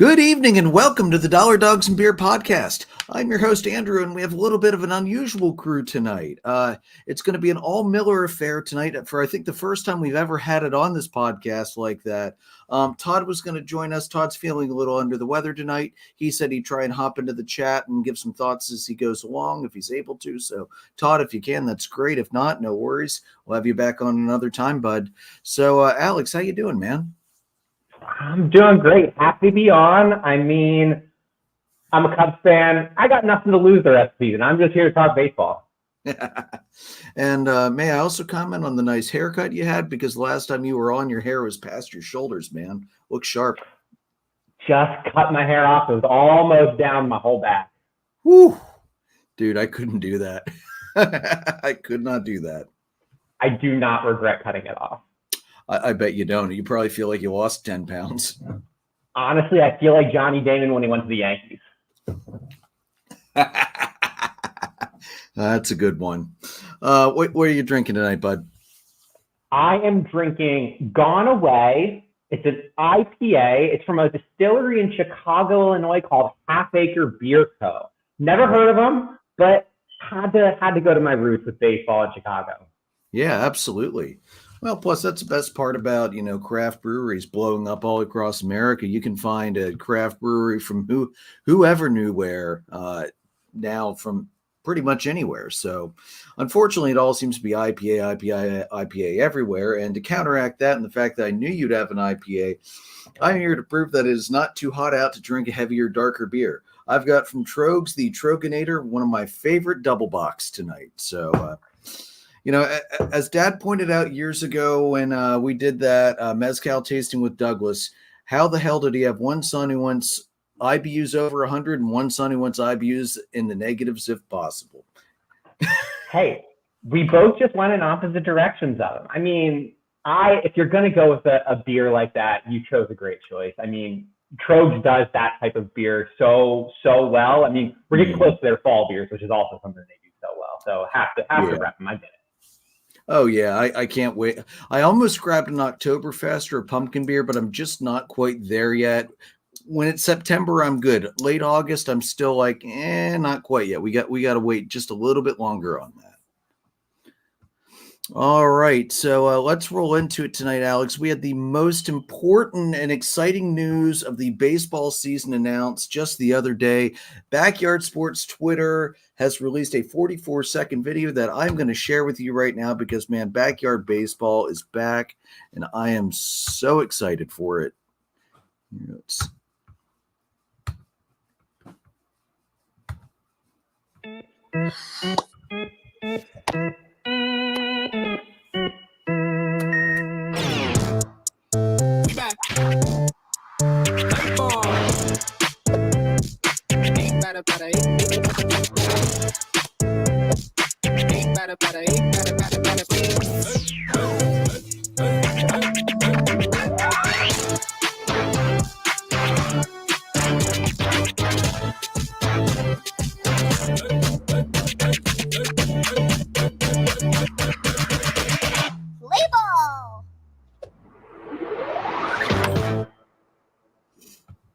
Good evening and welcome to the Dollar Dogs and Beer podcast. I'm your host, Andrew, and we have a little bit of an unusual crew tonight. It's going to be an all-Miller affair tonight for, I think, the first time we've ever had it on this podcast like that. Todd was going to join us. Todd's feeling a little under the weather tonight. He said he'd try and hop into the chat and give some thoughts as he goes along, if he's able to. So, Todd, if you can, that's great. If not, no worries. We'll have you back on another time, bud. So, Alex, how you doing, man? I'm doing great. Happy to be on. I mean, I'm a Cubs fan. I got nothing to lose the rest of the season. I'm just here to talk baseball. And may I also comment on the nice haircut you had? Because last time you were on, your hair was past your shoulders, man. Looks sharp. Just cut my hair off. It was almost down my whole back. Whew. Dude, I couldn't do that. I could not do that. I do not regret cutting it off. I bet you don't. You probably feel like you lost 10 pounds. Honestly, I feel like Johnny Damon when he went to the Yankees. That's a good one. What are you drinking tonight, bud? I am drinking Gone Away. It's an IPA. It's from a distillery in Chicago, Illinois called Half Acre Beer Co. Never heard of them, but had to go to my roots with baseball in Chicago. Yeah, absolutely. Well, plus that's the best part about, craft breweries blowing up all across America. You can find a craft brewery from whoever knew where now from pretty much anywhere. So unfortunately, it all seems to be IPA everywhere. And to counteract that and the fact that I knew you'd have an IPA, I'm here to prove that it is not too hot out to drink a heavier, darker beer. I've got from Trogs the Troganator, one of my favorite double box tonight. So, as Dad pointed out years ago when we did that mezcal tasting with Douglas, how the hell did he have one son who wants IBUs over 100 and one son who wants IBUs in the negatives if possible? Hey, we both just went in opposite directions of them. I mean, if you're going to go with a beer like that, you chose a great choice. I mean, Trogs does that type of beer so well. I mean, we're getting close to their fall beers, which is also something they do so well. So have to rep them. I get it. Oh, yeah, I can't wait. I almost grabbed an Oktoberfest or a pumpkin beer, but I'm just not quite there yet. When it's September, I'm good. Late August, I'm still like, not quite yet. We got to wait just a little bit longer on that. All right, so let's roll into it tonight, Alex. We had the most important and exciting news of the baseball season announced just the other day. Backyard Sports Twitter has released a 44-second video that I'm going to share with you right now because, man, Backyard Baseball is back, and I am so excited for it. Let's We back. Baseball. Ain't better.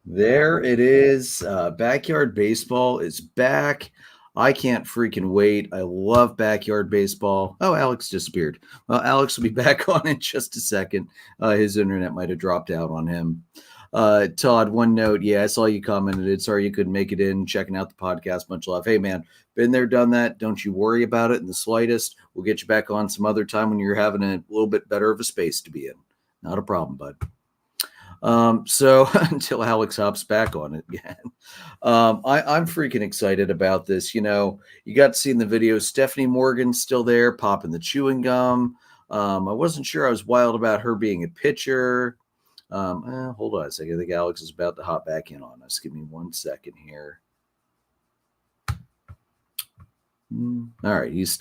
There it is. Backyard Baseball is back. I can't freaking wait. I love Backyard Baseball. Oh, Alex disappeared. Well, Alex will be back on in just a second. His internet might have dropped out on him. Todd, one note. Yeah, I saw you commented. Sorry you couldn't make it in. Checking out the podcast. Much love. Hey, man, been there, done that. Don't you worry about it in the slightest. We'll get you back on some other time when you're having a little bit better of a space to be in. Not a problem, bud. So until Alex hops back on it again, I'm freaking excited about this. You got to see in the video, Stephanie Morgan's still there popping the chewing gum. I wasn't sure I was wild about her being a pitcher. Hold on a second. I think Alex is about to hop back in on us. Give me 1 second here. All right, he's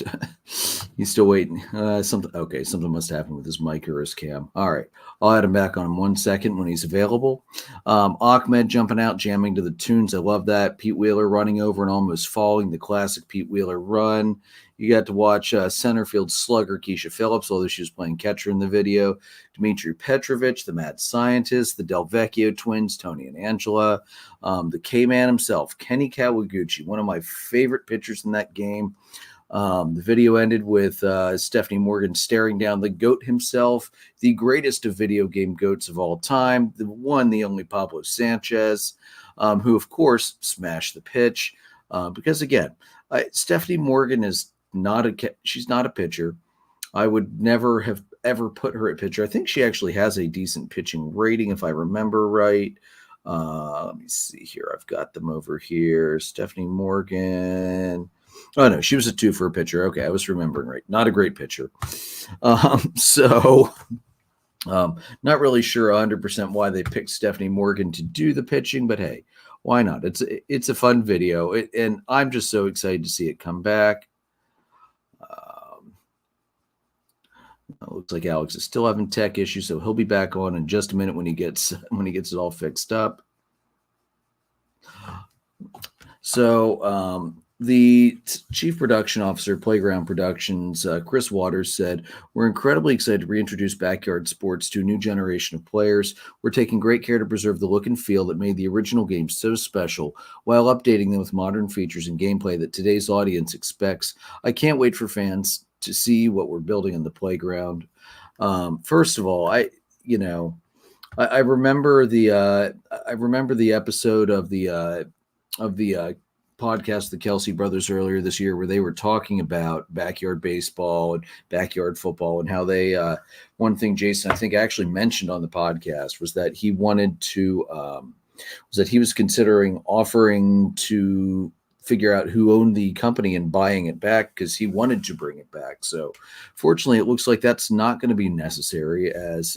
still waiting. Something must happen with his mic or his cam. All right, I'll add him back on in 1 second when he's available. Ahmed jumping out, jamming to the tunes. I love that. Pete Wheeler running over and almost falling. The classic Pete Wheeler run. You got to watch center field slugger Keisha Phillips, although she was playing catcher in the video. Dmitry Petrovich, the mad scientist, the Del Vecchio twins, Tony and Angela, the K-Man himself, Kenny Kawaguchi, one of my favorite pitchers in that game. The video ended with Stephanie Morgan staring down the GOAT himself, the greatest of video game GOATs of all time, the one, the only Pablo Sanchez, who, of course, smashed the pitch. Because, again, Stephanie Morgan is she's not a pitcher. I would never have ever put her at pitcher. I think she actually has a decent pitching rating, if I remember right. Let me see here. I've got them over here. Stephanie Morgan. Oh, no, she was a 2 for a pitcher. Okay, I was remembering right. Not a great pitcher. Not really sure 100% why they picked Stephanie Morgan to do the pitching, but hey, why not? It's a fun video, and I'm just so excited to see it come back. It looks like Alex is still having tech issues, so he'll be back on in just a minute when he gets it all fixed up. So the chief production officer, Playground Productions, Chris Waters, said, "We're incredibly excited to reintroduce backyard sports to a new generation of players. We're taking great care to preserve the look and feel that made the original game so special while updating them with modern features and gameplay that today's audience expects. I can't wait for fans to see what we're building in the playground." First of all, I remember the episode of the podcast, the Kelsey brothers, earlier this year, where they were talking about backyard baseball and backyard football, and how they one thing Jason, I think, actually mentioned on the podcast was that he wanted to he was considering offering to figure out who owned the company and buying it back, because he wanted to bring it back. So fortunately, it looks like that's not going to be necessary, as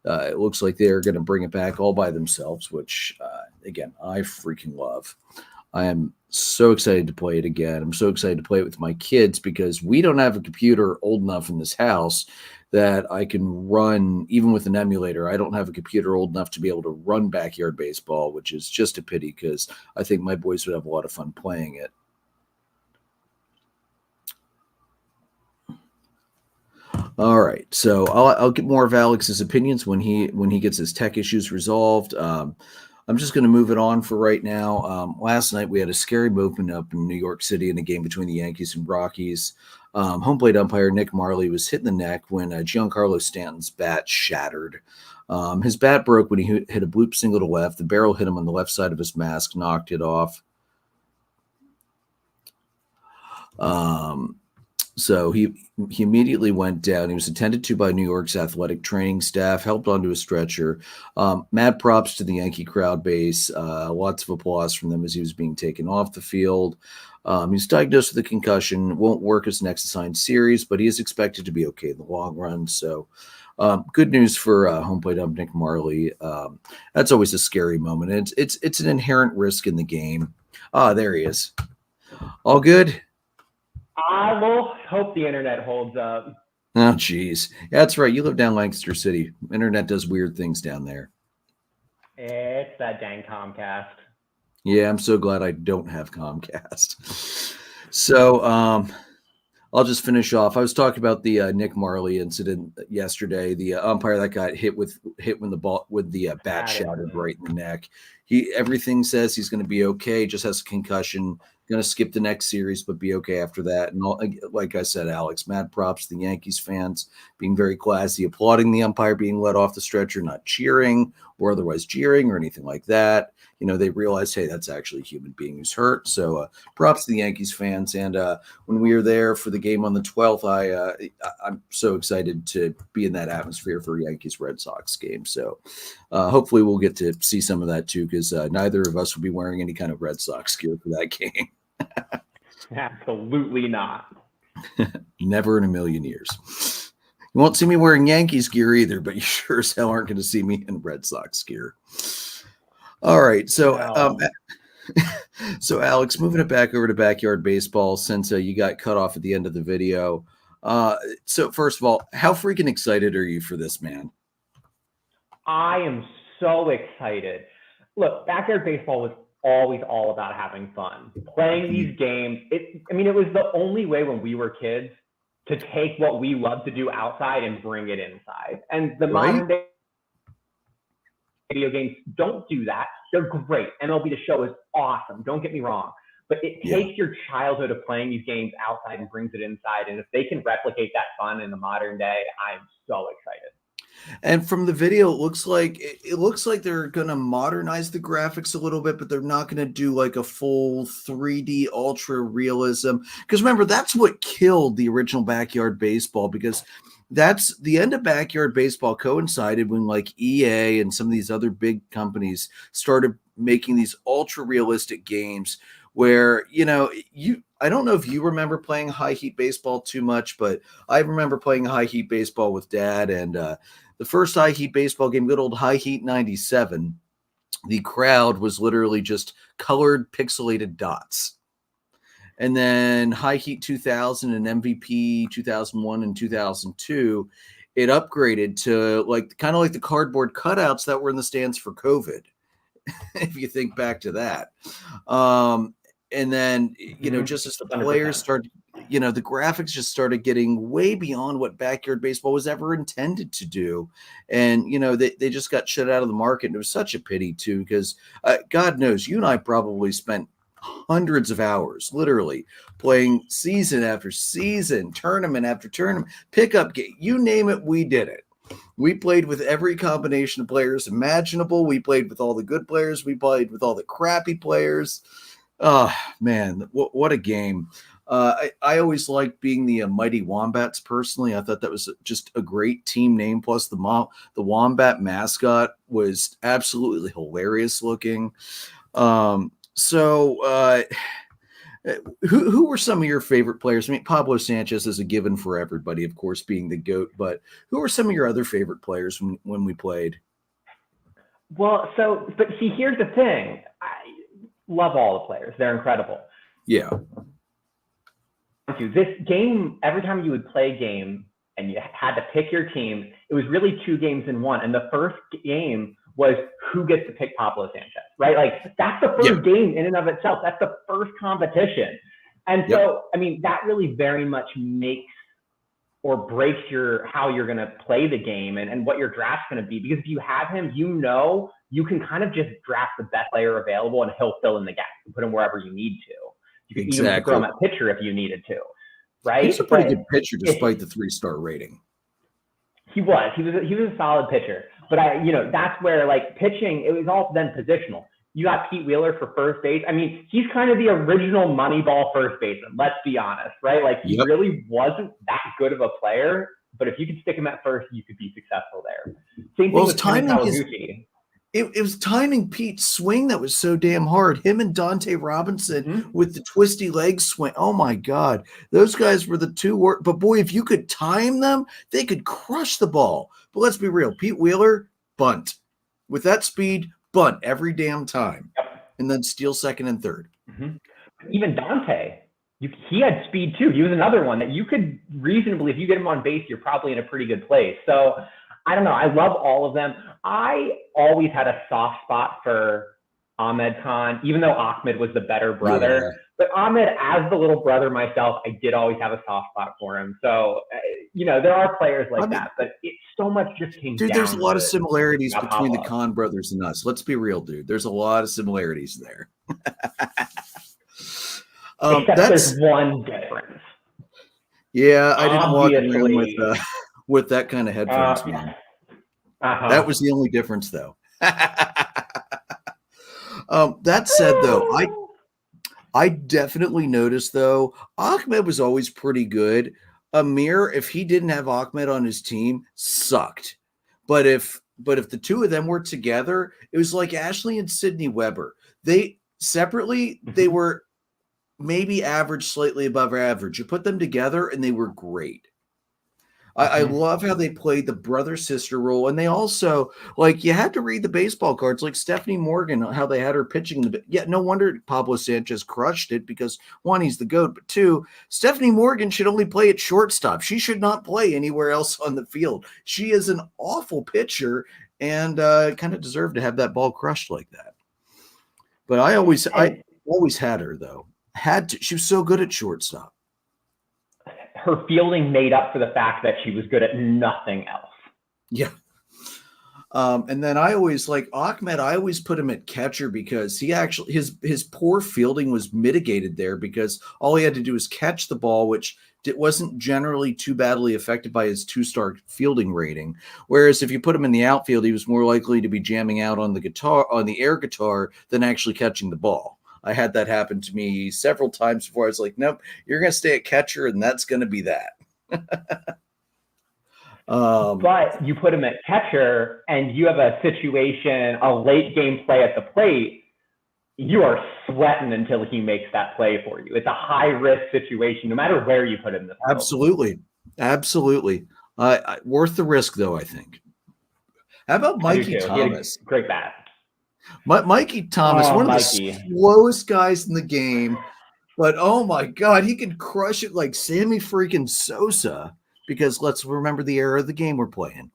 it looks like they're going to bring it back all by themselves, which again, I freaking love. I am so excited to play it again. I'm so excited to play it with my kids, because we don't have a computer old enough in this house that I can run, even with an emulator. I don't have a computer old enough to be able to run backyard baseball, which is just a pity, because I think my boys would have a lot of fun playing it. All right, so I'll get more of Alex's opinions when he gets his tech issues resolved. I'm just going to move it on for right now. Last night, we had a scary movement up in New York City in a game between the Yankees and Rockies. Home plate umpire Nick Marley was hit in the neck when Giancarlo Stanton's bat shattered. His bat broke when he hit a bloop single to left. The barrel hit him on the left side of his mask, knocked it off. So he immediately went down. He was attended to by New York's athletic training staff, helped onto a stretcher. Mad props to the Yankee crowd base. Lots of applause from them as he was being taken off the field. He's diagnosed with a concussion. Won't work his next assigned series, but he is expected to be okay in the long run. So good news for home plate ump Nick Marley. That's always a scary moment. It's an inherent risk in the game. There he is. All good? I will hope the internet holds up. Oh, geez. That's right. You live down Lancaster City. Internet does weird things down there. It's that dang Comcast. Yeah, I'm so glad I don't have Comcast. So I'll just finish off. I was talking about the Nick Marley incident yesterday. The umpire that got hit when the bat shattered right in the neck. Everything says he's going to be okay. Just has a concussion. Going to skip the next series, but be okay after that. And like I said, Alex, mad props to the Yankees fans being very classy, applauding the umpire being let off the stretcher, not cheering or otherwise jeering or anything like that. They realized, hey, that's actually a human being who's hurt. So props to the Yankees fans. And when we were there for the game on the 12th, I'm so excited to be in that atmosphere for a Yankees Red Sox game. So hopefully we'll get to see some of that too, because neither of us will be wearing any kind of Red Sox gear for that game. Absolutely not. Never in a million years. You won't see me wearing Yankees gear either, but you sure as hell aren't going to see me in Red Sox gear. All right, so so Alex, moving it back over to backyard baseball, since you got cut off at the end of the video. So first of all, how freaking excited are you for this, man? I am so excited. Look, backyard baseball was always all about having fun. Playing these games, it was the only way when we were kids to take what we love to do outside and bring it inside. And the modern day video games don't do that. They're great. MLB The Show is awesome. Don't get me wrong. But it takes your childhood of playing these games outside and brings it inside. And if they can replicate that fun in the modern day, I'm so excited. And from the video, it looks like they're going to modernize the graphics a little bit, but they're not going to do like a full 3D ultra realism. Because remember, that's what killed the original Backyard Baseball, because that's the end of Backyard Baseball coincided when like EA and some of these other big companies started making these ultra realistic games where, I don't know if you remember playing high heat baseball too much, but I remember playing high heat baseball with Dad, and the first high heat baseball game, good old High Heat 97, the crowd was literally just colored pixelated dots. And then High Heat 2000 and MVP 2001 and 2002, it upgraded to kind of like the cardboard cutouts that were in the stands for COVID, if you think back to that. And then, just as the players started, the graphics just started getting way beyond what Backyard Baseball was ever intended to do. And, they just got shut out of the market. And it was such a pity, too, because God knows you and I probably spent hundreds of hours literally playing season after season, tournament after tournament, pickup game, you name it, we did it. We played with every combination of players imaginable. We played with all the good players. We played with all the crappy players. Oh, man, what a game. I always liked being the Mighty Wombats personally. I thought that was just a great team name. Plus, the Wombat mascot was absolutely hilarious looking. So who were some of your favorite players? I mean, Pablo Sanchez is a given for everybody, of course, being the GOAT. But who were some of your other favorite players when we played? Well, but see, here's the thing. Love all the players. They're incredible. Yeah. This game, every time you would play a game and you had to pick your team, it was really two games in one. And the first game was who gets to pick Pablo Sanchez, right? Like that's the first game in and of itself. That's the first competition. And so, I mean, that really very much makes or breaks how you're going to play the game and what your draft's going to be. Because if you have him, you can kind of just draft the best player available and he'll fill in the gaps and put him wherever you need to. You can even throw him at pitcher if you needed to, right? He's a pretty good pitcher despite the 3-star rating. He was a solid pitcher. But that's where pitching, it was all then positional. You got Pete Wheeler for first base. I mean, he's kind of the original Moneyball first baseman. Let's be honest, right? Like he really wasn't that good of a player, but if you could stick him at first, you could be successful there. Same thing with Kawaguchi. It was timing Pete's swing that was so damn hard. Him and Dante Robinson with the twisty leg swing. Oh my God. Those guys were the two but boy, if you could time them, they could crush the ball. But let's be real. Pete Wheeler, bunt. With that speed, bunt every damn time. And then steal second and third. Even Dante, he had speed too. He was another one that you could reasonably, if you get him on base, you're probably in a pretty good place. So I don't know. I love all of them. I always had a soft spot for Ahmed Khan, even though Ahmed was the better brother. Yeah. But Ahmed, as the little brother myself, I did always have a soft spot for him. So, there are players like that, but so much just came down. Dude, there's a lot of similarities between the Khan brothers and us. Let's be real, dude. There's a lot of similarities there. Except there's one difference. Yeah, I didn't walk around with that kind of headphones, man. That was the only difference, though. That said, though, I definitely noticed, though, Ahmed was always pretty good. Amir, if he didn't have Ahmed on his team, sucked. But if the two of them were together, it was like Ashley and Sydney Weber. They separately, they were maybe average, slightly above average. You put them together, and they were great. I love how they played the brother-sister role. And they also, you had to read the baseball cards, like Stephanie Morgan, how they had her pitching. No wonder Pablo Sanchez crushed it because, one, he's the GOAT, but two, Stephanie Morgan should only play at shortstop. She should not play anywhere else on the field. She is an awful pitcher and kind of deserved to have that ball crushed like that. But I always had her though. She was so good at shortstop. Her fielding made up for the fact that she was good at nothing else. Yeah. And then I always like Ahmed. I always put him at catcher because he actually his poor fielding was mitigated there because all he had to do was catch the ball, which it wasn't generally too badly affected by his 2-star fielding rating. Whereas if you put him in the outfield, he was more likely to be jamming out on the air guitar than actually catching the ball. I had that happen to me several times before. I was like, nope, you're going to stay at catcher, and that's going to be that. But you put him at catcher, and you have a situation, a late game play at the plate. You are sweating until he makes that play for you. It's a high risk situation, no matter where you put him in the field. Absolutely. Worth the risk, though, I think. How about Mikey Thomas? Great bat. Mikey Thomas, one of the slowest guys in the game, but oh my God, he could crush it like Sammy freaking Sosa. Because let's remember the era of the game we're playing.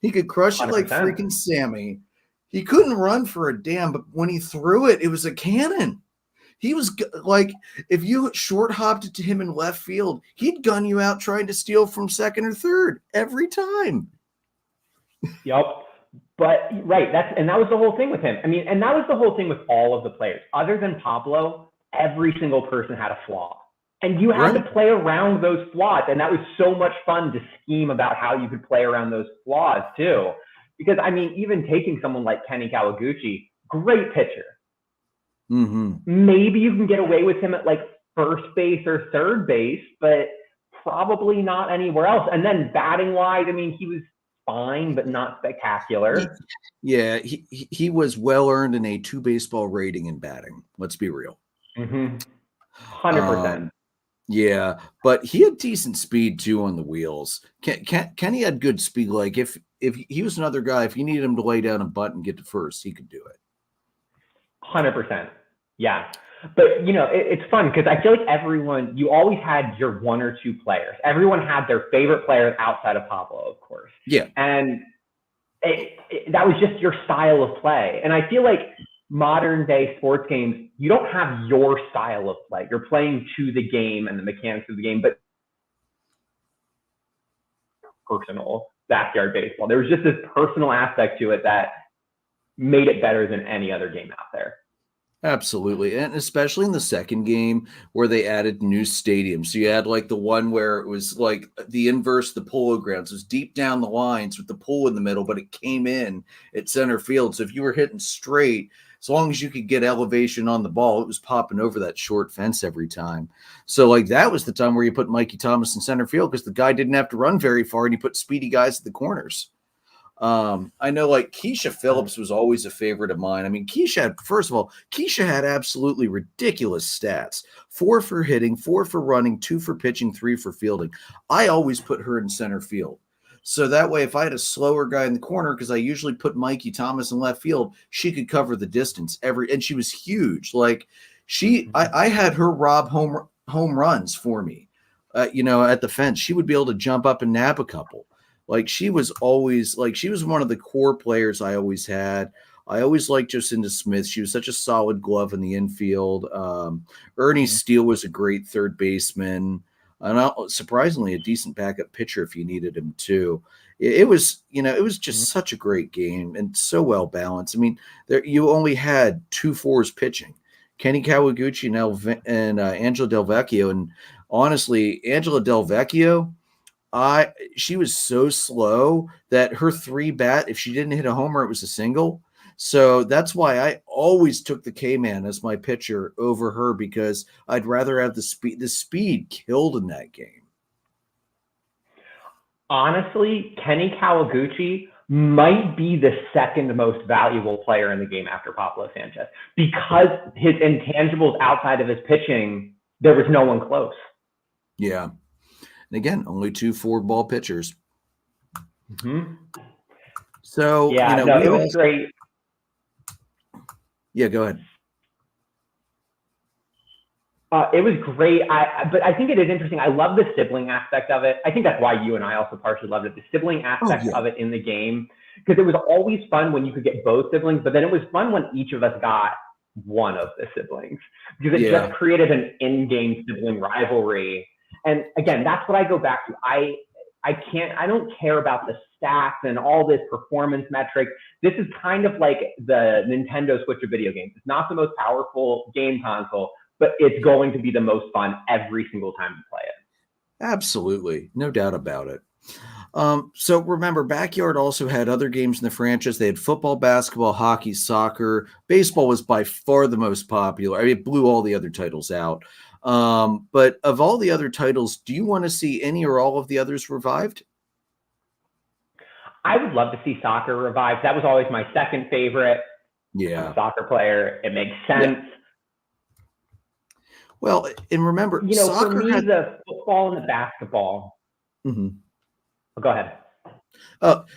He could crush it 100%. Like freaking Sammy. He couldn't run for a damn, but when he threw it, it was a cannon. He was like, if you short hopped it to him in left field, he'd gun you out trying to steal from second or third every time. Yep. But right, that was the whole thing with him. I mean, and that was the whole thing with all of the players. Other than Pablo, every single person had a flaw. And you had to play around those flaws. And that was so much fun to scheme about how you could play around those flaws too. Because, I mean, even taking someone like Kenny Kawaguchi, great pitcher. Mm-hmm. Maybe you can get away with him at like first base or third base, but probably not anywhere else. And then batting wise, I mean, he was fine, but not spectacular. Yeah, he was well earned in a 2 baseball rating in batting. Let's be real. 100%. Yeah, but he had decent speed too on the wheels. Kenny had good speed. Like if he was another guy, if you needed him to lay down a butt and get to first, he could do it. 100%. Yeah. But, you know, it's fun because I feel like you always had your 1 or 2 players. Everyone had their favorite players outside of Pablo, of course. Yeah. And that was just your style of play. And I feel like modern day sports games, you don't have your style of play. You're playing to the game and the mechanics of the game, but personal backyard baseball. There was just this personal aspect to it that made it better than any other game out there. Absolutely. And especially in the second game where they added new stadiums. So you had like the one where it was like the inverse, the polo grounds. It was deep down the lines with the pool in the middle, but it came in at center field. So if you were hitting straight, as long as you could get elevation on the ball, it was popping over that short fence every time. So like that was the time where you put Mikey Thomas in center field because the guy didn't have to run very far and you put speedy guys at the corners. I know like Keisha Phillips was always a favorite of mine. I mean, Keisha had absolutely ridiculous stats. 4 for hitting, 4 for running, 2 for pitching, 3 for fielding. I always put her in center field. So that way, if I had a slower guy in the corner, because I usually put Mikey Thomas in left field, she could cover the distance and she was huge. Like I had her rob home runs for me, at the fence. She would be able to jump up and nab a couple. Like she was one of the core players I always had. I always liked Jocinda Smith. She was such a solid glove in the infield. Ernie Steele was a great third baseman. And surprisingly, a decent backup pitcher if you needed him too. It was just such a great game and so well balanced. I mean, you only had 2 fours pitching, Kenny Kawaguchi and Angela Del Vecchio. And honestly, Angela Del Vecchio, she was so slow that her 3-bat, if she didn't hit a homer, it was a single. So that's why I always took the K-Man as my pitcher over her because I'd rather have the speed. The speed killed in that game. Honestly, Kenny Kawaguchi might be the second most valuable player in the game after Pablo Sanchez because his intangibles outside of his pitching, there was no one close. Yeah. And again, only 2 4-ball pitchers. Mm-hmm. So, it was great. Yeah, go ahead. It was great. But I think it is interesting. I love the sibling aspect of it. I think that's why you and I also partially loved it. The sibling aspect of it in the game, because it was always fun when you could get both siblings, but then it was fun when each of us got one of the siblings, because it just created an in-game sibling rivalry. And again, that's what I go back to. I don't care about the stats and all this performance metrics. This is kind of like the Nintendo Switch of video games. It's not the most powerful game console, but it's going to be the most fun every single time you play it. Absolutely. No doubt about it. So remember, Backyard also had other games in the franchise. They had football, basketball, hockey, soccer. Baseball was by far the most popular. I mean, it blew all the other titles out. But of all the other titles, do you want to see any or all of the others revived? I would love to see soccer revived. That was always my second favorite. Yeah. I'm a soccer player. It makes sense. Yeah. Well, and remember, for me, the football and the basketball. Mm-hmm. Oh, go ahead.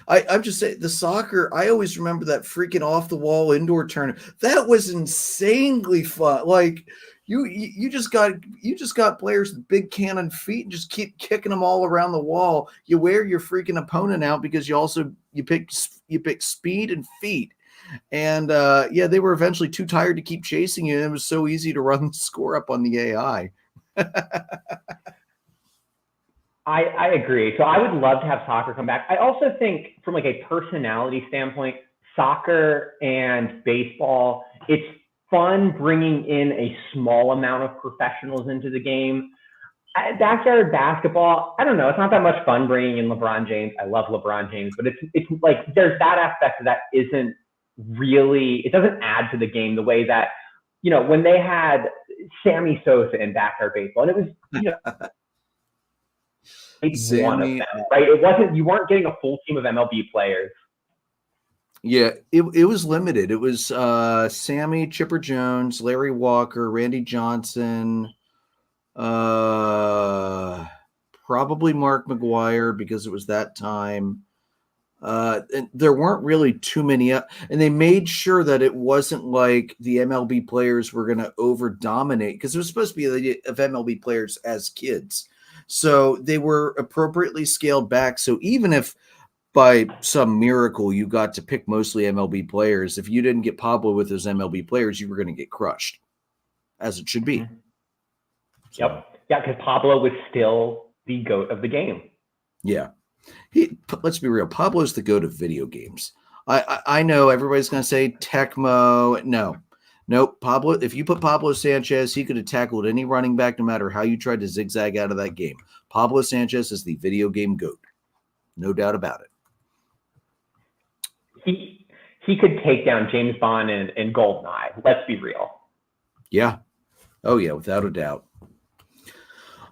I'm just saying the soccer. I always remember that freaking off the wall indoor tournament. That was insanely fun. Like you just got players with big cannon feet and just keep kicking them all around the wall. You wear your freaking opponent out because you pick speed and feet. And they were eventually too tired to keep chasing you. And it was so easy to run the score up on the AI. I agree. So I would love to have soccer come back. I also think from like a personality standpoint, soccer and baseball, it's fun bringing in a small amount of professionals into the game. Backyard basketball, I don't know. It's not that much fun bringing in LeBron James. I love LeBron James, but it's like there's that aspect of that isn't really, it doesn't add to the game the way that, when they had Sammy Sosa in backyard baseball, and it was, one of them, right? You weren't getting a full team of MLB players. Yeah, it was limited. It was Sammy, Chipper Jones, Larry Walker, Randy Johnson, probably Mark McGwire because it was that time. And there weren't really too many, and they made sure that it wasn't like the MLB players were going to over dominate because it was supposed to be the idea of MLB players as kids. So they were appropriately scaled back. So even if by some miracle you got to pick mostly MLB players, if you didn't get Pablo with those MLB players, you were going to get crushed, as it should be. Mm-hmm. So. Yep. Yeah, because Pablo was still the GOAT of the game. Yeah. Let's be real. Pablo's the GOAT of video games. I know everybody's going to say Tecmo. Nope. Pablo, if you put Pablo Sanchez, he could have tackled any running back no matter how you tried to zigzag out of that game. Pablo Sanchez is the video game GOAT. No doubt about it. He could take down James Bond and GoldenEye. Let's be real. Yeah. Oh, yeah, without a doubt.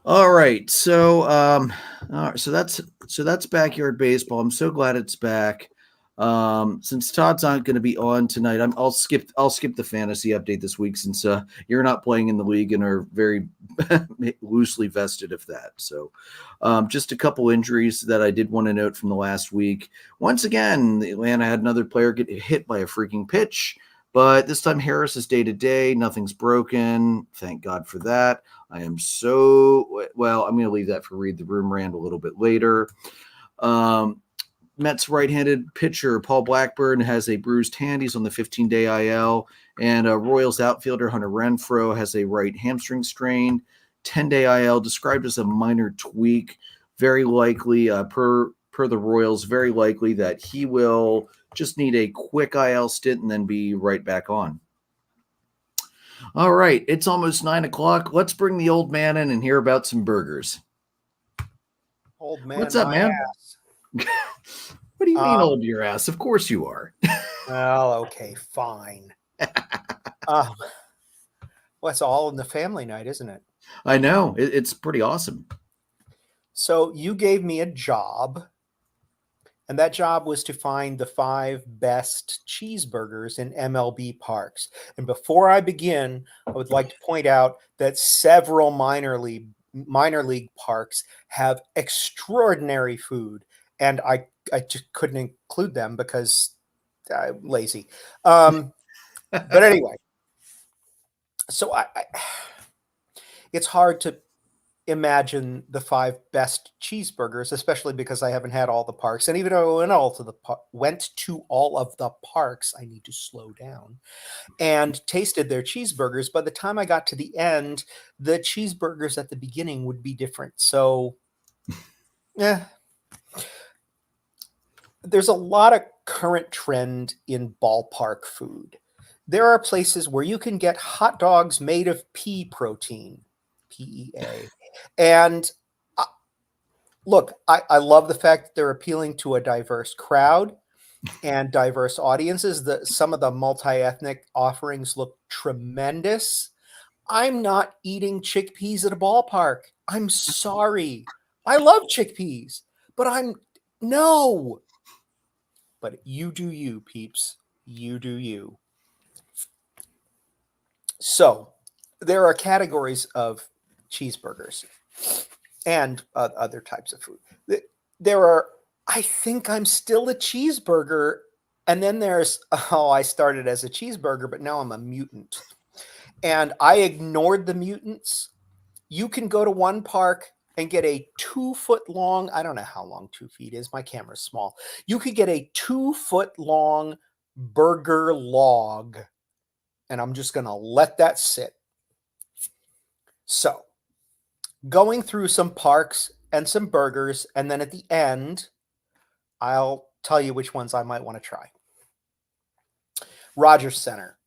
All right. So that's Backyard Baseball. I'm so glad it's back. Since Todd's not going to be on tonight, I'll skip the fantasy update this week since you're not playing in the league and are very loosely vested of that. So just a couple injuries that I did want to note from the last week. Once again, Atlanta had another player get hit by a freaking pitch, but this time Harris is day-to-day. Nothing's broken. Thank God for that. I am so well. I'm going to leave that for Read the Room Rant a little bit later. Mets right-handed pitcher Paul Blackburn has a bruised hand. He's on the 15-day IL. And Royals outfielder Hunter Renfroe has a right hamstring strain. 10-day IL described as a minor tweak. Very likely, per the Royals, very likely that he will just need a quick IL stint and then be right back on. All right, it's almost 9 o'clock. Let's bring the old man in and hear about some burgers. Old man, what's up, man? What do you mean, old your ass? Of course you are. Well, okay, fine. Well, it's all in the family night, isn't it? I know. It's pretty awesome. So you gave me a job, and that job was to find the 5 best cheeseburgers in MLB parks. And before I begin, I would like to point out that several minor league parks have extraordinary food, and I just couldn't include them because I'm lazy. But anyway, so I it's hard to imagine the 5 best cheeseburgers, especially because I haven't had all the parks. And even though I went to all of the parks, I need to slow down, and tasted their cheeseburgers. By the time I got to the end, the cheeseburgers at the beginning would be different. So, yeah. There's a lot of current trend in ballpark food. There are places where you can get hot dogs made of pea protein, PEA. And look, I love the fact that they're appealing to a diverse crowd and diverse audiences. Some of the multi-ethnic offerings look tremendous. I'm not eating chickpeas at a ballpark. I'm sorry. I love chickpeas, but no. But you do you, peeps. You do you. So there are categories of cheeseburgers and other types of food. There are, I think I'm still a cheeseburger. And then there's, I started as a cheeseburger, but now I'm a mutant. And I ignored the mutants. You can go to one park and get a 2-foot long, I don't know how long 2 feet is. My camera's small. You could get a 2-foot long burger log. And I'm just going to let that sit. So, going through some parks and some burgers, and then at the end, I'll tell you which ones I might want to try. Rogers Center.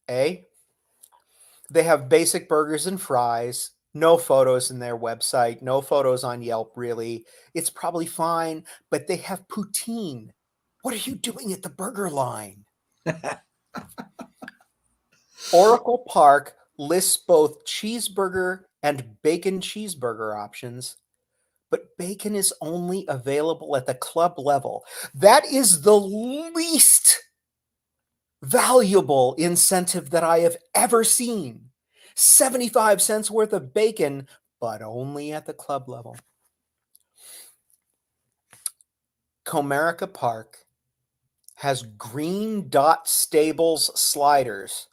They have basic burgers and fries. No photos in their website. No photos on Yelp, really. It's probably fine, but they have poutine. What are you doing at the burger line? Oracle Park lists both cheeseburger and bacon cheeseburger options, but bacon is only available at the club level. That is the least valuable incentive that I have ever seen. 75 cents worth of bacon, but only at the club level. Comerica Park has Green Dot Stables sliders,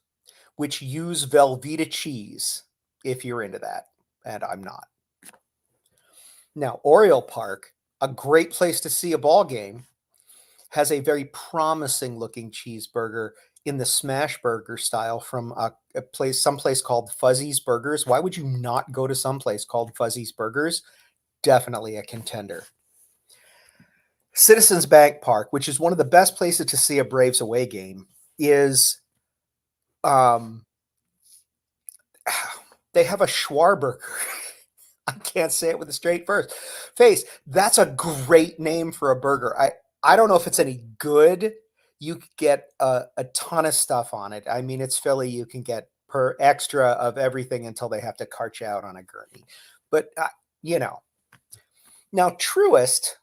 which use Velveeta cheese, if you're into that, and I'm not. Now, Oriole Park, a great place to see a ball game, has a very promising looking cheeseburger in the smash burger style from someplace called Fuzzy's Burgers. Why would you not go to someplace called Fuzzy's Burgers? Definitely a contender. Citizens Bank Park, which is one of the best places to see a Braves away game, is they have a Schwarburger. I can't say it with a straight face. That's a great name for a burger. I don't know if it's any good. You could get a ton of stuff on it. I mean, it's Philly. You can get per extra of everything until they have to cart you out on a gurney. But, Now, Truist,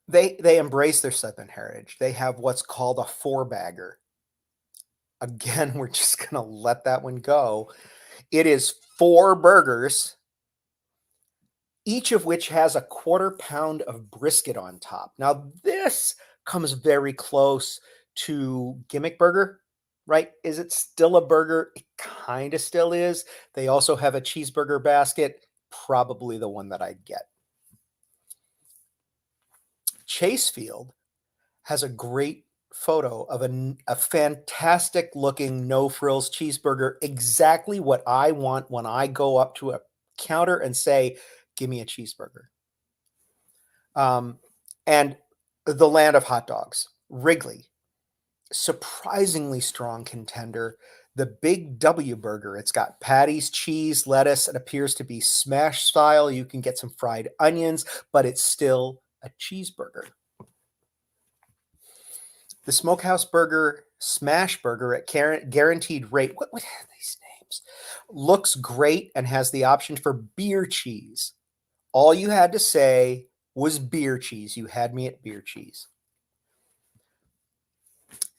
they embrace their Southern heritage. They have what's called a 4-bagger. Again, we're just going to let that one go. It is 4 burgers, each of which has a 1/4 pound of brisket on top. Now, this comes very close to Gimmick Burger, right? Is it still a burger? It kind of still is. They also have a cheeseburger basket, probably the one that I'd get. Chasefield has a great photo of a fantastic looking no frills cheeseburger, exactly what I want when I go up to a counter and say, give me a cheeseburger. And the land of hot dogs, Wrigley, surprisingly strong contender. The Big W Burger, it's got patties, cheese, lettuce. It appears to be smash style. You can get some fried onions, but it's still a cheeseburger. The Smokehouse Burger, Smash Burger at guaranteed rate. What are these names? Looks great and has the option for beer cheese. All you had to say was beer cheese. You had me at beer cheese.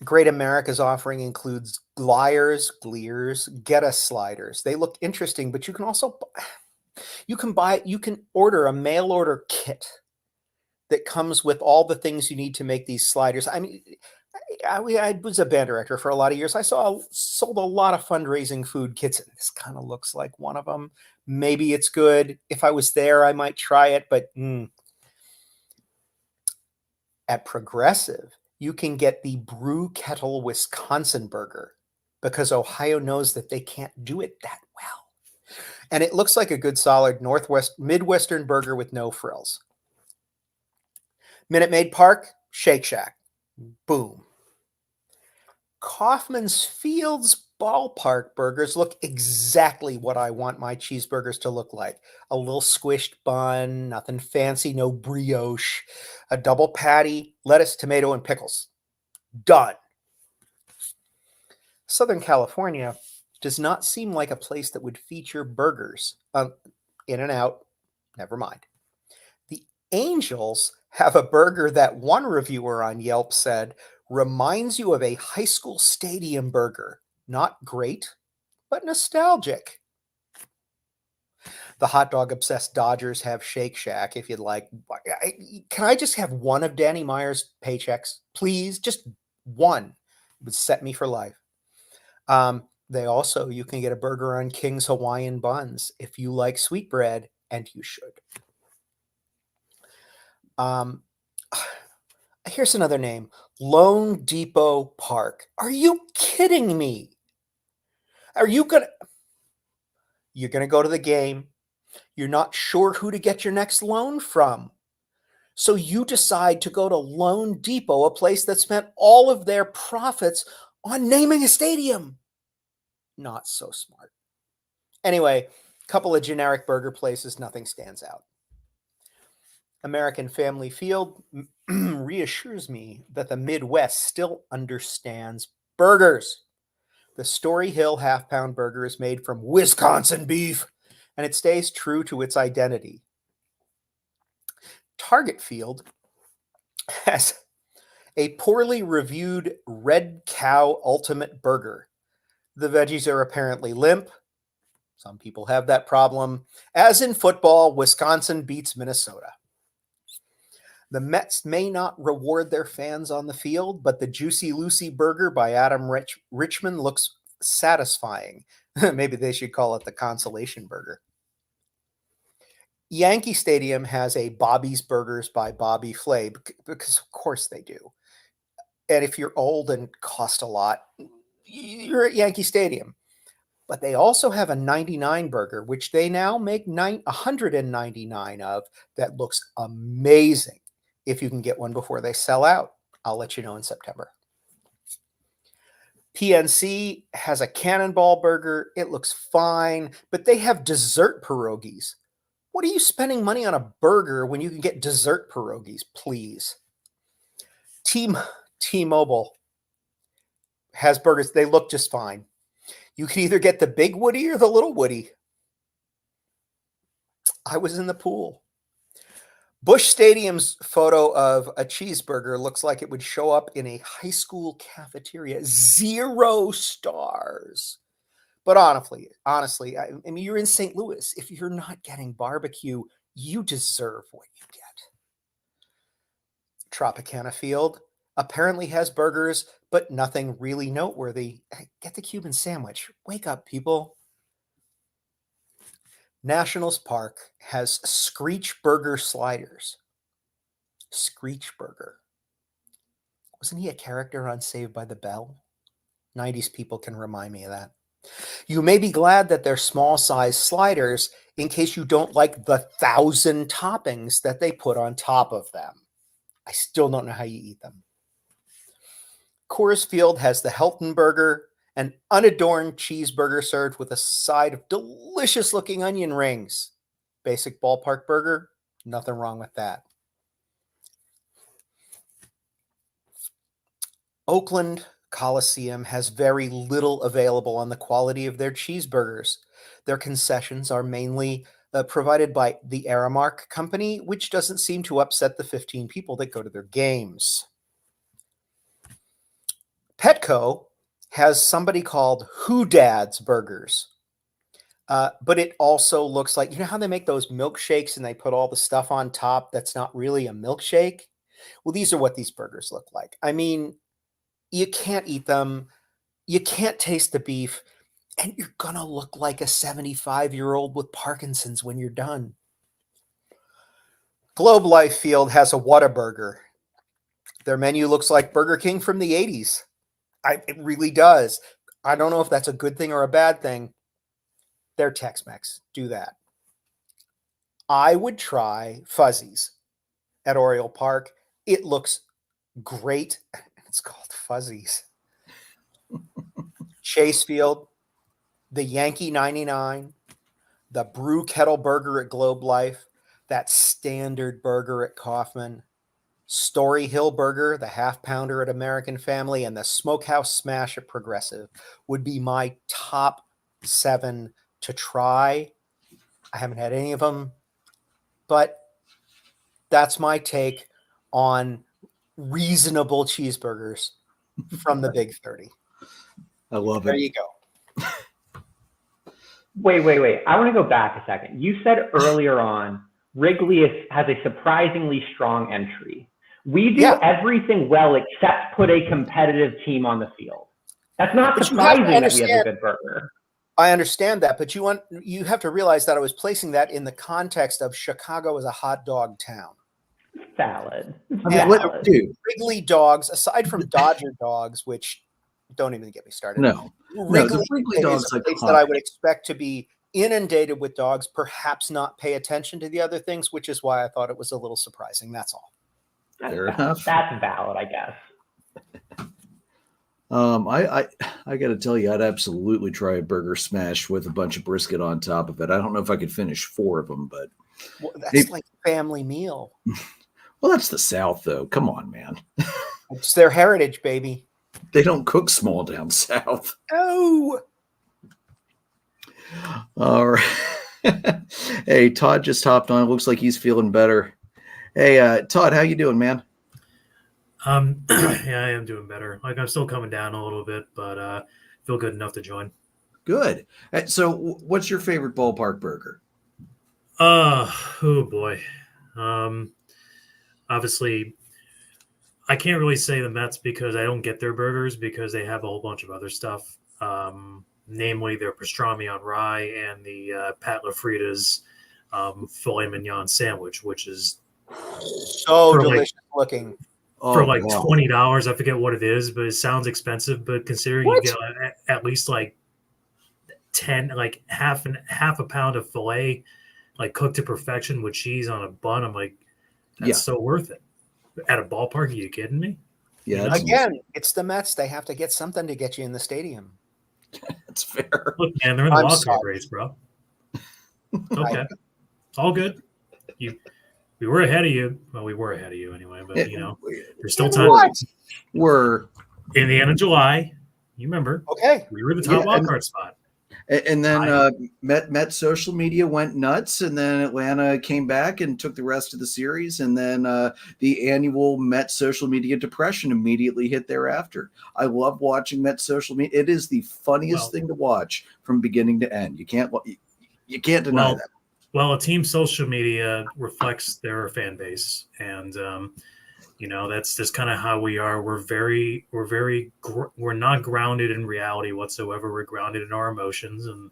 Great America's offering includes Glears, Get Us sliders. They look interesting, but you can also you can order a mail order kit that comes with all the things you need to make these sliders. I mean, I was a band director for a lot of years. I sold a lot of fundraising food kits. And this kind of looks like one of them. Maybe it's good. If I was there, I might try it. But at Progressive, you can get the Brew Kettle Wisconsin burger because Ohio knows that they can't do it that well. And it looks like a good solid Midwestern burger with no frills. Minute Maid Park, Shake Shack. Boom. Kaufman's Fields ballpark burgers look exactly what I want my cheeseburgers to look like. A little squished bun, nothing fancy, no brioche, a double patty, lettuce, tomato, and pickles. Done. Southern California does not seem like a place that would feature burgers. In-N-Out, never mind. The Angels have a burger that one reviewer on Yelp said reminds you of a high school stadium burger. Not great, but nostalgic. The hot dog obsessed Dodgers have Shake Shack if you'd like. Can I just have one of Danny Meyer's paychecks? Please, just one. It would set me for life. You can get a burger on King's Hawaiian Buns if you like sweetbread, and you should. Here's another name, Lone Depot Park. Are you kidding me? You're going to go to the game. You're not sure who to get your next loan from. So you decide to go to Lone Depot, a place that spent all of their profits on naming a stadium. Not so smart. Anyway, a couple of generic burger places, nothing stands out. American Family Field reassures me that the Midwest still understands burgers. The Story Hill half-pound burger is made from Wisconsin beef, and it stays true to its identity. Target Field has a poorly reviewed Red Cow Ultimate Burger. The veggies are apparently limp. Some people have that problem. As in football, Wisconsin beats Minnesota. The Mets may not reward their fans on the field, but the Juicy Lucy burger by Adam Richman looks satisfying. Maybe they should call it the consolation burger. Yankee Stadium has a Bobby's Burgers by Bobby Flay, because of course they do. And if you're old and cost a lot, you're at Yankee Stadium. But they also have a 99 burger, which they now make 199 of, that looks amazing. If you can get one before they sell out, I'll let you know in September. PNC has a Cannonball burger. It looks fine, but they have dessert pierogies. What are you spending money on a burger when you can get dessert pierogies, please? T-Mobile has burgers. They look just fine. You can either get the big Woody or the little Woody. I was in the pool. Busch Stadium's photo of a cheeseburger looks like it would show up in a high school cafeteria. 0 stars. But honestly, I mean, you're in St. Louis. If you're not getting barbecue, you deserve what you get. Tropicana Field apparently has burgers, but nothing really noteworthy. Get the Cuban sandwich. Wake up, people. Nationals Park has Screech Burger sliders. Screech Burger. Wasn't he a character on Saved by the Bell? 90s people can remind me of that. You may be glad that they're small size sliders in case you don't like the 1,000 toppings that they put on top of them. I still don't know how you eat them. Coors Field has the Helton Burger, an unadorned cheeseburger served with a side of delicious looking onion rings. Basic ballpark burger, nothing wrong with that. Oakland Coliseum has very little available on the quality of their cheeseburgers. Their concessions are mainly provided by the Aramark Company, which doesn't seem to upset the 15 people that go to their games. Petco has somebody called Who Dad's Burgers. But it also looks like, you know how they make those milkshakes and they put all the stuff on top that's not really a milkshake? Well, these are what these burgers look like. I mean, You can't eat them. You can't taste the beef. And you're going to look like a 75-year-old with Parkinson's when you're done. Globe Life Field has a Whataburger. Their menu looks like Burger King from the 80s. It really does. I don't know if that's a good thing or a bad thing. They're Tex-Mex. Do that. I would try Fuzzies at Oriole Park. It looks great. It's called Fuzzies. Chase Field, the Yankee 99, the Brew Kettle Burger at Globe Life, that standard burger at Kaufman, Story Hill Burger, the half pounder at American Family, and the Smokehouse Smash at Progressive would be my top 7 to try. I haven't had any of them, but that's my take on reasonable cheeseburgers from the Big 30. I love There it. you go. Wait. I want to go back a second. You said earlier on Wrigley has a surprisingly strong entry. We do everything well except put a competitive team on the field. That's not surprising that we have a good burger. I understand that, but you have to realize that I was placing that in the context of Chicago as a hot dog town. Valid. Dude. Wrigley dogs, aside from Dodger dogs, which don't even get me started. No, Wrigley dogs is a place that I would expect to be inundated with dogs, perhaps not pay attention to the other things, which is why I thought it was a little surprising. That's all. Fair enough. That's valid, I guess. I got to tell you, I'd absolutely try a burger smash with a bunch of brisket on top of it. I don't know if I could finish 4 of them, but that's like a family meal. Well, that's the South, though. Come on, man. It's their heritage, baby. They don't cook small down south. Oh. All right. Hey, Todd just hopped on. Looks like he's feeling better. Hey, Todd, how you doing, man? Yeah, I am doing better. Like, I'm still coming down a little bit, but feel good enough to join. Good. So what's your favorite ballpark burger? Oh boy. Obviously, I can't really say the Mets because I don't get their burgers because they have a whole bunch of other stuff. Namely their pastrami on rye and the Pat LaFrida's filet mignon sandwich, which is so delicious looking. For like $20. I forget what it is, but it sounds expensive. But considering you get at least like 10, like half a pound of filet, like cooked to perfection with cheese on a bun, I'm like, that's so worth it. At a ballpark, are you kidding me? Yeah. Again, it's the Mets. They have to get something to get you in the stadium. That's fair. Look, man, they're in the wild-card race, bro. Okay. It's all good. We were ahead of you. Well, we were ahead of you anyway, but, there's still time. We're in the end of July. You remember. Okay. We were in the top wildcard spot. And then Met social media went nuts, and then Atlanta came back and took the rest of the series, and then the annual Met social media depression immediately hit thereafter. I love watching Met social media. It is the funniest thing to watch from beginning to end. You can't deny that. Well, a team's social media reflects their fan base, and that's just kind of how we are. We're not grounded in reality whatsoever. We're grounded in our emotions, and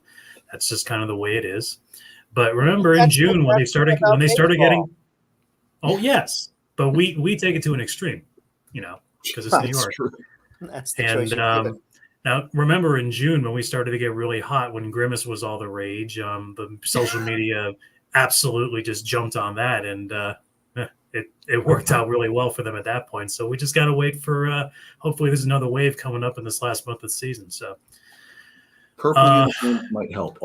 that's just kind of the way it is. But remember, in June when they started getting, but we take it to an extreme, because it's New York. True. That's the choice. Now, remember in June when we started to get really hot, when Grimace was all the rage, the social media absolutely just jumped on that, and it worked out really well for them at that point. So we just got to wait for hopefully there's another wave coming up in this last month of the season. So purple uniform might help.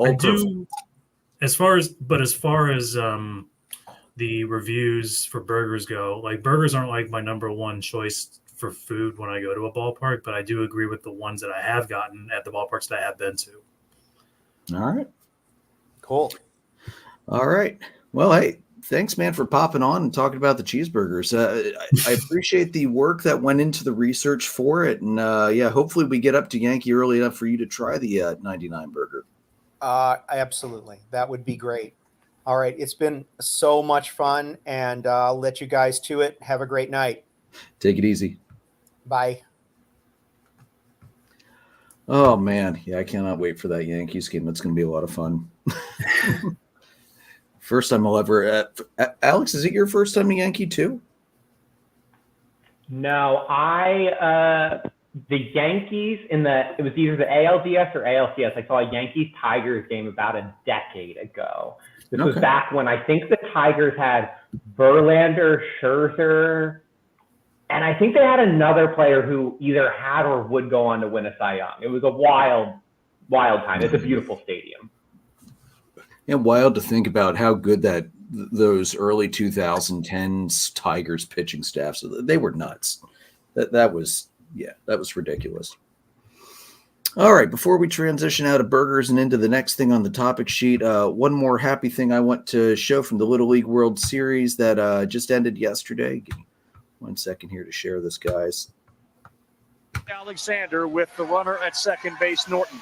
As far as the reviews for burgers go, like burgers aren't like my number one choice for food when I go to a ballpark, but I do agree with the ones that I have gotten at the ballparks that I have been to. All right. Cool. All right. Well, hey, thanks, man, for popping on and talking about the cheeseburgers. I appreciate the work that went into the research for it. And hopefully we get up to Yankee early enough for you to try the 99 burger. Absolutely. That would be great. All right. It's been so much fun, and I'll let you guys to it. Have a great night. Take it easy. Bye. Oh man, yeah, I cannot wait for that Yankees game. That's going to be a lot of fun. First time I'll ever. Alex, is it your first time a Yankee too? No, the Yankees it was either the ALDS or ALCS. I saw a Yankees Tigers game about a decade ago. This was back when I think the Tigers had Verlander, Scherzer, and I think they had another player who either had or would go on to win a Cy Young. It was a wild time. It's a beautiful stadium. Yeah, wild to think about how good those early 2010s Tigers pitching staffs. They were nuts. That was ridiculous. All right, before we transition out of burgers and into the next thing on the topic sheet, one more happy thing I want to show from the Little League World Series that just ended yesterday. Give me 1 second here to share this, guys. Alexander with the runner at second base, Norton.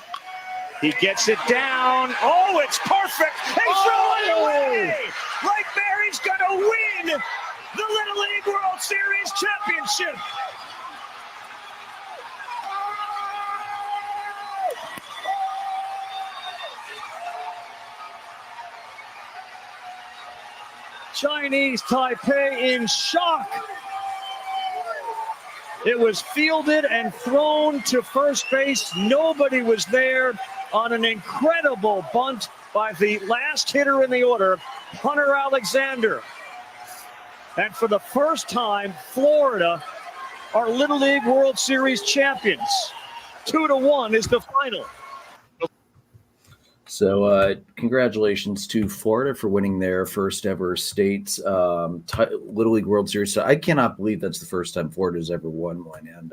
He gets it down. Oh, it's perfect. He's throwing away. Right there, he's going to win the Little League World Series championship. Chinese Taipei in shock. It was fielded and thrown to first base. Nobody was there on an incredible bunt by the last hitter in the order, Hunter Alexander. And for the first time, Florida are Little League World Series champions. 2-1 is the final. So congratulations to Florida for winning their first ever state's Little League World Series. So I cannot believe that's the first time Florida's ever won one. And,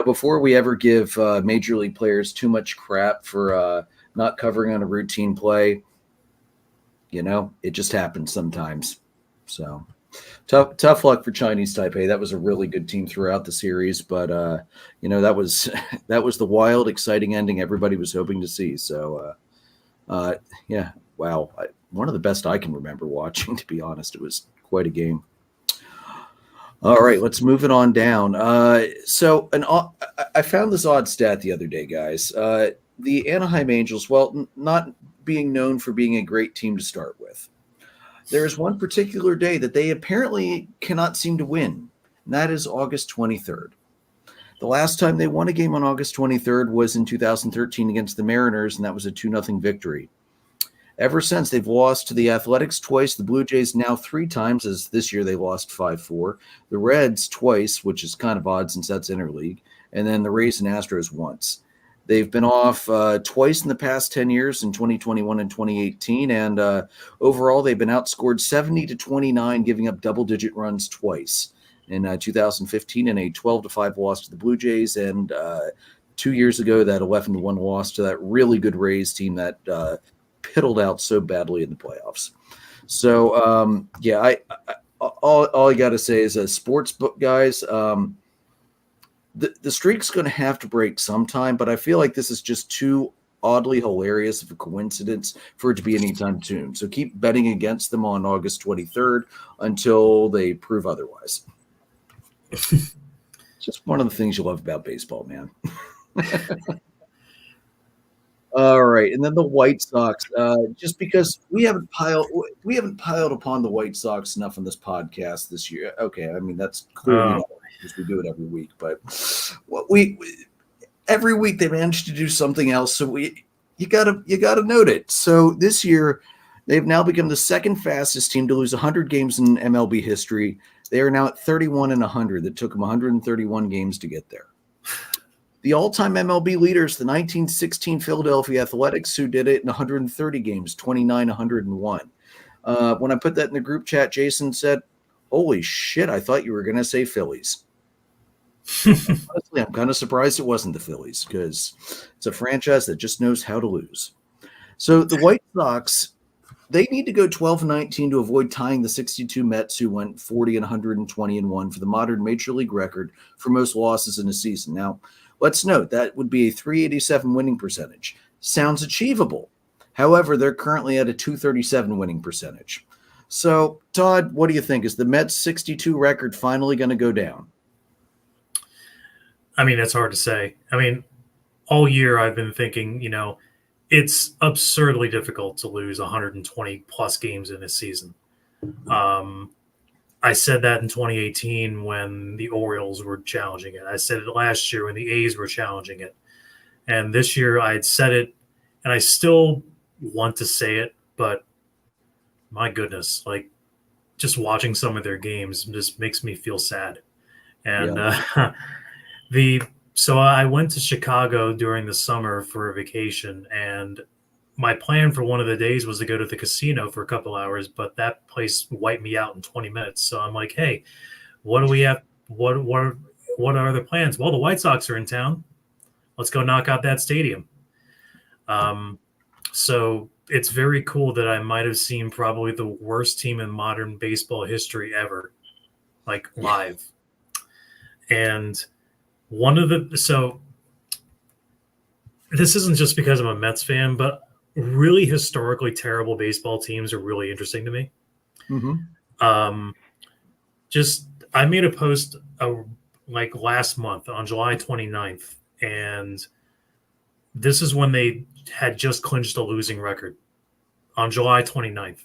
before we ever give major league players too much crap for not covering on a routine play, it just happens sometimes. So tough luck for Chinese Taipei. That was a really good team throughout the series, but that was the wild, exciting ending everybody was hoping to see. So wow. One of the best I can remember watching, to be honest. It was quite a game. All right, let's move it on down. I found this odd stat the other day, guys. The Anaheim Angels, not being known for being a great team to start with, there is one particular day that they apparently cannot seem to win, and that is August 23rd. The last time they won a game on August 23rd was in 2013 against the Mariners, and that was a 2-0 victory. Ever since, they've lost to the Athletics twice, the Blue Jays now 3 times, as this year they lost 5-4, the Reds twice, which is kind of odd since that's interleague, and then the Rays and Astros once. They've been off twice in the past 10 years, in 2021 and 2018, and overall they've been outscored 70-29, giving up double-digit runs twice. In 2015, in a 12-5 loss to the Blue Jays, and 2 years ago, that 11-1 loss to that really good Rays team that piddled out so badly in the playoffs. So, all I got to say is, sports book guys, the streak's going to have to break sometime, but I feel like this is just too oddly hilarious of a coincidence for it to be anytime soon. So keep betting against them on August 23rd until they prove otherwise. Just one of the things you love about baseball, man. All right, and then the White Sox. Just because we haven't piled upon the White Sox enough on this podcast this year. Okay, I mean that's clearly not because we do it every week, but every week they manage to do something else. So you gotta note it. So this year they've now become the second fastest team to lose 100 games in MLB history. They are now at 31-100. That took them 131 games to get there. The all-time MLB leaders, the 1916 Philadelphia Athletics, who did it in 130 games, 29-101. When I put that in the group chat, Jason said, "Holy shit, I thought you were going to say Phillies." Honestly, I'm kind of surprised it wasn't the Phillies because it's a franchise that just knows how to lose. So the White Sox, they need to go 12-19 to avoid tying the 62 Mets, who went 40-120-1 for the modern Major League record for most losses in a season. Now, let's note that would be a .387 winning percentage. Sounds achievable. However, they're currently at a .237 winning percentage. So, Todd, what do you think? Is the Mets' 62 record finally going to go down? I mean, it's hard to say. I mean, all year I've been thinking, it's absurdly difficult to lose 120 plus games in a season. I said that in 2018 when the Orioles were challenging it. I said it last year when the A's were challenging it. And this year I had said it, and I still want to say it, but my goodness, like just watching some of their games just makes me feel sad. And so I went to Chicago during the summer for a vacation, and my plan for one of the days was to go to the casino for a couple hours, but that place wiped me out in 20 minutes. So I'm like, hey, what do we have? What are the plans? Well, the White Sox are in town. Let's go knock out that stadium. So it's very cool that I might have seen probably the worst team in modern baseball history ever, like live. And so this isn't just because I'm a Mets fan, but really historically terrible baseball teams are really interesting to me. Mm-hmm. I made a post like last month on July 29th, and this is when they had just clinched a losing record on July 29th.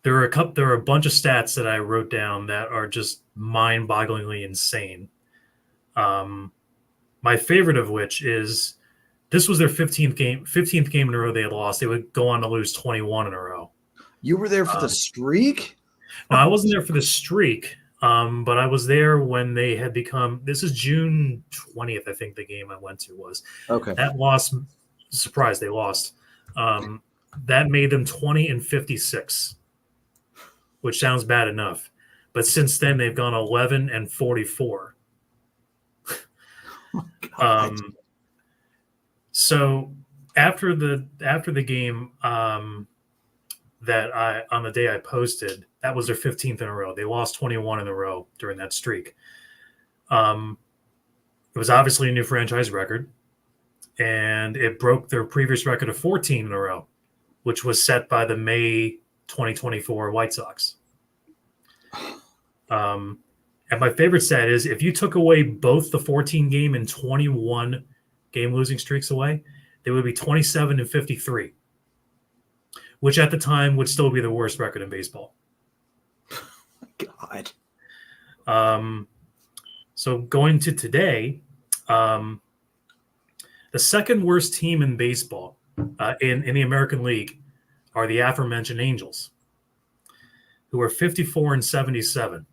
There are a bunch of stats that I wrote down that are just mind-bogglingly insane. My favorite of which is this was their 15th game in a row they had lost. They would go on to lose 21 in a row. You were there for the streak? No, I wasn't there for the streak, but I was there when they had become. This is June 20th, I think the game I went to was. Okay. That loss, surprise, they lost. That made them 20-56, which sounds bad enough. But since then, they've gone 11-44. So after the game that on the day I posted, that was their 15th in a row. They lost 21 in a row during that streak. It was obviously a new franchise record, and it broke their previous record of 14 in a row, which was set by the May 2024 White Sox. And my favorite stat is if you took away both the 14 game and 21 game losing streaks away, they would be 27-53, which at the time would still be the worst record in baseball. God. So going to today, the second worst team in baseball in the American League are the aforementioned Angels, who are 54-77.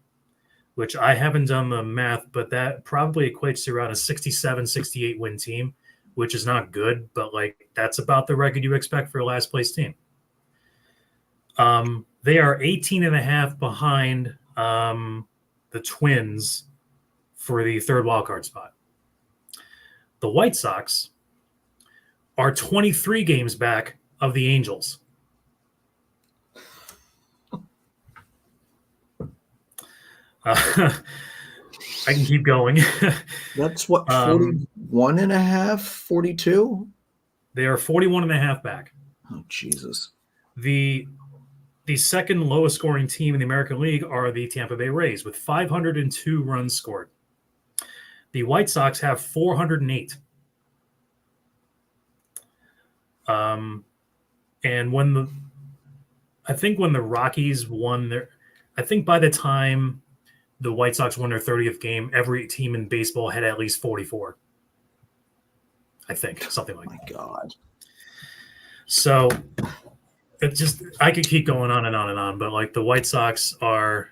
Which I haven't done the math, but that probably equates to around a 67-68 win team, which is not good, but like that's about the record you expect for a last place team. They are 18.5 behind the Twins for the third wildcard spot. The White Sox are 23 games back of the Angels. I can keep going. That's what, 41 and a half, 42? They are 41.5 back. Oh, Jesus. The second lowest scoring team in the American League are the Tampa Bay Rays with 502 runs scored. The White Sox have 408. And when the Rockies won I think by the time the White Sox won their 30th game, every team in baseball had at least 44. I think, something like that. My God. So I could keep going on and on and on, but like the White Sox are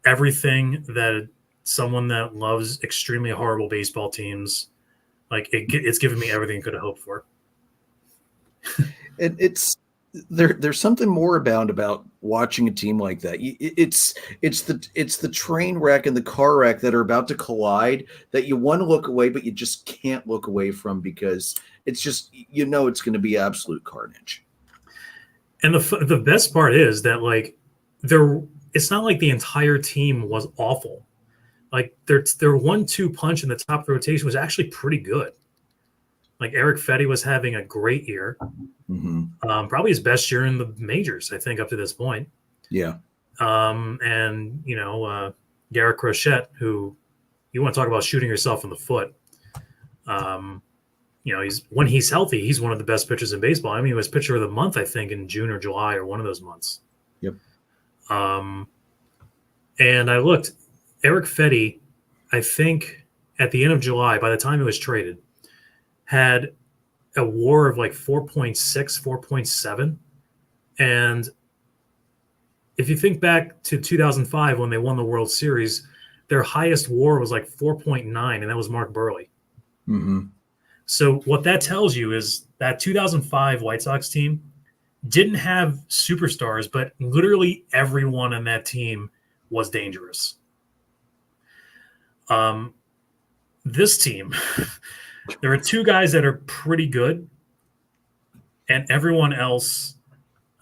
everything that someone that loves extremely horrible baseball teams, like it's given me everything I could have hoped for. There's something more about watching a team like that. It's the train wreck and the car wreck that are about to collide that you want to look away, but you just can't look away from because it's just it's going to be absolute carnage. And the best part is that like it's not like the entire team was awful. Like their 1-2 punch in the top of the rotation was actually pretty good. Like Eric Fetty was having a great year. Mm-hmm. Probably his best year in the majors, I think, up to this point. Yeah. And Garrett Crochet, who you want to talk about shooting yourself in the foot. When he's healthy, he's one of the best pitchers in baseball. I mean, he was pitcher of the month, I think, in June or July or one of those months. Yep. And I looked, Eric Fetty, I think at the end of July, by the time he was traded, had a WAR of like 4.6, 4.7. And if you think back to 2005 when they won the World Series, their highest WAR was like 4.9, and that was Mark Burley. Mm-hmm. So what that tells you is that 2005 White Sox team didn't have superstars, but literally everyone on that team was dangerous. This team, there are two guys that are pretty good, and everyone else,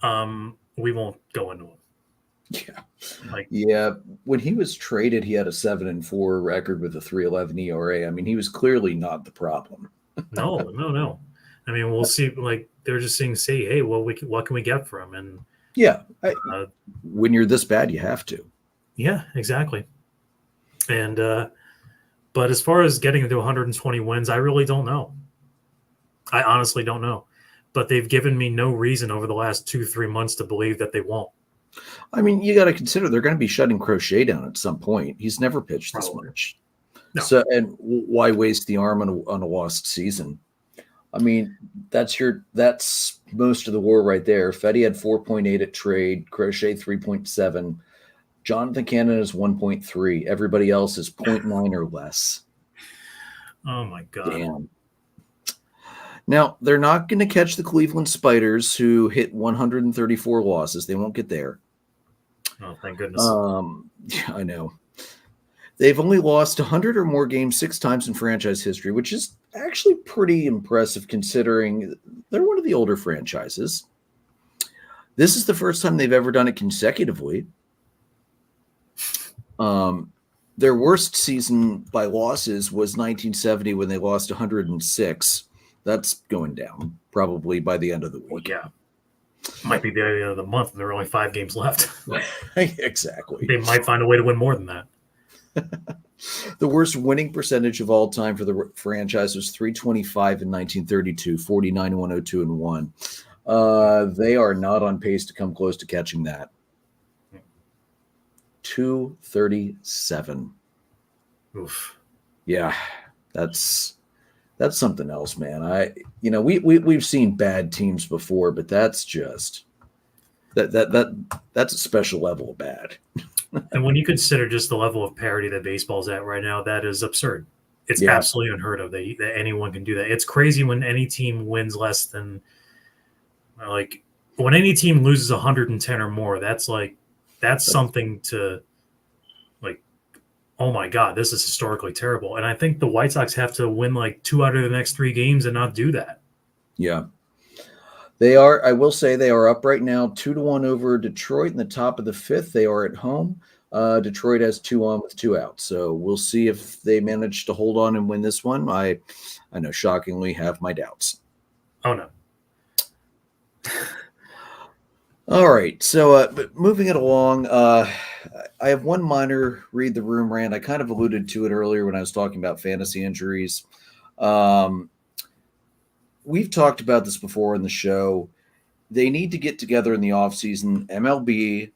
we won't go into them. Yeah. When he was traded, he had a 7-4 record with a 3.11 ERA. I mean, he was clearly not the problem. No. I mean, we'll see. Like they're just saying, hey, well, what can we get for him? And yeah, when you're this bad, you have to. Yeah, exactly. And but as far as getting to 120 wins, I really don't know. I honestly don't know. But they've given me no reason over the last 2-3 months to believe that they won't. I mean, you got to consider they're going to be shutting Crochet down at some point. He's never pitched this much. No. So, and why waste the arm on a lost season? I mean, that's most of the WAR right there. Fetty had 4.8 at trade, Crochet 3.7, Jonathan Cannon is 1.3. Everybody else is 0.9 or less. Oh my God. Damn. Now, they're not going to catch the Cleveland Spiders, who hit 134 losses. They won't get there. Oh, thank goodness. Yeah, I know. They've only lost 100 or more games 6 times in franchise history, which is actually pretty impressive considering they're one of the older franchises. This is the first time they've ever done it consecutively. Their worst season by losses was 1970 when they lost 106. That's going down probably by the end of the week. Well, yeah. Might be the end of the month and there are only 5 games left. Exactly. They might find a way to win more than that. The worst winning percentage of all time for the franchise was 325 in 1932, 49, 102, and 1. They are not on pace to come close to catching that. 237. Oof. Yeah, that's something else, man. We've seen bad teams before, but that's just that's a special level of bad. And when you consider just the level of parity that baseball's at right now, that is absurd. It's absolutely unheard of that anyone can do that. It's crazy when any team wins less than, like, when any team loses 110 or more, that's something to, like, oh my God, this is historically terrible. And I think the White Sox have to win like 2 out of the next 3 games and not do that. Yeah. They are, I will say they are up right now 2-1 over Detroit in the top of the 5th. They are at home. Detroit has 2 on with 2 out. So we'll see if they manage to hold on and win this one. I know, shockingly, have my doubts. Oh, no. All right. So but moving it along, I have one minor read the room rant. I kind of alluded to it earlier when I was talking about fantasy injuries. We've talked about this before in the show. They need to get together in the offseason. MLB,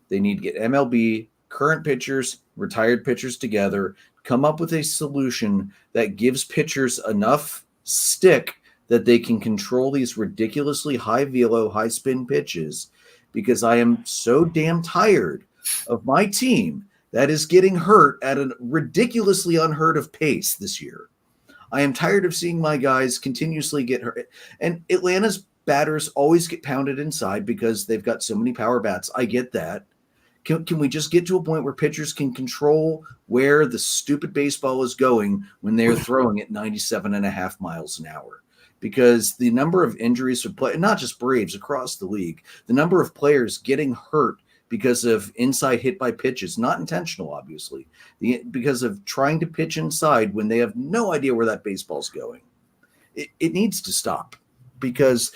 they need to get MLB, current pitchers, retired pitchers together, come up with a solution that gives pitchers enough stick that they can control these ridiculously high velo, high spin pitches, because I am so damn tired of my team that is getting hurt at a ridiculously unheard of pace this year. I am tired of seeing my guys continuously get hurt. And Atlanta's batters always get pounded inside because they've got so many power bats. I get that. Can we just get to a point where pitchers can control where the stupid baseball is going when they're throwing at 97.5 miles an hour? Because the number of injuries for play, not just Braves, across the league, the number of players getting hurt because of inside hit by pitches, not intentional, obviously, because of trying to pitch inside when they have no idea where that baseball's going. It needs to stop, because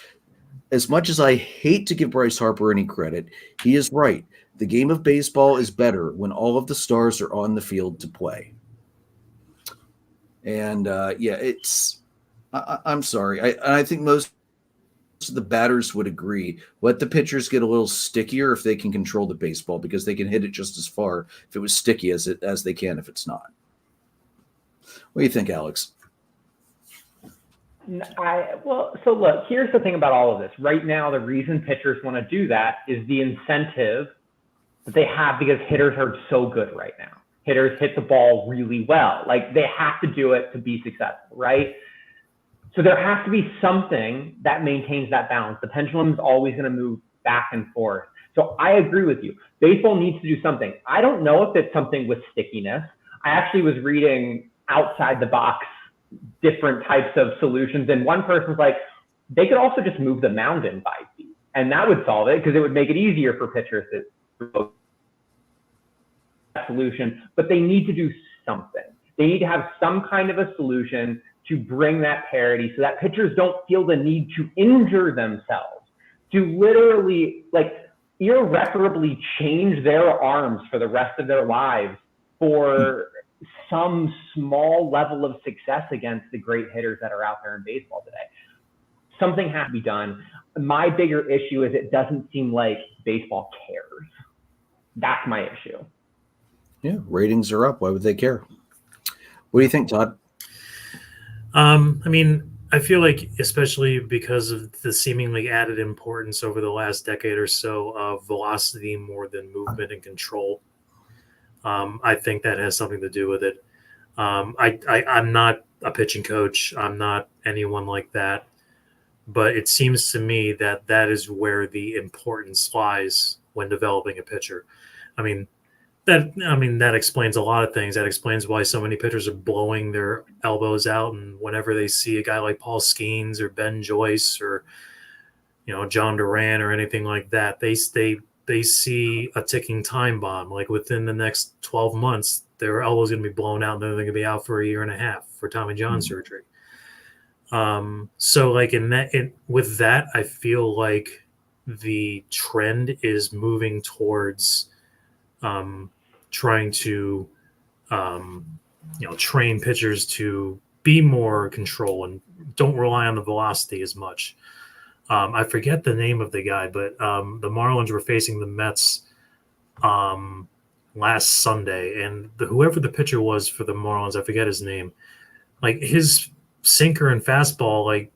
as much as I hate to give Bryce Harper any credit, he is right. The game of baseball is better when all of the stars are on the field to play. And I'm sorry. I think most of the batters would agree. Let the pitchers get a little stickier if they can control the baseball, because they can hit it just as far if it was sticky as they can if it's not. What do you think, Alex? So look, here's the thing about all of this. Right now, the reason pitchers want to do that is the incentive that they have, because hitters are so good right now. Hitters hit the ball really well. Like, they have to do it to be successful, right? So there has to be something that maintains that balance. The pendulum is always going to move back and forth. So I agree with you. Baseball needs to do something. I don't know if it's something with stickiness. I actually was reading outside the box different types of solutions. And one person's like, they could also just move the mound in 5 feet. And that would solve it, because it would make it easier for pitchers to solution. But they need to do something. They need to have some kind of a solution to bring that parity, so that pitchers don't feel the need to injure themselves, to literally, like, irreparably change their arms for the rest of their lives for some small level of success against the great hitters that are out there in baseball today. Something has to be done. My bigger issue is it doesn't seem like baseball cares. That's my issue. Yeah, ratings are up. Why would they care? What do you think, Todd? I mean, I feel like, especially because of the seemingly added importance over the last decade or so of velocity more than movement and control, I think that has something to do with it. I'm not a pitching coach. I'm not anyone like that. But it seems to me that that is where the importance lies when developing a pitcher. That explains a lot of things. That explains why so many pitchers are blowing their elbows out, and whenever they see a guy like Paul Skeens or Ben Joyce or, John Duran or anything like that, they see a ticking time bomb. Like, within the next 12 months, their elbow's going to be blown out, and they're going to be out for a year and a half for Tommy John surgery. So, like, with that, I feel like the trend is moving towards trying to, train pitchers to be more control and don't rely on the velocity as much. I forget the name of the guy, but the Marlins were facing the Mets last Sunday, and whoever the pitcher was for the Marlins, I forget his name. Like, his sinker and fastball, like,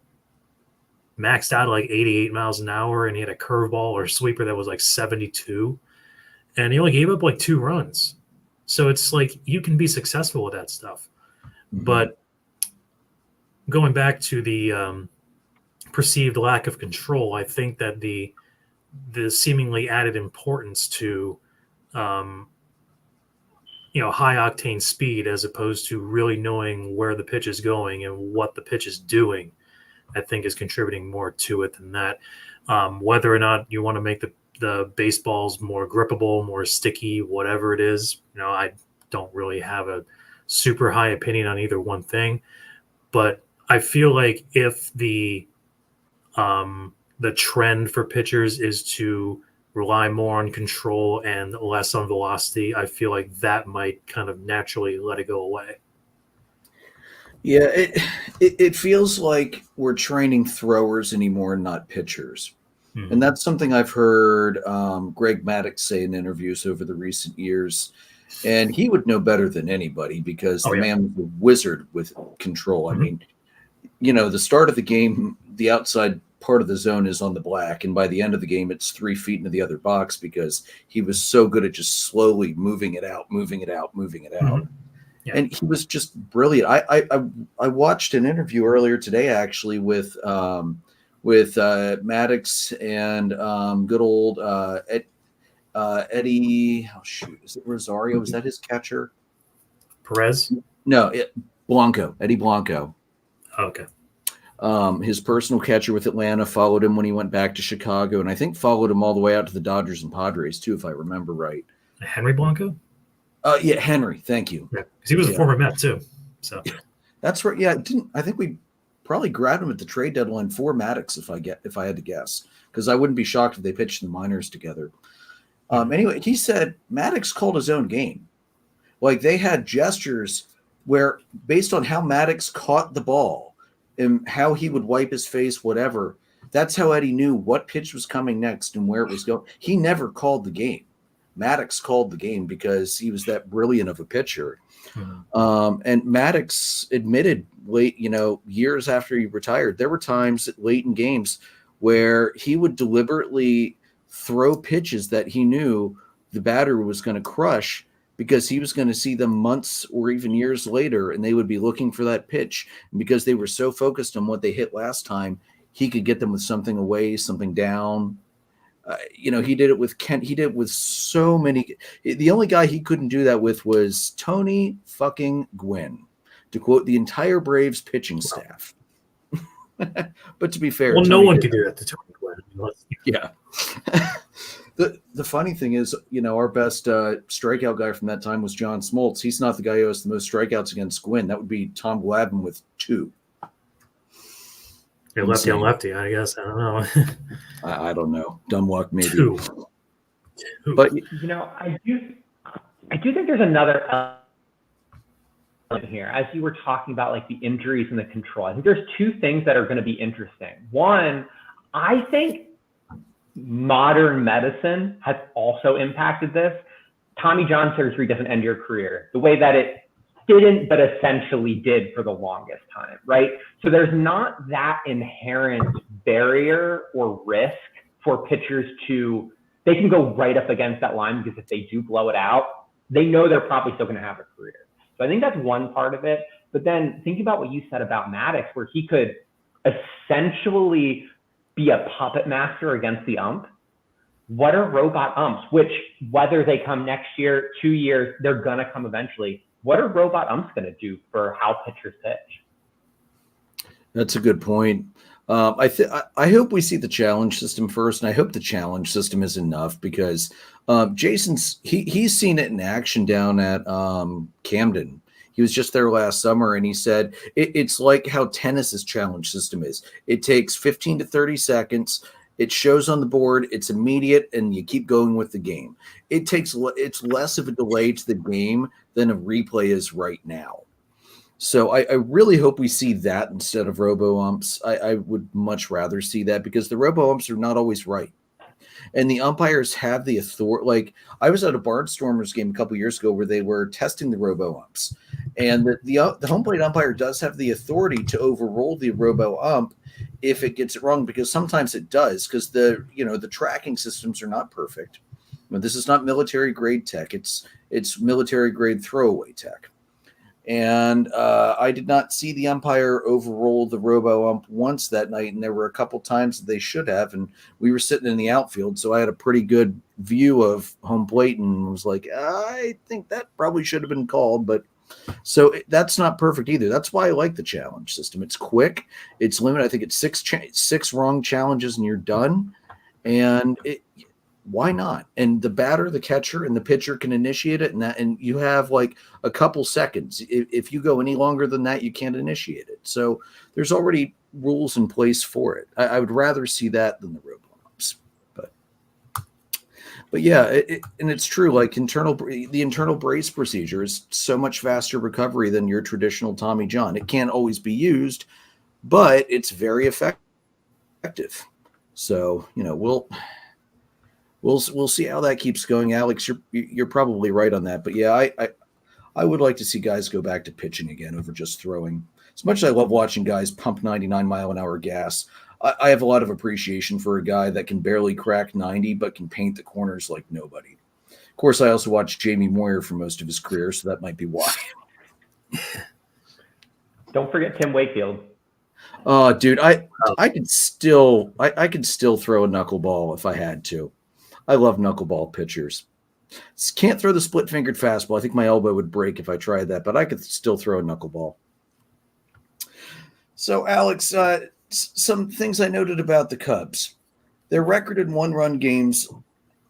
maxed out at like 88 miles an hour, and he had a curveball or sweeper that was like 72. And he only gave up like 2 runs. So it's like, you can be successful with that stuff. Mm-hmm. But going back to the perceived lack of control, I think that the seemingly added importance to high octane speed, as opposed to really knowing where the pitch is going and what the pitch is doing, I think is contributing more to it than that. Whether or not you want to make the baseballs more grippable, more sticky, whatever it is, I don't really have a super high opinion on either one thing. But I feel like if the trend for pitchers is to rely more on control and less on velocity, I feel like that might kind of naturally let it go away. Yeah, it feels like we're training throwers anymore, not pitchers. Mm-hmm. And that's something I've heard Greg Maddux say in interviews over the recent years. And he would know better than anybody, because the man was a wizard with control. Mm-hmm. I mean, the start of the game, the outside part of the zone is on the black, and by the end of the game, it's 3 feet into the other box, because he was so good at just slowly moving it out. Mm-hmm. Yeah. And he was just brilliant. I watched an interview earlier today, actually, with Maddux and good old Eddie. Oh shoot, is it Rosario? Is that his catcher? Perez? No, Blanco. Eddie Blanco. Okay. His personal catcher with Atlanta followed him when he went back to Chicago, and I think followed him all the way out to the Dodgers and Padres too, if I remember right. Henry Blanco? Yeah, Henry. Thank you. Yeah, because he was a former Met too. So that's right. Yeah, I think we probably grabbed him at the trade deadline for Maddux, if I had to guess, because I wouldn't be shocked if they pitched in the minors together. Anyway, he said Maddux called his own game. Like, they had gestures where based on how Maddox caught the ball and how he would wipe his face, whatever, that's how Eddie knew what pitch was coming next and where it was going. He never called the game. Maddox called the game because he was that brilliant of a pitcher. And Maddox admitted late, years after he retired, there were times late in games where he would deliberately throw pitches that he knew the batter was going to crush because he was going to see them months or even years later, and they would be looking for that pitch. And because they were so focused on what they hit last time, he could get them with something away, something down. He did it with Kent. He did it with so many. The only guy he couldn't do that with was Tony fucking Gwynn, to quote the entire Braves pitching staff. But to be fair, well, Tony no one could do that to Tony Gwynn. Yeah. The funny thing is, our best strikeout guy from that time was John Smoltz. He's not the guy who has the most strikeouts against Gwynn. That would be Tom Glavine with 2. Yeah, lefty on lefty, I guess. I don't know. I don't know. Dumb luck, maybe. 2. But I do think there's another element here. As you were talking about like the injuries and the control, I think there's 2 things that are going to be interesting. One, I think modern medicine has also impacted this. Tommy John surgery doesn't end your career the way that it didn't, but essentially did for the longest time, right? So there's not that inherent barrier or risk for pitchers they can go right up against that line, because if they do blow it out, they know they're probably still going to have a career. So I think that's one part of it. But then think about what you said about Maddox, where he could essentially be a puppet master against the ump. What are robot umps? Which, whether they come next year, 2 years, they're going to come eventually. What are robot umps going to do for how pitchers pitch? That's a good point. I hope we see the challenge system first, and I hope the challenge system is enough, because Jason's he's seen it in action down at Camden. He was just there last summer, and he said it's like how tennis's challenge system is. It takes 15 to 30 seconds. It shows on the board. It's immediate, and you keep going with the game. It's less of a delay to the game than a replay is right now. So I really hope we see that instead of robo-umps. I would much rather see that, because the robo-umps are not always right. And the umpires have the authority. Like, I was at a Barnstormers game a couple years ago where they were testing the robo-umps. And the home plate umpire does have the authority to overrule the robo-ump if it gets it wrong, because sometimes it does, because the tracking systems are not perfect. This is not military grade tech. It's military grade throwaway tech. And I did not see the umpire overrule the robo-ump once that night, and there were a couple times that they should have, and we were sitting in the outfield, so I had a pretty good view of home plate and was like, I think that probably should have been called, but so that's not perfect either. That's why I like the challenge system. It's quick, it's limited. I think it's six wrong challenges and you're done, and why not? And the batter, the catcher, and the pitcher can initiate it, and you have like a couple seconds. If you go any longer than that, you can't initiate it. So there's already rules in place for it. I would rather see that than the robo-umps. But yeah, and it's true. Like the internal brace procedure is so much faster recovery than your traditional Tommy John. It can't always be used, but it's very effective. So We'll see how that keeps going, Alex. You're probably right on that, but yeah, I would like to see guys go back to pitching again over just throwing. As much as I love watching guys pump 99-mile-an-hour gas, I have a lot of appreciation for a guy that can barely crack 90 but can paint the corners like nobody. Of course, I also watched Jamie Moyer for most of his career, so that might be why. Don't forget Tim Wakefield. Oh, dude, I could still throw a knuckleball if I had to. I love knuckleball pitchers. Can't throw the split-fingered fastball. I think my elbow would break if I tried that, but I could still throw a knuckleball. So, Alex, some things I noted about the Cubs. Their record in one-run games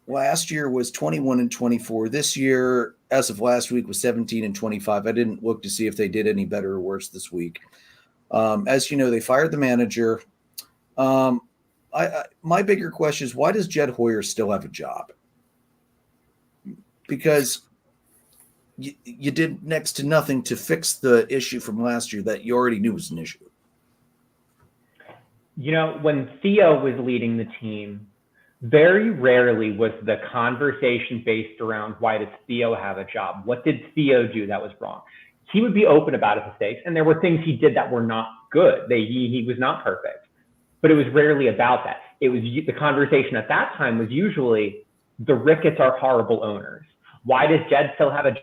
last year was 21-24. This year, as of last week, was 17-25. I didn't look to see if they did any better or worse this week. As you know, they fired the manager. My bigger question is, why does Jed Hoyer still have a job? Because you did next to nothing to fix the issue from last year that you already knew was an issue. You know, when Theo was leading the team, very rarely was the conversation based around why does Theo have a job? What did Theo do that was wrong? He would be open about his mistakes, and there were things he did that were not good. He was not perfect, but it was rarely about that. It was the conversation at that time was usually the Ricketts are horrible owners. Why does Jed still have a job?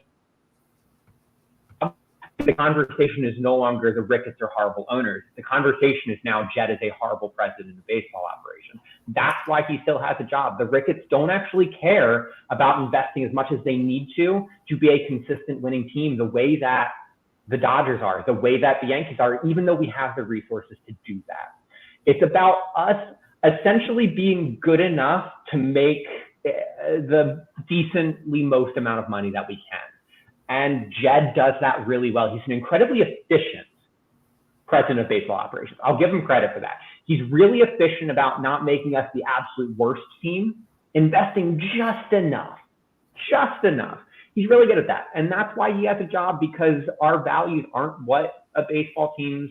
The conversation is no longer the Ricketts are horrible owners. The conversation is now Jed is a horrible president of baseball operation. That's why he still has a job. The Ricketts don't actually care about investing as much as they need to be a consistent winning team the way that the Dodgers are, the way that the Yankees are, even though we have the resources to do that. It's about us essentially being good enough to make the decently most amount of money that we can. And Jed does that really well. He's an incredibly efficient president of baseball operations. I'll give him credit for that. He's really efficient about not making us the absolute worst team, investing just enough. He's really good at that. And that's why he has a job, because our values aren't what a baseball team's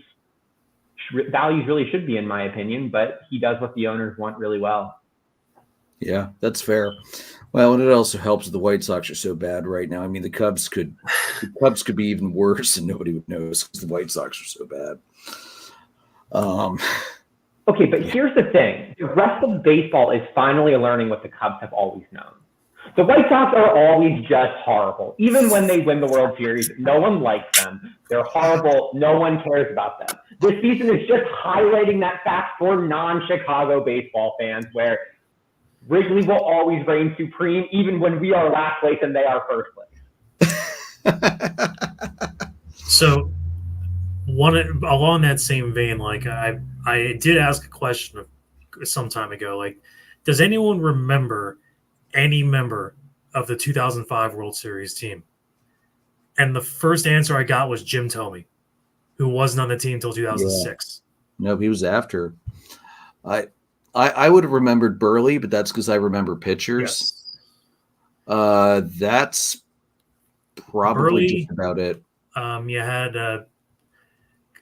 values really should be, in my opinion, but he does what the owners want really well. Yeah, that's fair. Well, and it also helps the White Sox are so bad right now. I mean, the Cubs could be even worse and nobody would notice because the White Sox are so bad. Okay, but here's the thing. The rest of baseball is finally learning what the Cubs have always known. The White Sox are always just horrible. Even when they win the World Series, no one likes them. They're horrible. No one cares about them. This season is just highlighting that fact for non-Chicago baseball fans, where Wrigley will always reign supreme, even when we are last place and they are first place. So, along that same vein, like I did ask a question some time ago, like, does anyone remember any member of the 2005 World Series team? And the first answer I got was Jim Thome, who wasn't on the team until 2006. Yeah. No, he was after. I would have remembered Burley, but that's because I remember pitchers. Yes. That's probably Burley, just about it. You had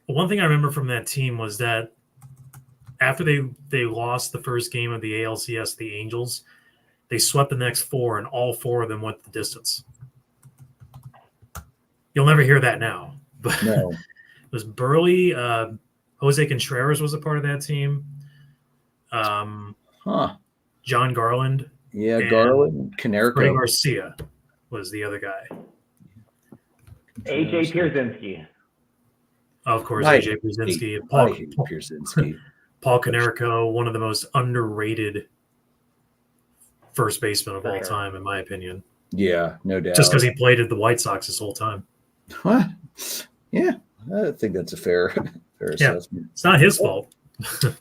one thing I remember from that team was that after they lost the first game of the ALCS, the Angels, they swept the next four, and all four of them went the distance. You'll never hear that now. But no. It was Burley. Jose Contreras was a part of that team. John Garland. Yeah, Garland. Canerico. Freddie Garcia was the other guy. AJ Pierzynski. Of course, AJ Pierzynski. Pierzynski. Paul Canerico, one of the most underrated first baseman of all time, in my opinion. Yeah, no doubt. Just because he played at the White Sox this whole time. What? Yeah, I think that's a fair assessment. It's not his fault.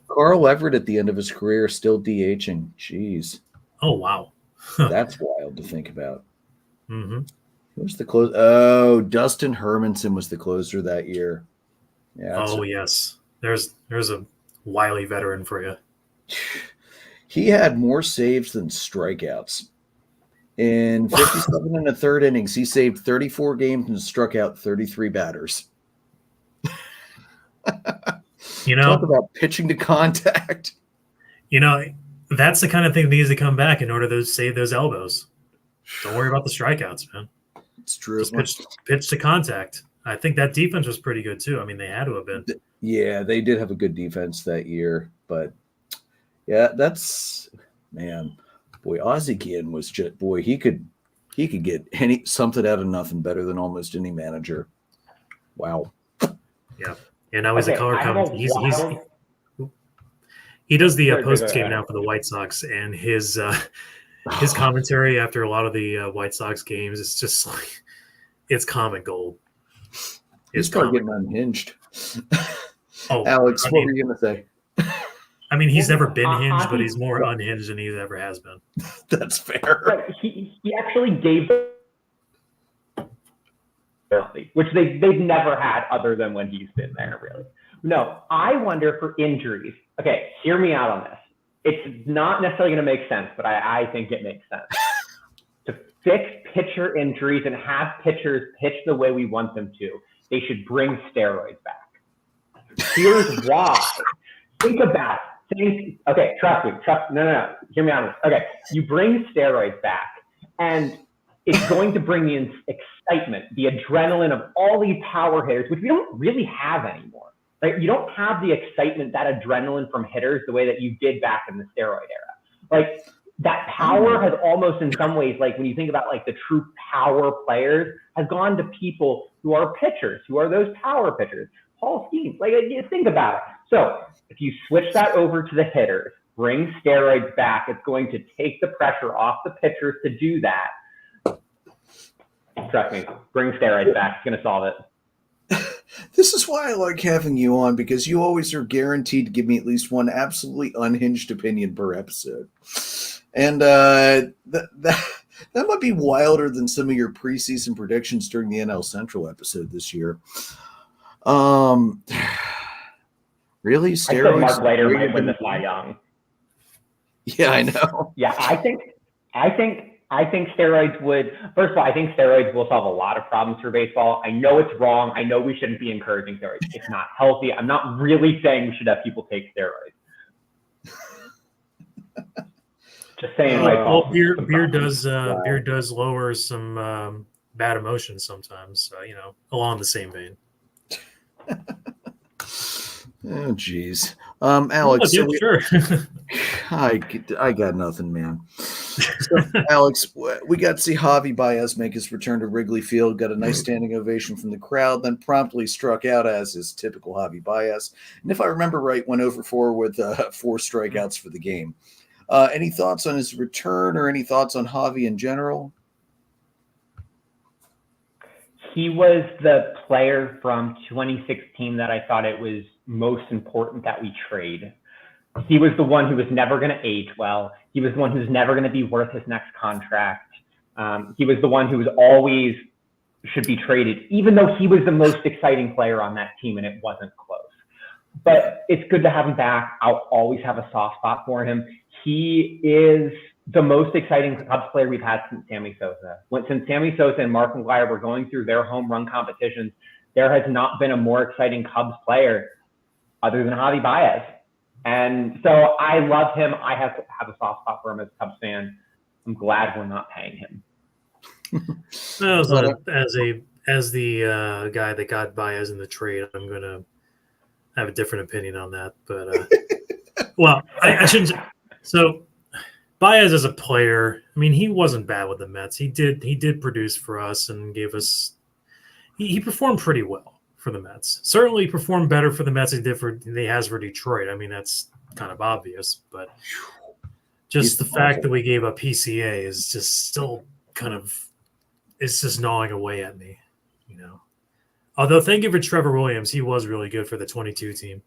Carl Everett at the end of his career still DHing. Jeez. Oh, wow. That's wild to think about. Mm-hmm. Who was the closer? Oh, Dustin Hermanson was the closer that year. Yeah. Yes. There's a wily veteran for you. He had more saves than strikeouts. In 57 and a third innings, he saved 34 games and struck out 33 batters. Talk about pitching to contact. That's the kind of thing that needs to come back in order to save those elbows. Don't worry about the strikeouts, man. It's true. Just pitch to contact. I think that defense was pretty good too. I mean, they had to have been. Yeah, they did have a good defense that year, but yeah, that's boy. Ozzie Guillen was just he could get something out of nothing better than almost any manager. Wow. Yeah. And now he's a color commentator. He does the post game now for the White Sox, and his commentary after a lot of the White Sox games is just like it's comic gold. He's probably getting unhinged. Alex, what were you gonna say? I mean, he's never been hinged, but he's more unhinged than he ever has been. That's fair. But he actually gave, which they've never had other than when he's been there, really. No, I wonder for injuries. Okay, hear me out on this. It's not necessarily going to make sense, but I think it makes sense. To fix pitcher injuries and have pitchers pitch the way we want them to, they should bring steroids back. Here's why. Think about it. Okay, trust me. No. Hear me on this. Okay, you bring steroids back, and it's going to bring the excitement, the adrenaline of all these power hitters, which we don't really have anymore. Right? You don't have the excitement, that adrenaline from hitters the way that you did back in the steroid era. Like, that power has almost, in some ways, like when you think about like the true power players, has gone to people who are pitchers, who are those power pitchers. Paul Skeens, like, you think about it. So if you switch that over to the hitters, bring steroids back, it's going to take the pressure off the pitchers to do that. Trust me, bring steroids back. It's going to solve it. This is why I like having you on, because you always are guaranteed to give me at least one absolutely unhinged opinion per episode. And that might be wilder than some of your preseason predictions during the NL Central episode this year. Really? Steroids? I said Mark Leiter might win the Cy Young. Yeah, I know. Yeah, I think steroids would. First of all, I think steroids will solve a lot of problems for baseball. I know it's wrong. I know we shouldn't be encouraging steroids. It's not healthy. I'm not really saying we should have people take steroids. Just saying. Well, beer does lower some bad emotions sometimes. Along the same vein. Oh, geez. Alex, sure. I got nothing, man. So, Alex, we got to see Javi Baez make his return to Wrigley Field, got a nice standing ovation from the crowd, then promptly struck out as is typical Javi Baez. And if I remember right, went over 4 with 4 strikeouts for the game. Any thoughts on his return or any thoughts on Javi in general? He was the player from 2016 that I thought it was most important that we trade. He was the one who was never going to age well. He was the one who's never going to be worth his next contract. He was the one who was always should be traded, even though he was the most exciting player on that team and it wasn't close. But it's good to have him back. I'll always have a soft spot for him. He is the most exciting Cubs player we've had since Sammy Sosa. Since Sammy Sosa and Mark McGwire were going through their home run competitions, there has not been a more exciting Cubs player other than Javi Baez. And so I love him. I have a soft spot for him as a Cubs fan. I'm glad we're not paying him. As the guy that got Baez in the trade, I'm going to have a different opinion on that. But, well, I shouldn't. So Baez as a player, I mean, he wasn't bad with the Mets. He did produce for us and gave us – he performed pretty well for the Mets. Certainly performed better for the Mets than he has for Detroit. I mean, that's kind of obvious. But just the fact that we gave up PCA is just still kind of – it's just gnawing away at me, Although thank you for Trevor Williams. He was really good for the 22 team.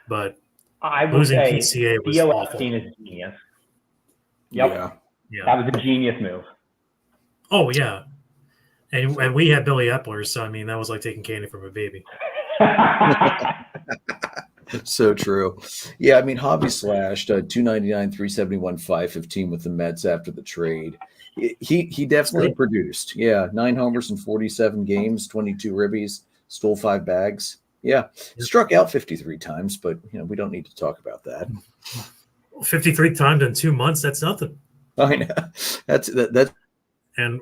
But I would losing say PCA was Theo awful. Epstein is genius. Yep. Yeah. That was a genius move. Oh, yeah. And we had Billy Epler, so, I mean, that was like taking candy from a baby. So true. Yeah, I mean, Javi slashed 299, 371, 515 with the Mets after the trade. He definitely produced. Yeah, 9 homers in 47 games, 22 ribbies, stole 5 bags. Yeah, struck out 53 times, but we don't need to talk about that. 53 times in 2 months, that's nothing. I know. That's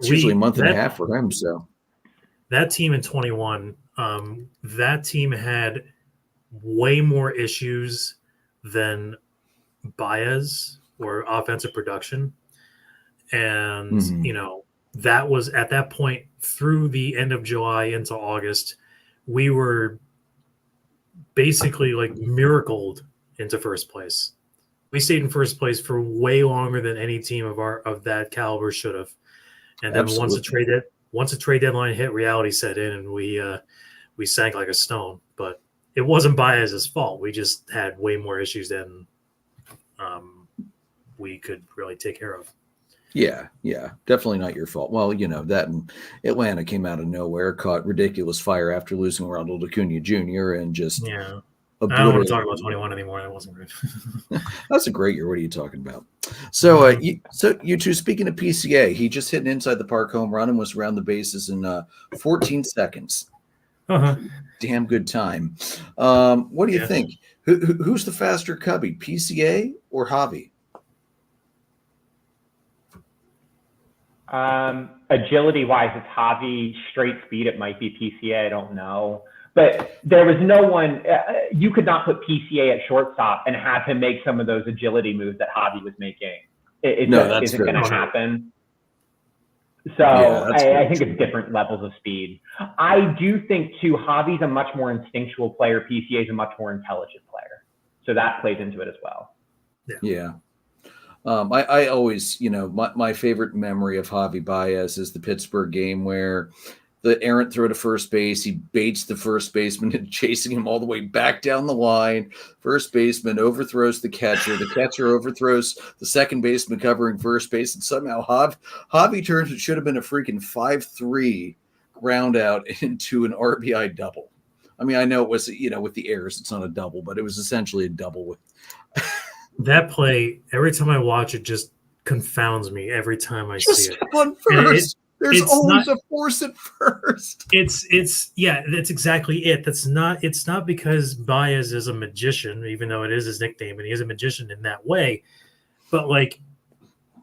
usually a month and a half for him. So that team in 21, that team had way more issues than Baez or offensive production. And, that was at that point through the end of July into August, we were basically like miracled into first place. We stayed in first place for way longer than any team of that caliber should have. And then once the trade deadline hit, reality set in and we sank like a stone. But it wasn't Baez's fault. We just had way more issues than we could really take care of. Yeah, definitely not your fault. Well, that and Atlanta came out of nowhere, caught ridiculous fire after losing Ronald Acuna Jr. and just I don't want to talk about 21 anymore. That wasn't great. That's a great year. What are you talking about? So, you two, speaking of PCA, he just hit an inside the park home run and was around the bases in 14 seconds. Uh-huh. Damn good time. What do you Yeah. think? Who's the faster Cubby, PCA or Javi? Agility wise, it's Javi. Straight speed, it might be PCA. I don't know. But there was no one, you could not put PCA at shortstop and have him make some of those agility moves that Javi was making. It just isn't going to happen. So I think it's different levels of speed. I do think, too, Javi's a much more instinctual player. PCA is a much more intelligent player. So that plays into it as well. Yeah. I always, my favorite memory of Javi Baez is the Pittsburgh game where the errant throw to first base. He baits the first baseman and chasing him all the way back down the line. First baseman overthrows the catcher. The catcher overthrows the second baseman covering first base. And somehow Javi turns it should have been a freaking 5-3 ground out into an RBI double. I mean, I know it was, with the errors, it's not a double, but it was essentially a double with that play. Every time I watch it, just confounds me every time I see it. On first. There's always a force at first. It's that's exactly it. It's not because Baez is a magician, even though it is his nickname, and he is a magician in that way. But like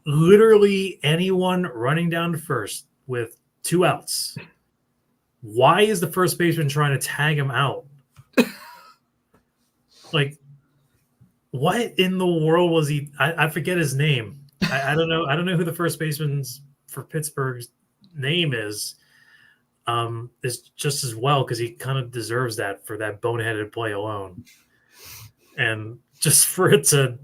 literally anyone running down to first with 2 outs, why is the first baseman trying to tag him out? Like, what in the world was he? I forget his name. I don't know. I don't know who the first baseman's for Pittsburgh's name is just as well, because he kind of deserves that for that boneheaded play alone. And just for it to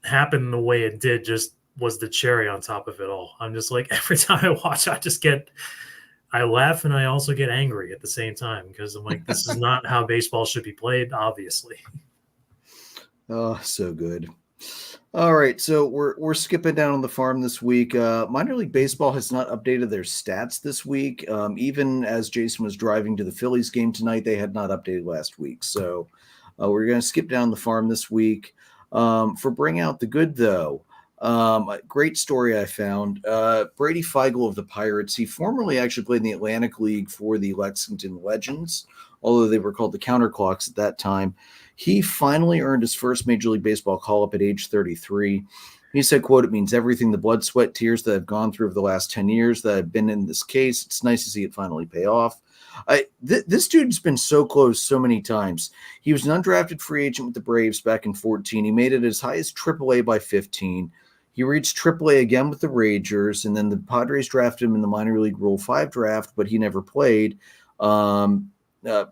happen the way it did just was the cherry on top of it all. I'm just like, every time I watch, I laugh and I also get angry at the same time, because I'm like, this is not how baseball should be played, obviously. Oh, so good. All right, so we're skipping down on the farm this week. Minor League Baseball has not updated their stats this week. Even as Jason was driving to the Phillies game tonight, they had not updated last week. So we're going to skip down the farm this week. For Bring Out the Good, though, a great story I found. Brady Feigl of the Pirates, he formerly actually played in the Atlantic League for the Lexington Legends, although they were called the Counterclocks at that time. He finally earned his first Major League Baseball call-up at age 33. He said, quote, "It means everything, the blood, sweat, tears that I've gone through over the last 10 years that I've been in this case. It's nice to see it finally pay off." This dude's been so close so many times. He was an undrafted free agent with the Braves back in 2014. He made it as high as AAA by 2015. He reached AAA again with the Rangers, and then the Padres drafted him in the minor league Rule 5 draft, but he never played.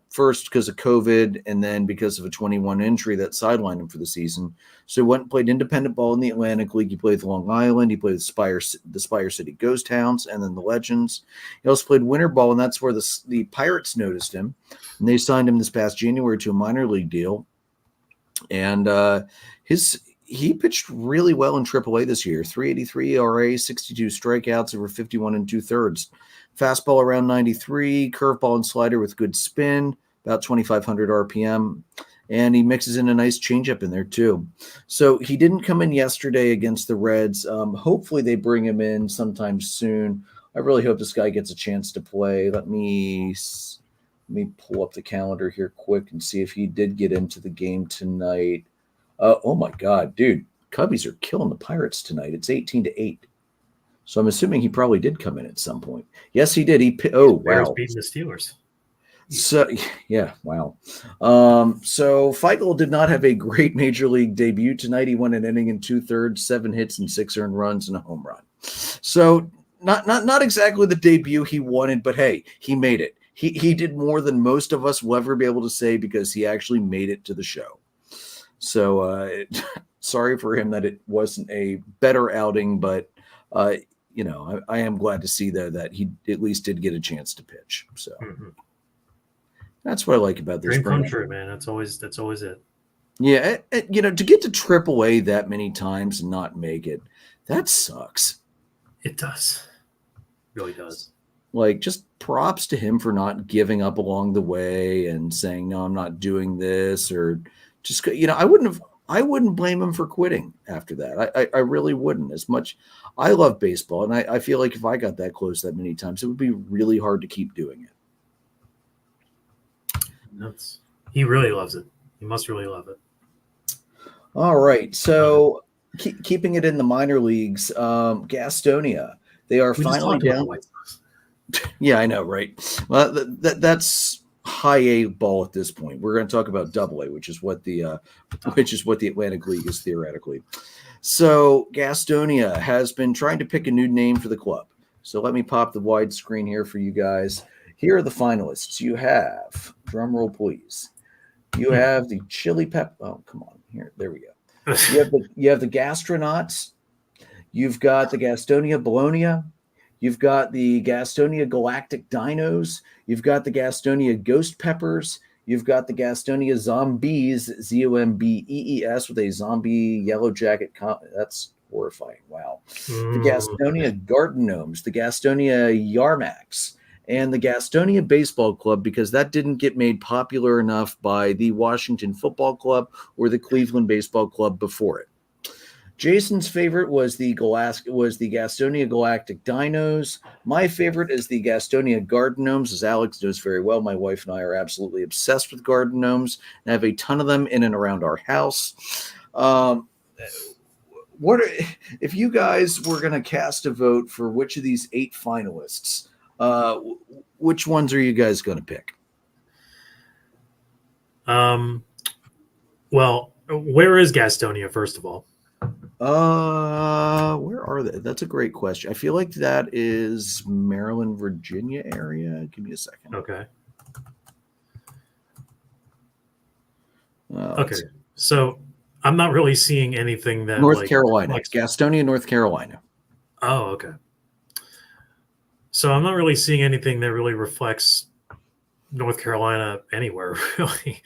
First because of COVID, and then because of a 21 injury that sidelined him for the season. So he went and played independent ball in the Atlantic League. He played with Long Island. He played with the Spire City Ghost Hounds, and then the Legends. He also played winter ball, and that's where the Pirates noticed him, and they signed him this past January to a minor league deal. And he pitched really well in AAA this year. 3.83 ERA, 62 strikeouts over 51 2/3. Fastball around 93, curveball and slider with good spin, about 2,500 RPM. And he mixes in a nice changeup in there too. So he didn't come in yesterday against the Reds. Hopefully they bring him in sometime soon. I really hope this guy gets a chance to play. Let me pull up the calendar here quick and see if he did get into the game tonight. Oh my God, dude. Cubbies are killing the Pirates tonight. It's 18-8. So I'm assuming he probably did come in at some point. Yes, he did. Wow. Beating the Steelers. So, yeah, wow. So Feigl did not have a great major league debut tonight. He won an inning in 2/3, 7 hits and 6 earned runs and a home run. So not exactly the debut he wanted, but hey, he made it. He did more than most of us will ever be able to say, because he actually made it to the show. So sorry for him that it wasn't a better outing, but I am glad to see though that he at least did get a chance to pitch. So that's what I like about this. Dream come true, man. That's always it. Yeah, to get to AAA that many times and not make it, that sucks. It does. It really does. Like, just props to him for not giving up along the way and saying, "No, I'm not doing this," or just, I wouldn't have I wouldn't blame him for quitting after that. I really wouldn't. As much I love baseball, and I feel like if I got that close that many times, it would be really hard to keep doing it. He really loves it. He must really love it. All right. So keeping it in the minor leagues, Gastonia, they are finally down. Yeah, I know, right? Well, that's high A ball at this point. We're going to talk about double A, which is what the Atlantic League is theoretically. So Gastonia has been trying to pick a new name for the club. So let me pop the wide screen here for you guys. Here are the finalists. You have, drum roll please. You have the Chili Pep. Oh, come on. Here, there we go. You have the Gastronauts. You've got the Gastonia Bologna. You've got the Gastonia Galactic Dinos. You've got the Gastonia Ghost Peppers. You've got the Gastonia Zombies, Zombees, with a zombie yellow jacket. That's horrifying. Wow. The Gastonia Garden Gnomes, the Gastonia Yarmaks, and the Gastonia Baseball Club, because that didn't get made popular enough by the Washington Football Club or the Cleveland Baseball Club before it. Jason's favorite was the Gastonia Galactic Dinos. My favorite is the Gastonia Garden Gnomes, as Alex knows very well. My wife and I are absolutely obsessed with garden gnomes and have a ton of them in and around our house. If you guys were going to cast a vote for which of these 8 finalists, which ones are you guys going to pick? Well, where is Gastonia, first of all? Where are they? That's a great question. I feel like that is Maryland, Virginia area. Give me a second. Okay. Okay. So I'm not really seeing anything that North Carolina. Gastonia, North Carolina. Oh, okay. So I'm not really seeing anything that really reflects North Carolina anywhere, really.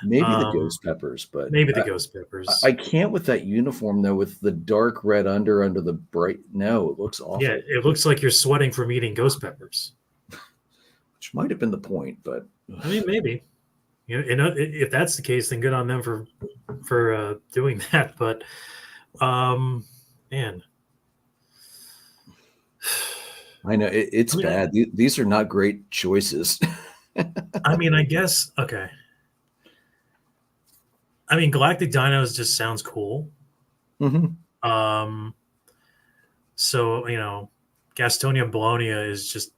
Maybe the Ghost Peppers, but maybe the Ghost Peppers. I can't with that uniform though, with the dark red under the bright. No, it looks awful. Yeah, it looks like you're sweating from eating Ghost Peppers, which might have been the point. But I mean, maybe if that's the case, then good on them for doing that. But man, I know it's bad. These are not great choices. I mean, I guess okay. I mean, Galactic Dinos just sounds cool. Mm-hmm. So, Gastonia Bologna is just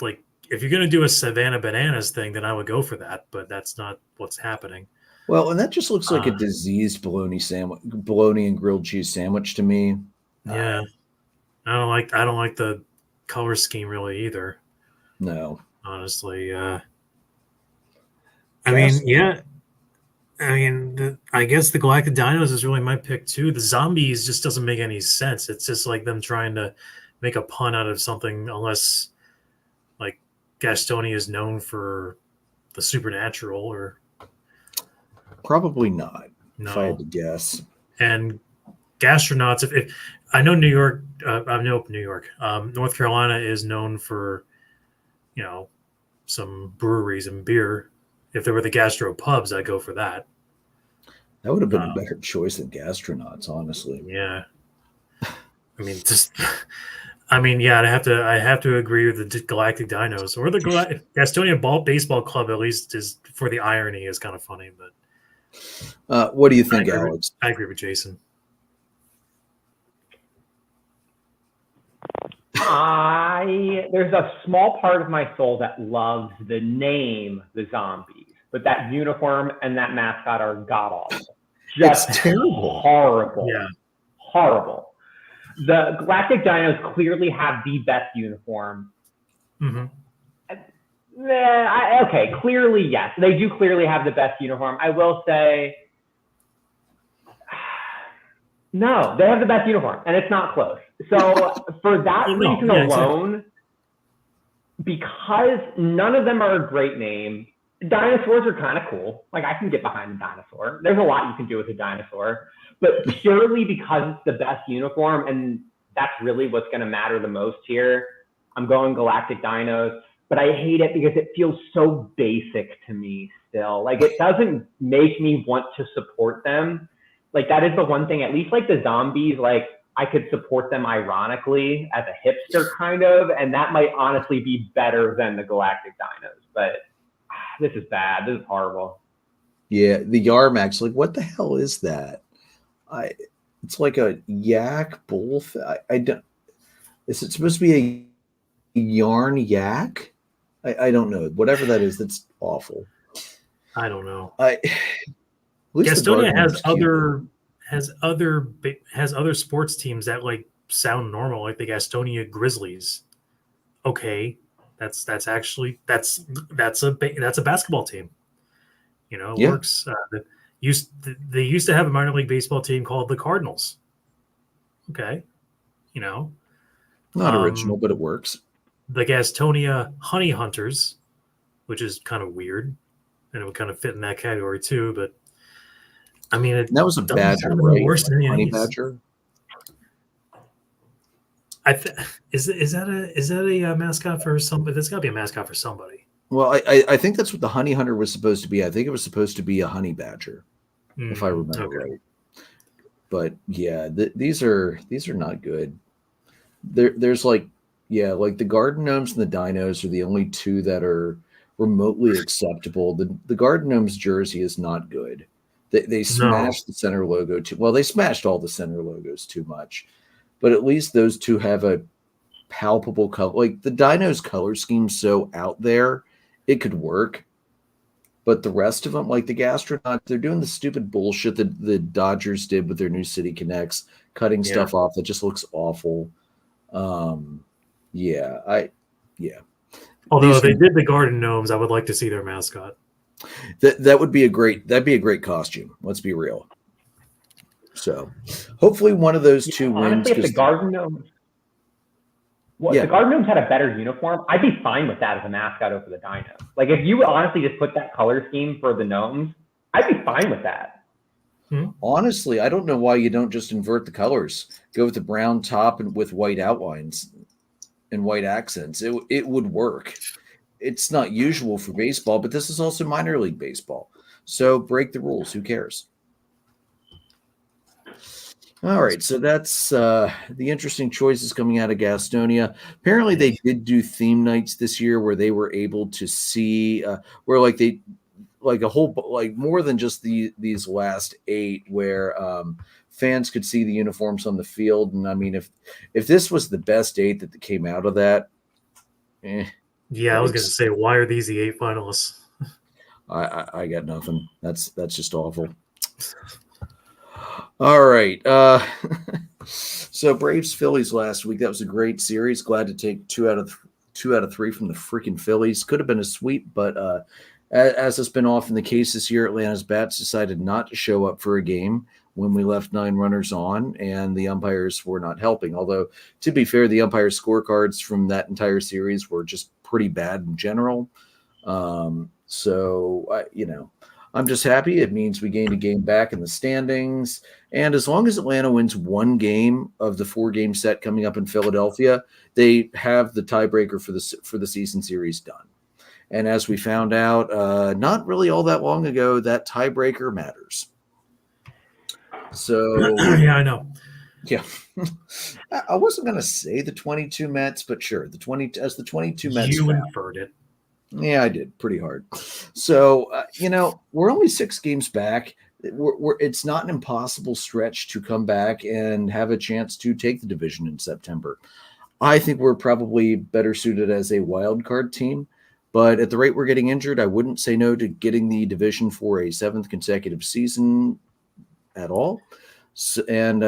like, if you're going to do a Savannah Bananas thing, then I would go for that, but that's not what's happening. Well, and that just looks like a diseased bologna and grilled cheese sandwich to me. Yeah. I don't like the color scheme really either. No. Honestly. I guess the Galactic Dinos is really my pick too. The Zombies just doesn't make any sense. It's just like them trying to make a pun out of something, unless like Gastonia is known for the supernatural or probably not. No. If I had to guess. And Gastronauts, if I know New York, North Carolina is known for, some breweries and beer. If there were the gastro pubs, I'd go for that. That would have been a better choice than Gastronauts, honestly. Yeah. I have to agree with the Galactic Dinos or the Gastonia Baseball Club. At least is for the irony is kind of funny. But what do you think, Alex? I agree with Jason. There's a small part of my soul that loves the name, the Zombies, but that uniform and that mascot are god-awful. Just it's terrible. Horrible. Yeah. Horrible. The Galactic Dinos clearly have the best uniform. Mm-hmm. Okay, clearly, yes. They do clearly have the best uniform. I will say, no, they have the best uniform, and it's not close. So for that reason alone, because none of them are a great name, dinosaurs are kind of cool. Like, I can get behind a dinosaur. There's a lot you can do with a dinosaur. But purely because it's the best uniform, and that's really what's going to matter the most here, I'm going Galactic Dinos. But I hate it because it feels so basic to me still. Like, it doesn't make me want to support them. Like, that is the one thing, at least like the Zombies, like I could support them ironically as a hipster kind of, and that might honestly be better than the Galactic Dinos. But this is bad. This is horrible. Yeah, the Yarmax, like, what the hell is that? It's like a yak bull. I don't. Is it supposed to be a yarn yak? I don't know. Whatever that is, that's awful. I don't know. At least the Gastonia Garden has other sports teams that like sound normal, like the Gastonia Grizzlies. Okay, that's a basketball team. You know, it works. They used to have a minor league baseball team called the Cardinals. Okay, you know, not original, but it works. The Gastonia Honey Hunters, which is kind of weird, and it would kind of fit in that category too. But I mean, that was a badger, right? Worse than honey badger. Is that a mascot for somebody? That's got to be a mascot for somebody. Well, I think that's what the honey hunter was supposed to be. I think it was supposed to be a honey badger, if I remember right. But yeah, these are not good. There's like the garden gnomes and the dinos are the only two that are remotely acceptable. The garden gnomes jersey is not good. They smashed the center logo too. Well, they smashed all the center logos too much, but at least those two have a palpable color. Like the dinos color scheme's so out there, it could work. But the rest of them, like the Gastronaut, they're doing the stupid bullshit that the Dodgers did with their new City Connects, cutting stuff off that just looks awful. Although if they did the garden gnomes, I would like to see their mascot. That'd be a great costume. Let's be real. So hopefully one of those two wins. Honestly, if the garden gnomes, the garden gnomes had a better uniform, I'd be fine with that as a mascot over the dino. Like if you honestly just put that color scheme for the gnomes, I'd be fine with that. Honestly, I don't know why you don't just invert the colors. Go with the brown top and with white outlines and white accents. It would work. It's not usual for baseball, but this is also minor league baseball. So break the rules. Who cares? All right. So that's the interesting choices coming out of Gastonia. Apparently they did do theme nights this year where they were able to see where like they like a whole like more than just these last 8 where fans could see the uniforms on the field. And I mean, if this was the best 8 that came out of that, yeah, I was going to say, why are these the 8 finalists? I got nothing. That's just awful. All right. So Braves Phillies last week. That was a great series. Glad to take 2 out of 3 from the freaking Phillies. Could have been a sweep, but as has been often the case this year, Atlanta's bats decided not to show up for a game when we left 9 runners on, and the umpires were not helping. Although, to be fair, the umpires' scorecards from that entire series were just pretty bad in general. So, I'm just happy. It means we gained a game back in the standings. And as long as Atlanta wins 1 game of the 4-game set coming up in Philadelphia, they have the tiebreaker for the season series done. And as we found out not really all that long ago, that tiebreaker matters. So yeah, I know. Yeah. I wasn't going to say the 22 Mets, but sure, the 22 Mets. You inferred it. Yeah, I did pretty hard. So, we're only 6 games back. It's not an impossible stretch to come back and have a chance to take the division in September. I think we're probably better suited as a wild card team, but at the rate we're getting injured, I wouldn't say no to getting the division for a 7th consecutive season at all. So, and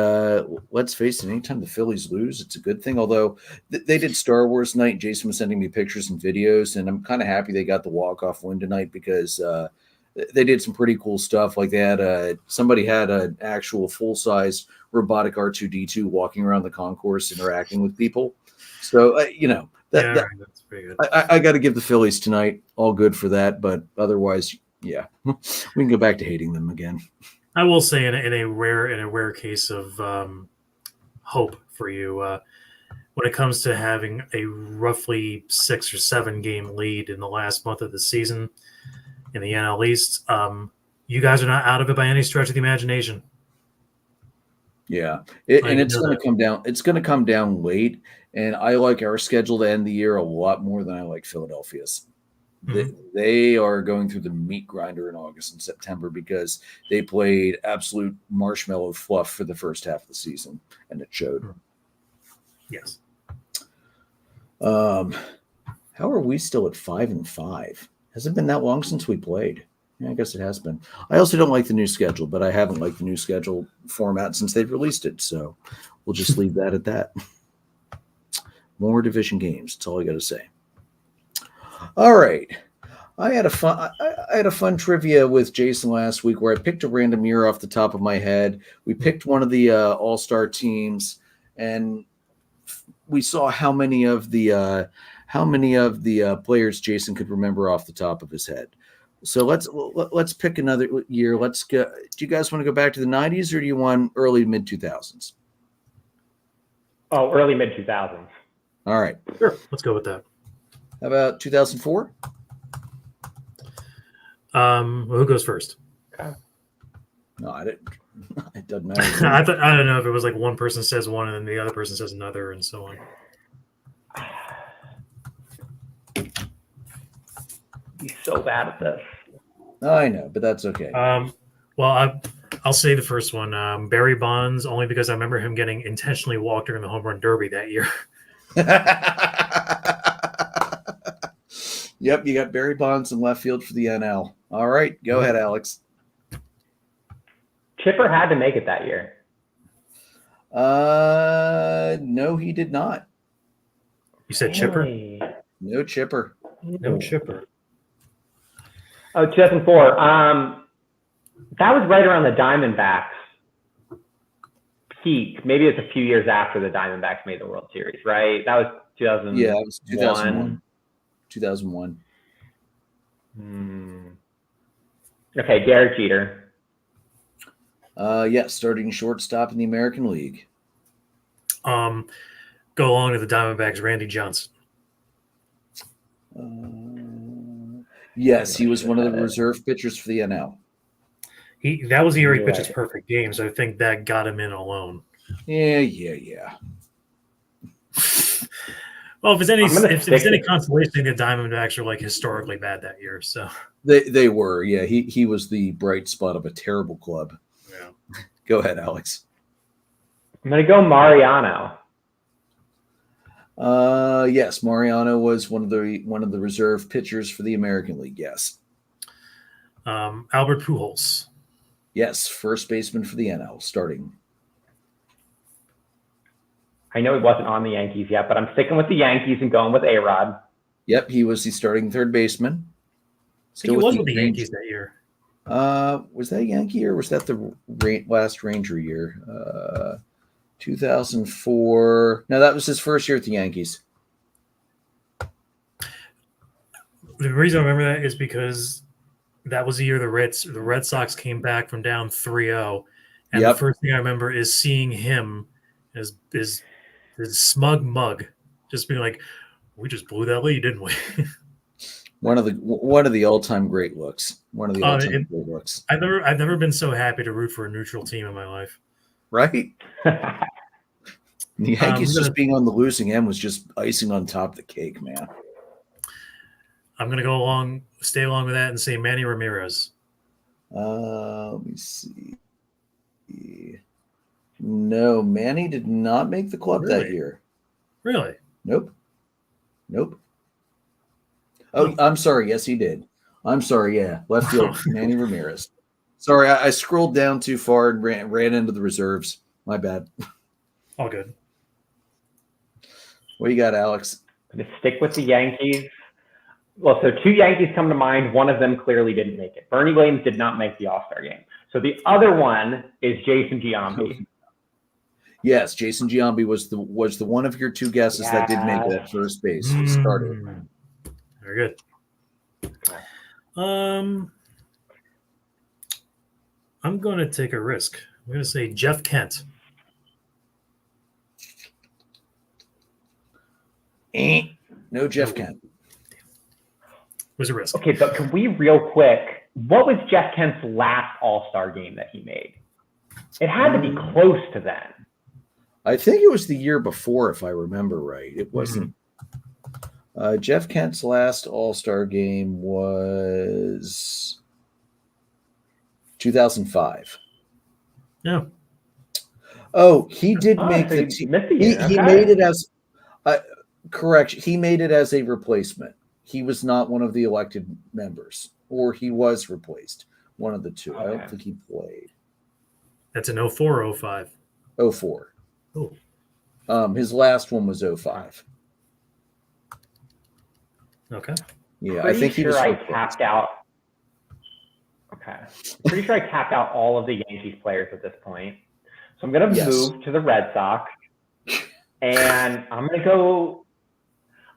let's face it, anytime the Phillies lose, it's a good thing. Although they did Star Wars night, Jason was sending me pictures and videos, and I'm kind of happy they got the walk-off win tonight because they did some pretty cool stuff. Like they had somebody had an actual full-size robotic R2-D2 walking around the concourse interacting with people. So that's pretty good. I got to give the Phillies tonight all good for that, but otherwise, yeah, we can go back to hating them again. I will say in a rare case of hope for you, when it comes to having a roughly 6 or 7 game lead in the last month of the season in the NL East, you guys are not out of it by any stretch of the imagination. Yeah, I and it's know going that. to come down. It's going to come down late, and I like our schedule to end the year a lot more than I like Philadelphia's. They are going through the meat grinder in August and September because they played absolute marshmallow fluff for the first half of the season, and it showed. Yes. How are we still at 5-5? Has it been that long since we played? Yeah, I guess it has been. I also don't like the new schedule, but I haven't liked the new schedule format since they've released it. So we'll just leave that at that. More division games. That's all I got to say. All right. I had a fun trivia with Jason last week where I picked a random year off the top of my head. We picked one of the all-star teams, and we saw how many of the players Jason could remember off the top of his head. So let's pick another year. Let's go. Do you guys want to go back to the 90s or do you want early mid 2000s? Oh, early mid 2000s. All right. Sure. Let's go with that. How about 2004? Who goes first? No, I didn't. It doesn't matter. I don't know if it was like one person says one and then the other person says another and so on. He's so bad at this. I know, but that's okay. Well, I'll say the first one. Barry Bonds, only because I remember him getting intentionally walked during the home run derby that year. Yep, you got Barry Bonds in left field for the NL. All right, go ahead, Alex. Chipper had to make it that year. No, he did not. You said Chipper? Really? No Chipper. No Chipper. Oh, 2004. That was right around the Diamondbacks peak. Maybe it's a few years after the Diamondbacks made the World Series, right? That was 2000. Yeah, it was 2001. 2001. Okay, Derek Jeter. Yeah, starting shortstop in the American League. Go along to the Diamondbacks, Randy Johnson. Yes, he was one of the reserve pitchers for the NL. That was the year he pitched his perfect game, so I think that got him in alone. Yeah. Well, if there's any consolation, the Diamondbacks are like historically bad that year. So they were. Yeah, he was the bright spot of a terrible club. Yeah. Go ahead, Alex. I'm gonna go Mariano. Yes, Mariano was one of the reserve pitchers for the American League. Yes. Albert Pujols. Yes, first baseman for the NL, starting. I know he wasn't on the Yankees yet, but I'm sticking with the Yankees and going with A-Rod. Yep, he was the starting third baseman. He was with the Yankees that year. Was that Yankee or was that the last Ranger year? 2004. No, that was his first year at the Yankees. The reason I remember that is because that was the year the Red Sox came back from down 3-0. And the first thing I remember is seeing him as his smug mug, just being like, "We just blew that lead, didn't we?" One of the all-time great looks. One of the all-time great looks. I've never been so happy to root for a neutral team in my life. Right? The Yankees just being on the losing end was just icing on top of the cake, man. I'm gonna stay along with that, and say Manny Ramirez. Let me see. No, Manny did not make the club that year. Really? Nope. Oh, I'm sorry. Yes, he did. I'm sorry. Yeah, left field, Manny Ramirez. Sorry, I scrolled down too far and ran into the reserves. My bad. All good. What you got, Alex? I'm going to stick with the Yankees. Well, so two Yankees come to mind. One of them clearly didn't make it. Bernie Williams did not make the All-Star game. So the other one is Jason Giambi. Yes, Jason Giambi was the one of your two guesses that did make that first base starter. Very good. I'm going to take a risk. I'm going to say Jeff Kent. No Jeff Kent. Was a risk. Okay, but can we real quick, what was Jeff Kent's last All-Star game that he made? It had to be close to then. I think it was the year before, if I remember right. It wasn't. Jeff Kent's last All-Star game was 2005. Yeah. Oh, he did make so the you team. missed a He year. Okay. made it as correct. He made it as a replacement. He was not one of the elected members, or he was replaced. One of the two. I don't Okay. think he played. That's an 04 or 05. 04. Oh, His last one was 05. okay. Yeah, Pretty I think he sure was. I replaced. tapped out. Okay. Pretty sure I tapped out all of the Yankees players at this point. So I'm going to Yes. move to the Red Sox. And I'm going to go.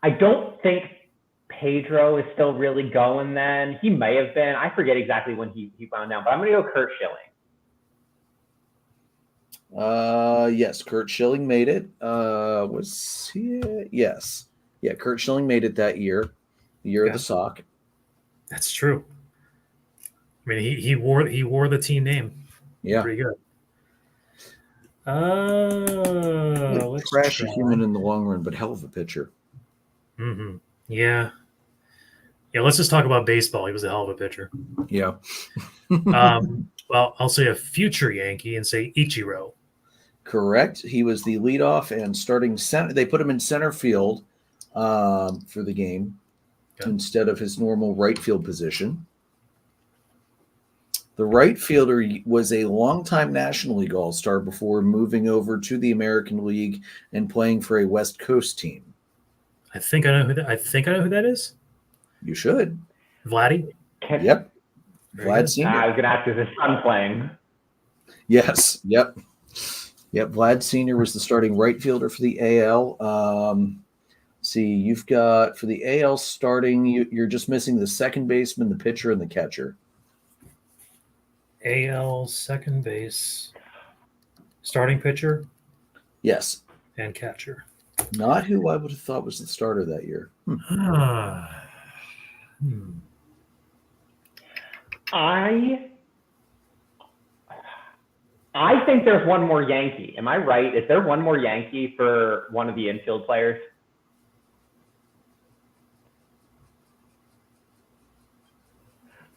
I don't think Pedro is still really going then. He may have been. I forget exactly when he wound down, but I'm going to go Kurt Schilling. Yes, Kurt Schilling made it. Was he? Yes. Yeah, Kurt Schilling made it that year. The year of the sock. That's true. I mean, he wore the team name. Yeah. Pretty good. Let's Trash try. a human in the long run, but hell of a pitcher. Mm-hmm. Yeah. Yeah, let's just talk about baseball. He was a hell of a pitcher. Yeah. Well, I'll say a future Yankee and say Ichiro. Correct. He was the leadoff and starting center. They put him in center field for the game instead of his normal right field position. The right fielder was a longtime National League All-Star before moving over to the American League and playing for a West Coast team. I think I know who that is. You should. Vladdy. Yep. Very Vlad good. Sr. I was going to ask, is his son playing? Yes. Yep. Vlad Sr. was the starting right fielder for the AL. See, you've got for the AL starting, you're just missing the second baseman, the pitcher, and the catcher. AL second base, starting pitcher, Yes. and catcher. Not who I would have thought was the starter that year. I think there's one more Yankee. Am I right? Is there one more Yankee for one of the infield players?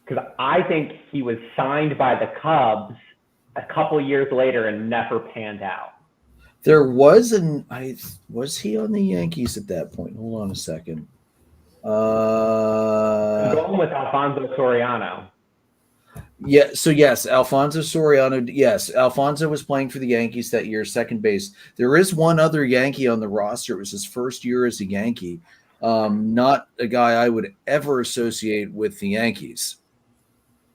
Because I think he was signed by the Cubs a couple years later and never panned out. There was was he on the Yankees at that point? Hold on a second. I'm going with Alfonso Soriano. Yeah, so yes, Alfonso Soriano. Yes, Alfonso was playing for the Yankees that year, second base. There is one other Yankee on the roster. It was his first year as a Yankee. Not a guy I would ever associate with the Yankees.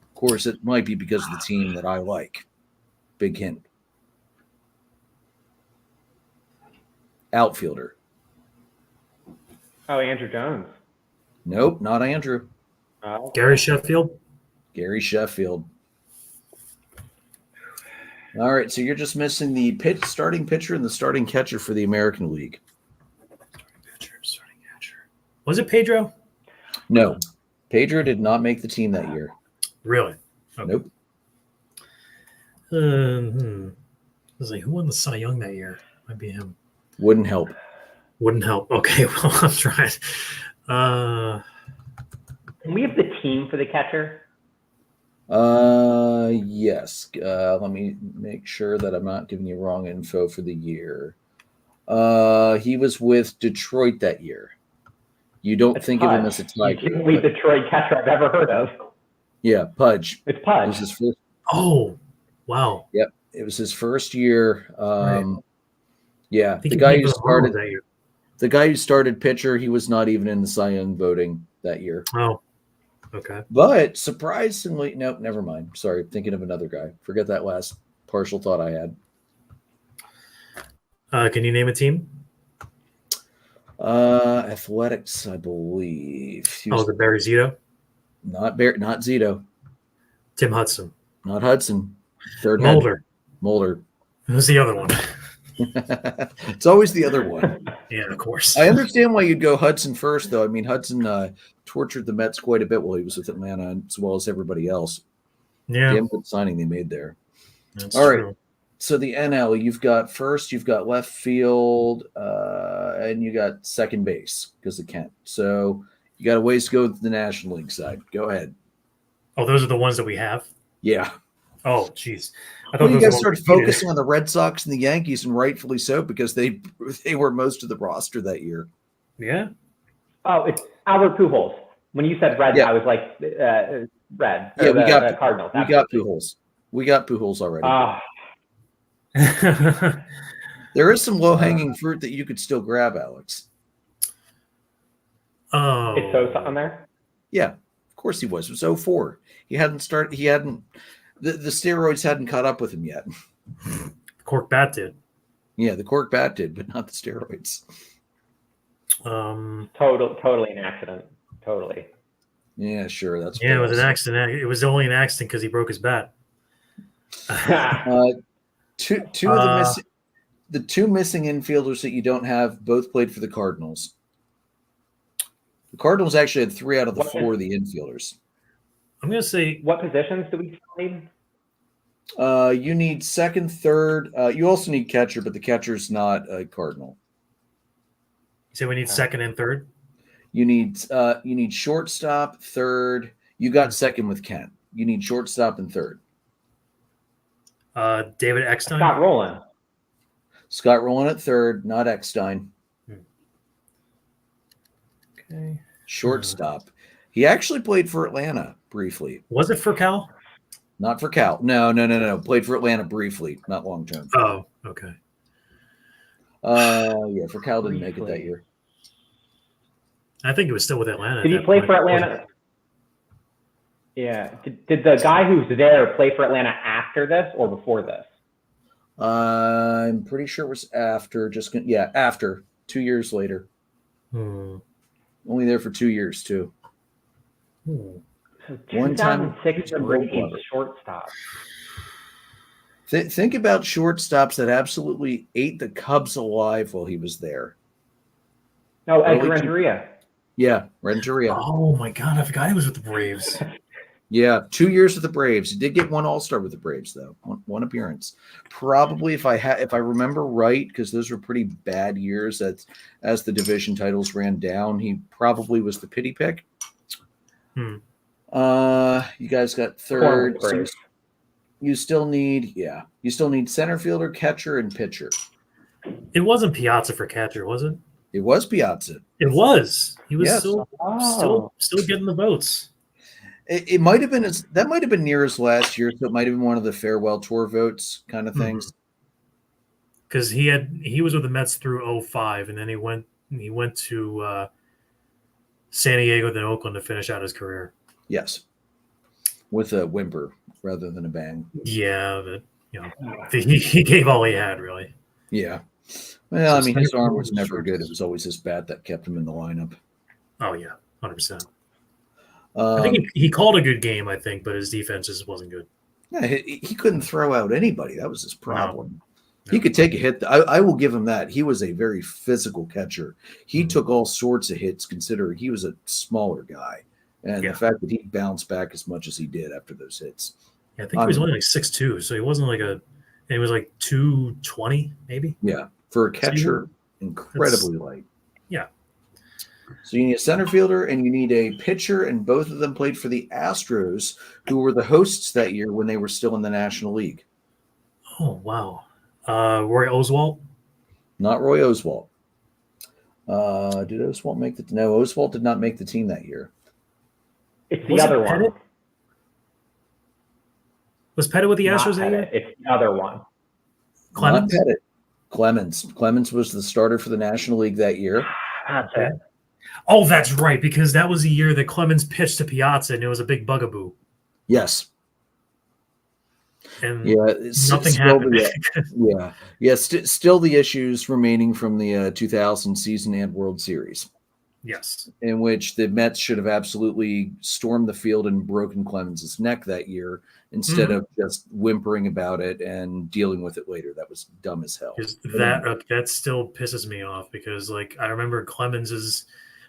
Of course, it might be because of the team that I like. Big hint. Outfielder. Oh, Andrew Jones. Nope, not Andrew. Oh. Gary Sheffield. Gary Sheffield. All right, so you're just missing the starting pitcher and the starting catcher for the American League. Starting catcher. Was it Pedro? No, Pedro did not make the team that year. Really? Okay. Nope. I was like, who won the Cy Young that year? Might be him. Wouldn't help. Wouldn't help. Okay, well, I'm trying. Can we have the team for the catcher? Yes. Let me make sure that I'm not giving you wrong info for the year. He was with Detroit that year. You don't think of him as a Tiger. He's the only Detroit catcher I've ever heard of. Yeah, Pudge. It's It Pudge. was his first. Oh, wow. Yep, it was his first year. Right. Yeah, I think the he guy came who to the World started that year. the guy who started pitcher, he was not even in the Cy Young voting that year. Oh, okay. But surprisingly, no, never mind. Sorry, thinking of another guy. Forget that last partial thought I had. Can you name a team? Athletics, I believe. The Barry Zito? Not Zito, Tim Hudson. not Hudson. Third Mulder. Mulder. Who's the other one? It's always the other one. Yeah, of course. I understand why you'd go Hudson first, though. I mean, Hudson tortured the Mets quite a bit while he was with Atlanta, as well as everybody else. Yeah, Damn good signing they made there. that's All right. true. So the NL, you've got first, you've got left field, and you got second base because of Kent. So you got a ways to go to the National League side. Go ahead. Oh, those are the ones that we have? Yeah. Oh, jeez. I Well, thought you those guys were started focusing on the Red Sox and the Yankees, and rightfully so, because they were most of the roster that year. Yeah. Oh, it's Albert Pujols. When you said red, Yeah. I was like red. Yeah, we got Cardinals. We got Pujols. We got Pujols already. There is some low-hanging fruit that you could still grab, Alex. Oh. Is Sosa on there? Yeah, of course he was. It was 04. The steroids hadn't caught up with him yet. Cork bat did. Yeah, the cork bat did, but not the steroids. Totally an accident. Totally. Yeah, sure. That's it was an accident. It was only an accident because he broke his bat. Two of the two missing infielders that you don't have both played for the Cardinals. The Cardinals actually had 3 out of the 4 of the infielders. I'm going to say, what positions do we still need? You need second, third. You also need catcher, but the catcher's not a Cardinal. You say we need second and third? You need shortstop, third. You got second with Kent. You need shortstop and third. David Eckstein? Scott Rowland at third, not Eckstein. Okay. Shortstop. He actually played for Atlanta briefly. Was it for Cal? Not for Cal. No. Played for Atlanta briefly, not long term. Oh, okay. Yeah, for Cal didn't make it that year. I think it was still with Atlanta. Did he play for Atlanta? Yeah. Did the guy who's there play for Atlanta after this or before this? I'm pretty sure it was after. After 2 years later. Only there for 2 years too. 2006 Brady shortstop. Think about shortstops that absolutely ate the Cubs alive while he was there. No, Edgar Renteria. Yeah, Renteria. Oh my God, I forgot he was with the Braves. Yeah, 2 years with the Braves. He did get one All-Star with the Braves, though. One appearance. Probably, if I remember right, because those were pretty bad years as the division titles ran down, he probably was the pity pick. You guys got third. So you still need center fielder, catcher, and pitcher. It wasn't Piazza for catcher, was it? It was Piazza. It was. He was Yes. still getting the votes. It might have been that might have been near his last year, so it might have been one of the farewell tour votes kind of things. Because he was with the Mets through 2005, and then he went to San Diego, then Oakland to finish out his career. Yes, with a whimper rather than a bang. Yeah, but he gave all he had, really. Yeah. Well, I mean, his arm was never good. It was always his bat that kept him in the lineup. Oh yeah, 100%. I think he called a good game, I think, but his defense just wasn't good. Yeah, he couldn't throw out anybody. That was his problem. No. He could take a hit. I will give him that. He was a very physical catcher. He took all sorts of hits, considering he was a smaller guy. And the fact that he bounced back as much as he did after those hits. Yeah, I think he was only like 6'2", so he wasn't he was like 220, maybe. Yeah, for a catcher, incredibly light. Yeah. So you need a center fielder and you need a pitcher, and both of them played for the Astros, who were the hosts that year when they were still in the National League. Oh, wow. Roy Oswalt? Not Roy Oswalt. Did Oswalt make the – no, Oswalt did not make the team that year. It's the other one. Pettit? Was Pettit with the Astros that year? It's the other one. Clemens? Not Pettit. Clemens was the starter for the National League that year. That's it. Oh, that's right, because that was the year that Clemens pitched to Piazza, and it was a big bugaboo. Yes. And nothing happened. Still the issues remaining from the 2000 season and World Series. Yes. In which the Mets should have absolutely stormed the field and broken Clemens' neck that year instead of just whimpering about it and dealing with it later. That was dumb as hell. That still pisses me off because, I remember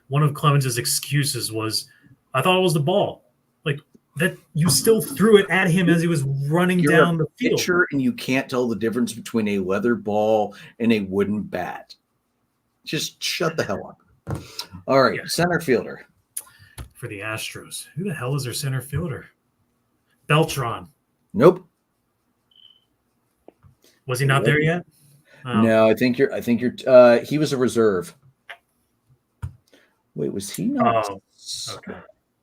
one of Clemens's excuses was, I thought it was the ball. that you still threw it at him as he was running You're down a the field. pitcher, and you can't tell the difference between a leather ball and a wooden bat. Just shut the hell up. All right, Yeah. center fielder. For the Astros. Who the hell is their center fielder? Beltran. Nope. Was he not there yet? Oh. No, I think you're he was a reserve. Wait, was he not? Oh, okay.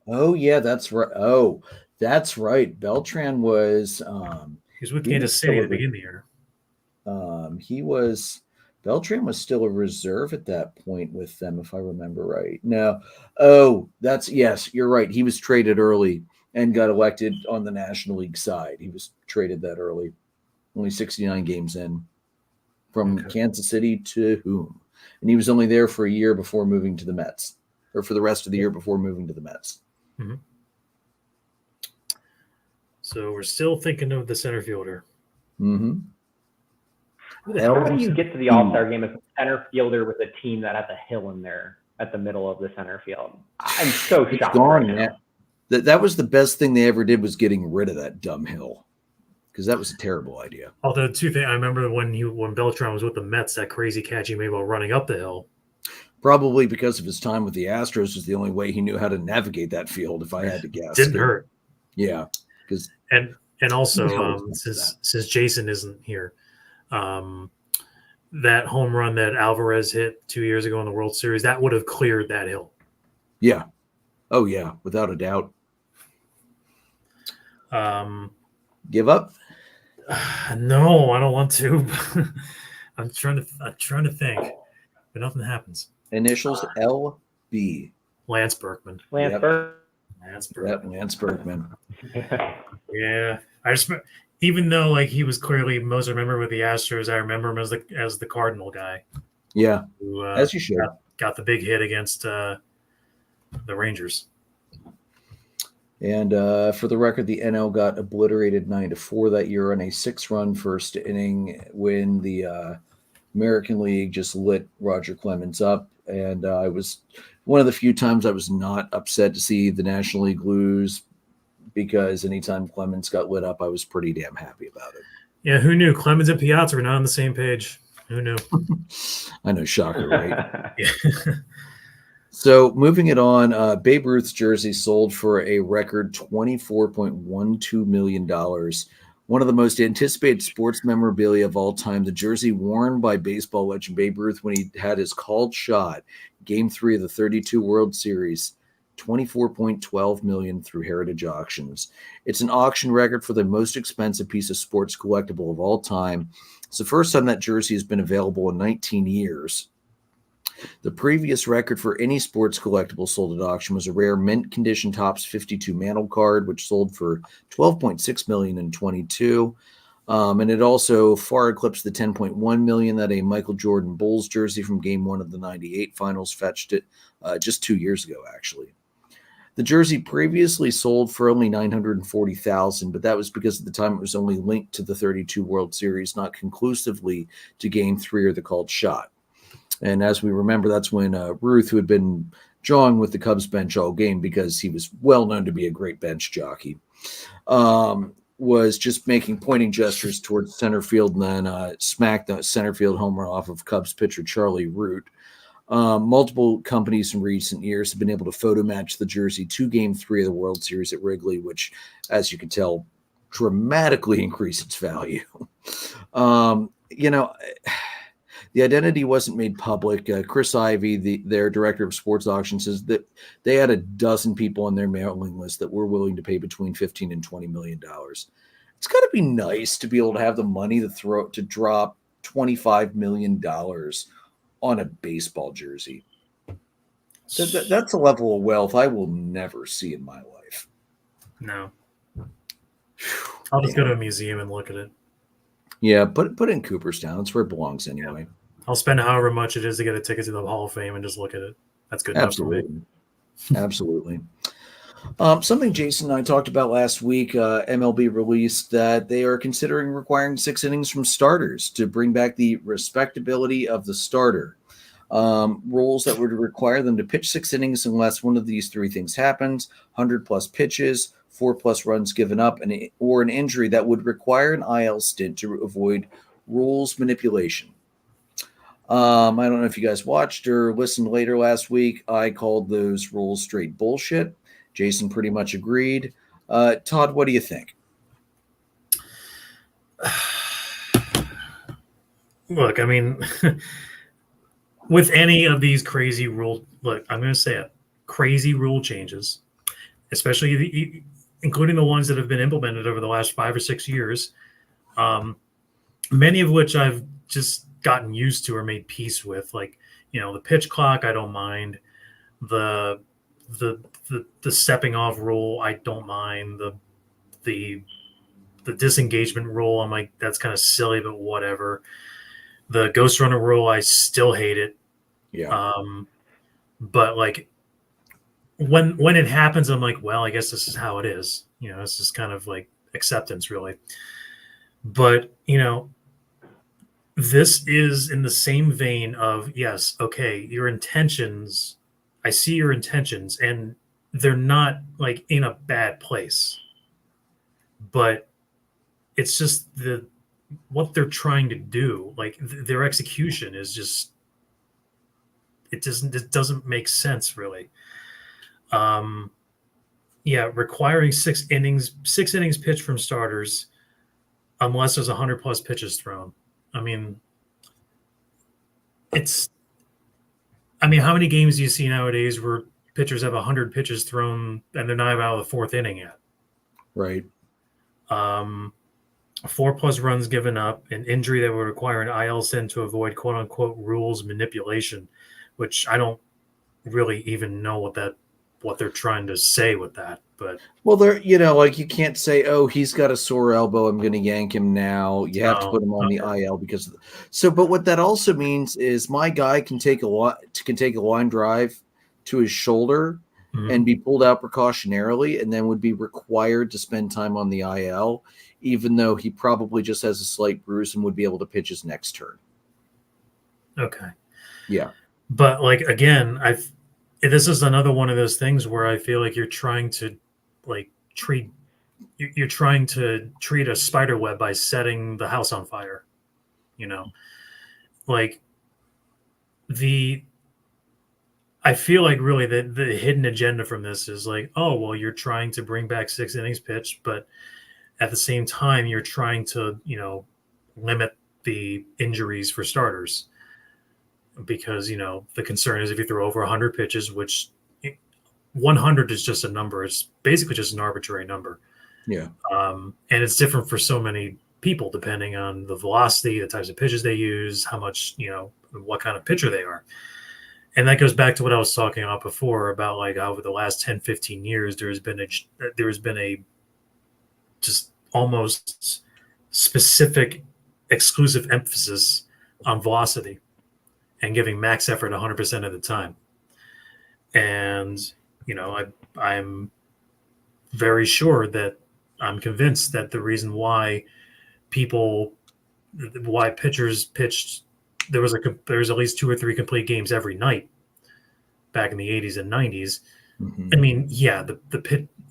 Oh yeah, that's right. Oh, that's right. Beltran was He was with Kansas City at the beginning of the year. Beltran was still a reserve at that point with them, if I remember right. No. Oh, yes, you're right. He was traded early and got elected on the National League side. He was traded that early. Only 69 games in from Kansas City to whom? And he was only there for a year before moving to the Mets, or for the rest of the year before moving to the Mets. Mm-hmm. So we're still thinking of the center fielder. Mm-hmm. How do you get to the All-Star game as a center fielder with a team that has a hill in there at the middle of the center field? I'm so shocked. Gone, right now. That was the best thing they ever did, was getting rid of that dumb hill, because that was a terrible idea. Although, two things, I remember when Beltran was with the Mets, that crazy catch he made while running up the hill. Probably because of his time with the Astros was the only way he knew how to navigate that field, if I had to guess. Didn't hurt. Yeah. And also, since Jason isn't here, that home run that Alvarez hit 2 years ago in the World Series, that would have cleared that hill. Yeah. Oh, yeah, without a doubt. Give up? No, I don't want to. I'm trying to think, but nothing happens. Initials LB. Lance Berkman. Lance Berkman. Yep, Lance Berkman. Yeah, I just, even though like he was clearly most remembered with the Astros, I remember him as the Cardinal guy. Yeah, who, as you should. Got the big hit against the Rangers. And for the record, the NL got obliterated 9-4 that year on a 6-run first inning when the American League just lit Roger Clemens up. And I was one of the few times I was not upset to see the National League lose, because anytime Clemens got lit up, I was pretty damn happy about it. Yeah, who knew? Clemens and Piazza were not on the same page. Who knew? I know, shocker, right? Yeah. So moving it on, Babe Ruth's jersey sold for a record $24.12 million. One of the most anticipated sports memorabilia of all time, the jersey worn by baseball legend Babe Ruth when he had his called shot, Game 3 of the 32 World Series, $24.12 million through Heritage Auctions. It's an auction record for the most expensive piece of sports collectible of all time. It's the first time that jersey has been available in 19 years. The previous record for any sports collectible sold at auction was a rare mint condition Topps 52 Mantle card, which sold for $12.6 million in 22. And it also far eclipsed the $10.1 million that a Michael Jordan Bulls jersey from Game 1 of the 98 finals fetched it just 2 years ago, actually. The jersey previously sold for only $940,000, but that was because at the time it was only linked to the 32 World Series, not conclusively to Game 3 or the called shot. And as we remember, that's when Ruth, who had been jawing with the Cubs bench all game because he was well known to be a great bench jockey, was just pointing gestures towards center field and then smacked the center field homer off of Cubs pitcher Charlie Root. Multiple companies in recent years have been able to photo match the jersey to Game 3 of the World Series at Wrigley, which, as you can tell, dramatically increased its value. The identity wasn't made public. Chris Ivey, their director of sports auctions, says that they had a dozen people on their mailing list that were willing to pay between $15 and $20 million. It's got to be nice to be able to have the money to drop $25 million on a baseball jersey. That's a level of wealth I will never see in my life. No. I'll just go to a museum and look at it. Yeah, put it in Cooperstown. It's where it belongs anyway. Yeah. I'll spend however much it is to get a ticket to the Hall of Fame and just look at it. That's good enough for me. Absolutely. Something Jason and I talked about last week, MLB released that they are considering requiring 6 innings from starters to bring back the respectability of the starter. Rules that would require them to pitch 6 innings unless one of these 3 things happens: 100-plus pitches, 4+ runs given up, or an injury that would require an IL stint to avoid rules manipulation. I don't know if you guys watched or listened later last week. I called those rules straight bullshit. Jason pretty much agreed. Todd, what do you think? Look, I mean, with any of these crazy rule, look, I'm going to say it, crazy rule changes, especially including the ones that have been implemented over the last 5 or 6 years, many of which I've just gotten used to or made peace with. Like, the pitch clock, I don't mind. The stepping off rule, I don't mind. The disengagement rule, I'm like, that's kind of silly, but whatever. The ghost runner rule, I still hate it. Yeah. But like when it happens, I'm like, well, I guess this is how it is. This is kind of like acceptance, really. But this is in the same vein of, yes, okay, your intentions, I see your intentions, and they're not like in a bad place. But it's just what they're trying to do, like their execution is just, it doesn't make sense, really. Requiring 6 innings pitched from starters, unless there's 100+ pitches thrown. I mean, how many games do you see nowadays where pitchers have 100 pitches thrown and they're not even out of the 4th inning yet? Right. 4+ runs given up, an injury that would require an IL stint to avoid quote unquote rules manipulation, which I don't really even know what they're trying to say with that. But they're, like, you can't say, oh, he's got a sore elbow, I'm going to yank him now. You have to put him on the IL because but what that also means is my guy can take a line drive to his shoulder and be pulled out precautionarily, and then would be required to spend time on the IL, even though he probably just has a slight bruise and would be able to pitch his next turn. Okay. Yeah. But like, again, this is another one of those things where I feel like you're trying to treat a spider web by setting the house on fire. I feel like really the hidden agenda from this is like, oh, well, you're trying to bring back 6 innings pitched, but at the same time, you're trying to, limit the injuries for starters. Because, the concern is if you throw over 100 pitches, which 100 is just a number. It's basically just an arbitrary number. Yeah. And it's different for so many people, depending on the velocity, the types of pitches they use, how much, what kind of pitcher they are. And that goes back to what I was talking about before about like over the last 10, 15 years, there's been a just almost specific exclusive emphasis on velocity and giving max effort 100% of the time. And, I'm very sure that I'm convinced that the reason why pitchers pitched, there was at least 2 or 3 complete games every night back in the 80s and 90s. Mm-hmm. I mean, yeah,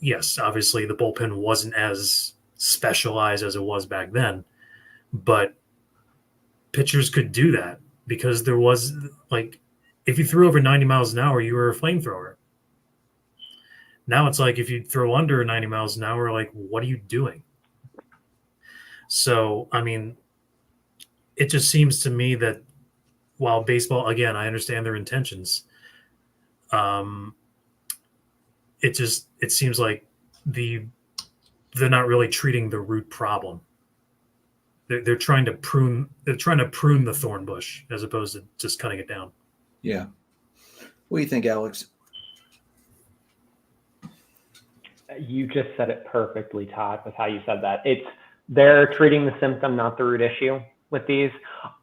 yes, obviously the bullpen wasn't as specialized as it was back then, but pitchers could do that because there was like, if you threw over 90 miles an hour, you were a flamethrower. Now it's like if you throw under 90 miles an hour, like, what are you doing? So, I mean, it just seems to me that while baseball, again, I understand their intentions, it seems like they're not really treating the root problem. They're trying to prune the thorn bush as opposed to just cutting it down. Yeah. What do you think, Alex? You just said it perfectly, Todd, with how you said that. They're treating the symptom, not the root issue with these.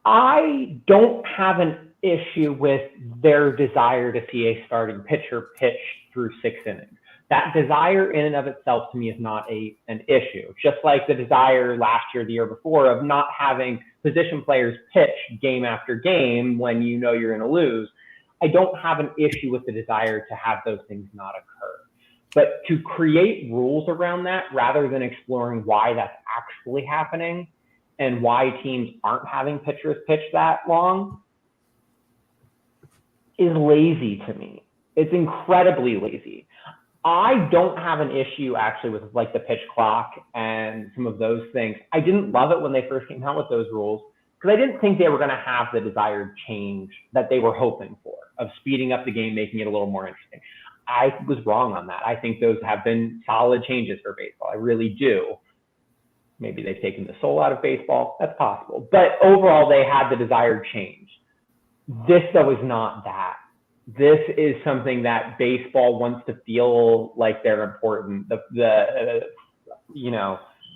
I don't have an issue with their desire to see a starting pitcher pitch through 6 innings. That desire in and of itself to me is not an issue. Just like the desire last year, the year before, of not having position players pitch game after game when you know you're going to lose. I don't have an issue with the desire to have those things not occur. But to create rules around that rather than exploring why that's actually happening and why teams aren't having pitchers pitch that long is lazy to me. It's incredibly lazy. I don't have an issue actually with like the pitch clock and some of those things. I didn't love it when they first came out with those rules because I didn't think they were going to have the desired change that they were hoping for of speeding up the game, making it a little more interesting. I was wrong on that. I think those have been solid changes for baseball. I really do. Maybe they've taken the soul out of baseball. That's possible. But overall, they had the desired change. This, though, is not that. This is something that baseball wants to feel like they're important. The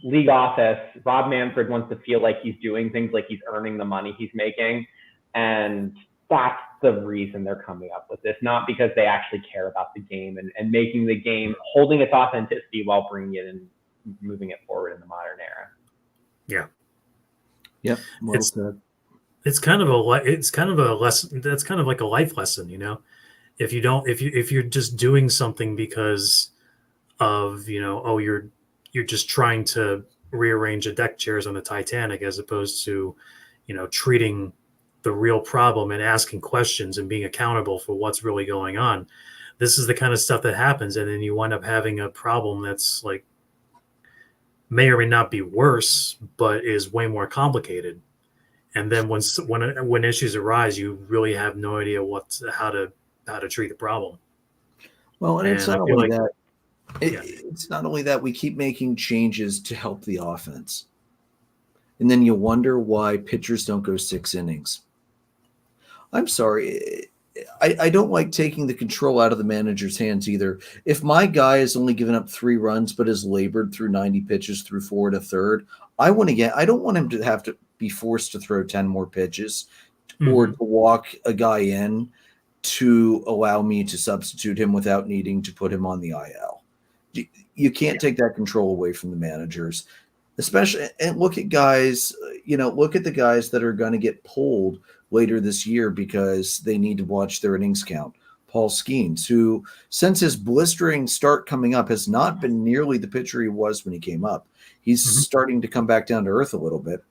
league office, Rob Manfred wants to feel like he's doing things, like he's earning the money he's making. And that's the reason they're coming up with this, not because they actually care about the game and making the game, holding its authenticity while bringing it and moving it forward in the modern era. Yeah. Yep. Well said. It's kind of a lesson. That's kind of like a life lesson, you know. If you're just doing something because of, you're just trying to rearrange the deck chairs on the Titanic as opposed to, treating the real problem and asking questions and being accountable for what's really going on. This is the kind of stuff that happens, and then you wind up having a problem that's like may or may not be worse, but is way more complicated. And then when issues arise, you really have no idea how to treat the problem. Well, and it's not only that. It's not only that we keep making changes to help the offense, and then you wonder why pitchers don't go 6 innings. I'm sorry, I don't like taking the control out of the manager's hands either. If my guy has only given up 3 runs but has labored through 90 pitches through 4 1/3, I don't want him to have to be forced to throw 10 more pitches or to walk a guy in to allow me to substitute him without needing to put him on the IL. You can't take that control away from the managers, especially. And look at guys, look at the guys that are going to get pulled later this year because they need to watch their innings count. Paul Skeens, who since his blistering start coming up has not been nearly the pitcher he was when he came up. He's starting to come back down to earth a little bit.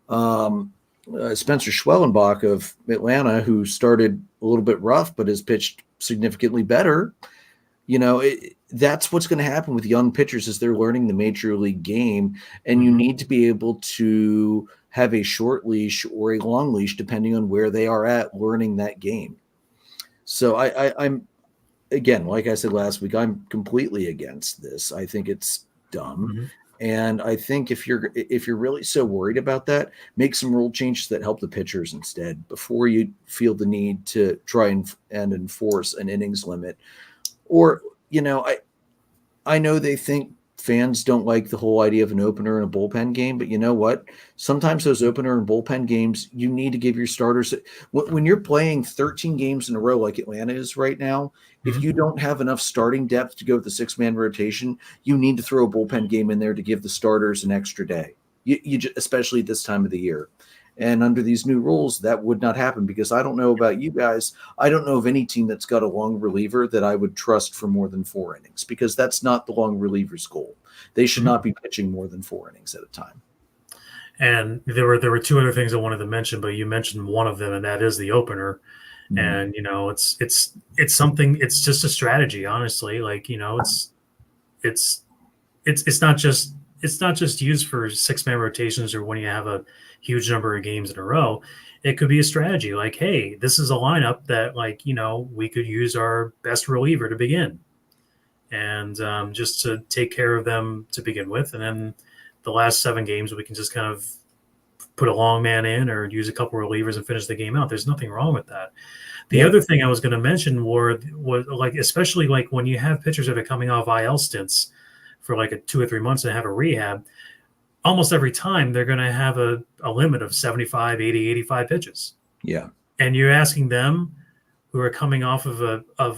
Spencer Schwellenbach of Atlanta, who started a little bit rough but has pitched significantly better. That's what's going to happen with young pitchers as they're learning the major league game, and you need to be able to have a short leash or a long leash depending on where they are at learning that game. So I'm again, like I said last week, I'm completely against this. I think it's dumb. And I think if you're really so worried about that, make some rule changes that help the pitchers instead before you feel the need to try and enforce an innings limit. Or, I know they think fans don't like the whole idea of an opener and a bullpen game, but you know what? Sometimes those opener and bullpen games, you need to give your starters – when you're playing 13 games in a row like Atlanta is right now, if you don't have enough starting depth to go with the 6-man rotation, you need to throw a bullpen game in there to give the starters an extra day, especially at this time of the year. And under these new rules, that would not happen because I don't know about you guys. I don't know of any team that's got a long reliever that I would trust for more than 4 innings because that's not the long reliever's goal. They should not be pitching more than 4 innings at a time. And there were 2 other things I wanted to mention, but you mentioned one of them, and that is the opener. And it's something. It's just a strategy, honestly. Like it's not just used for 6-man rotations or when you have a huge number of games in a row. It could be a strategy like, hey, this is a lineup that we could use our best reliever to begin and just to take care of them to begin with. And then the last 7 games, we can just kind of put a long man in or use a couple of relievers and finish the game out. There's nothing wrong with that. The other thing I was going to mention was like, especially like when you have pitchers that are coming off IL stints for like 2 or 3 months and have a rehab, almost every time they're going to have a limit of 75, 80, 85 pitches. Yeah. And you're asking them who are coming off of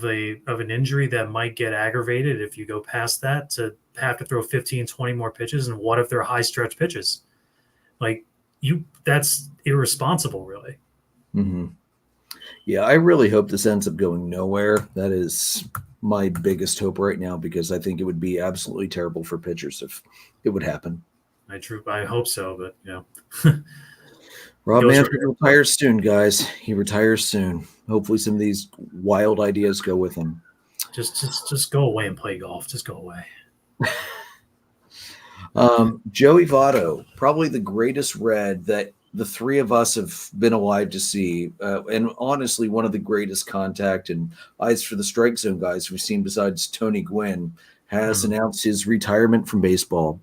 an injury that might get aggravated if you go past that to have to throw 15, 20 more pitches. And what if they're high stretch pitches? Like that's irresponsible, really. Yeah, I really hope this ends up going nowhere. That is my biggest hope right now, because I think it would be absolutely terrible for pitchers if it would happen. I hope so, but Rob Goes Manfred retires soon, guys. He retires soon. Hopefully some of these wild ideas go with him. Just go away and play golf. Just go away. Joey Votto, probably the greatest Red that the three of us have been alive to see, and honestly, one of the greatest contact and eyes for the strike zone guys we've seen besides Tony Gwynn, has announced his retirement from baseball.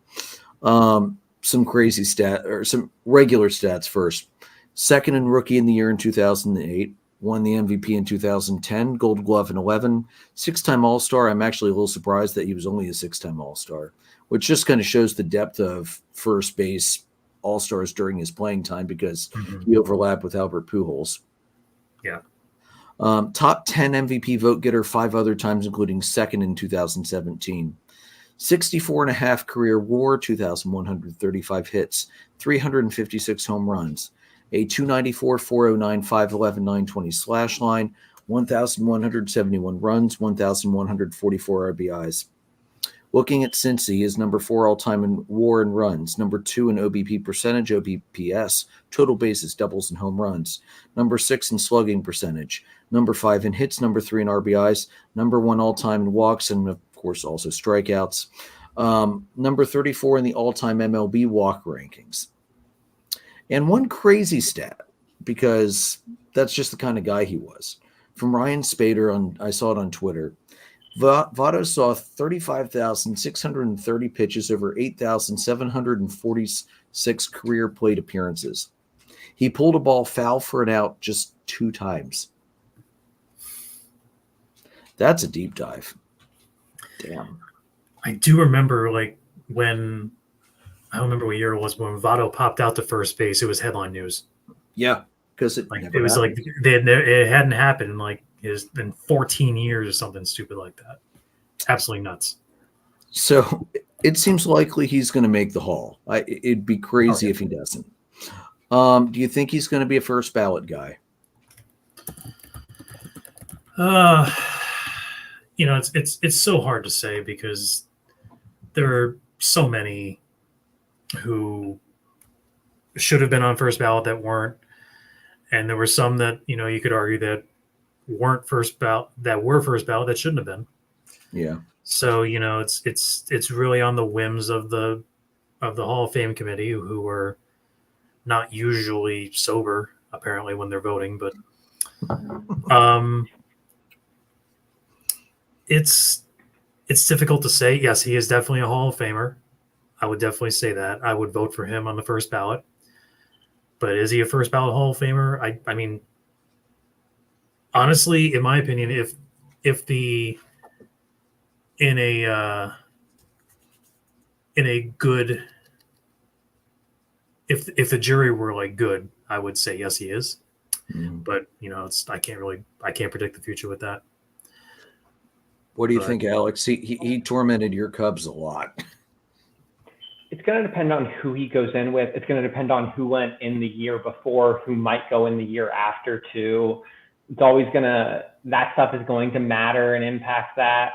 Some crazy some regular stats first. Second in rookie in the year in 2008, won the MVP in 2010, Gold Glove in 11, six-time All-Star. I'm actually a little surprised that he was only a six-time All-Star, which just kind of shows the depth of first base All-Stars during his playing time, because he overlapped with Albert Pujols. Yeah. Top 10 MVP vote getter 5 other times, including second in 2017. 64.5 career WAR, 2,135 hits, 356 home runs, a 294, 409, 511, 920 slash line, 1,171 runs, 1,144 RBIs. Looking at Cincy, he is number 4 all-time in WAR and runs, number 2 in OBP percentage, OBPS, total bases, doubles, and home runs, number 6 in slugging percentage, number 5 in hits, number 3 in RBIs, number 1 all-time in walks, and of course also strikeouts, number 34 in the all-time MLB walk rankings. And one crazy stat, because that's just the kind of guy he was, from Ryan Spader, I saw it on Twitter. Votto saw 35,630 pitches over 8,746 career plate appearances. He pulled a ball foul for an out just 2 times. That's a deep dive. Damn. I do remember, when I don't remember what year it was, when Votto popped out to first base, it was headline news. Yeah, because it was happened. It hadn't happened in 14 years or something stupid like that. Absolutely nuts. So it seems likely he's going to make the Hall. It'd be crazy if he doesn't. Do you think he's going to be a first ballot guy? It's so hard to say, because there are so many who should have been on first ballot that weren't, and there were some that you could argue that weren't first ballot, that were first ballot that shouldn't have been. Yeah. So it's really on the whims of the Hall of Fame committee, who are not usually sober apparently when they're voting, but it's difficult to say. Yes, he is definitely a Hall of Famer. I would definitely say that. I would vote for him on the first ballot. But is he a first ballot Hall of Famer? I mean, honestly, in my opinion, if the in a good, if the jury were good, I would say yes, he is. But I can't predict the future with that. What do you think, Alex? He tormented your Cubs a lot. It's going to depend on who he goes in with. It's going to depend on who went in the year before, who might go in the year after too. It's always that stuff is going to matter and impact that.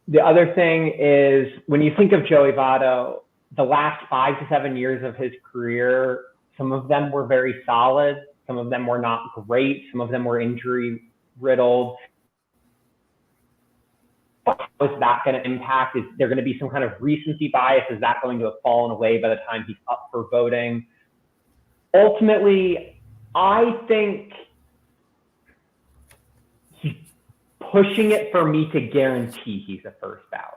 The other thing is, when you think of Joey Votto, the last 5 to 7 years of his career, some of them were very solid. Some of them were not great. Some of them were injury riddled. How is that going to impact? Is there going to be some kind of recency bias? Is that going to have fallen away by the time he's up for voting? Ultimately, I think he's pushing it for me to guarantee he's a first ballot.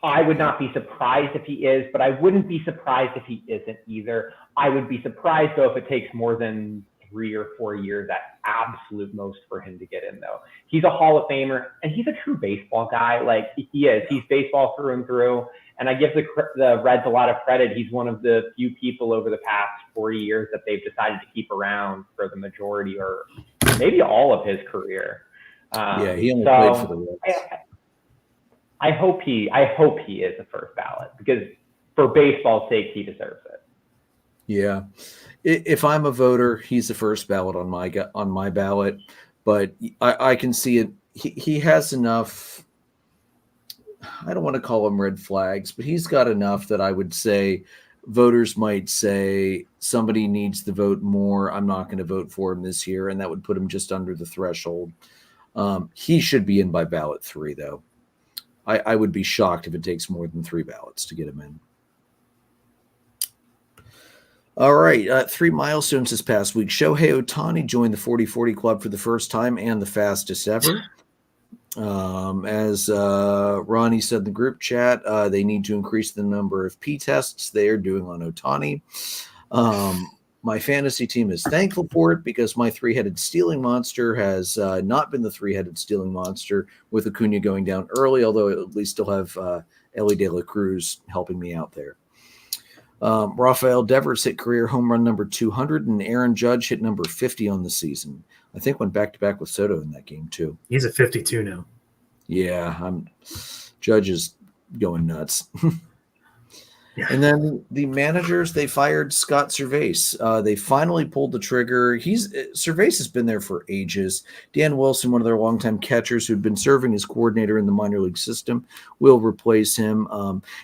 I would not be surprised if he is, but I wouldn't be surprised if he isn't either. I would be surprised, though, if it takes more than 3 or 4 years at absolute most for him to get in, though. He's a Hall of Famer, and he's a true baseball guy. He is. He's baseball through and through, and I give the Reds a lot of credit. He's one of the few people over the past 40 years that they've decided to keep around for the majority or maybe all of his career. He only played for the Reds. I hope he is a first ballot, because for baseball's sake, he deserves it. Yeah. If I'm a voter, he's the first ballot on my ballot, but I can see it. He has enough I don't want to call them red flags, but he's got enough that I would say voters might say somebody needs to vote more. I'm not going to vote for him this year, and that would put him just under the threshold. He should be in by ballot 3, though. I would be shocked if it takes more than 3 ballots to get him in. All right, 3 milestones this past week. Shohei Ohtani joined the 40-40 club for the first time and the fastest ever. As Ronnie said in the group chat, they need to increase the number of P tests they are doing on Ohtani. My fantasy team is thankful for it because my 3-headed stealing monster has not been the 3-headed stealing monster, with Acuna going down early, although at least still have Ellie De La Cruz helping me out there. Rafael Devers hit career home run number 200, and Aaron Judge hit number 50 on the season. I think went back-to-back with Soto in that game, too. He's at 52 now. Yeah, Judge is going nuts. Yeah. And then the managers, they fired Scott Servais. They finally pulled the trigger. Servais has been there for ages. Dan Wilson, one of their longtime catchers who'd been serving as coordinator in the minor league system, will replace him.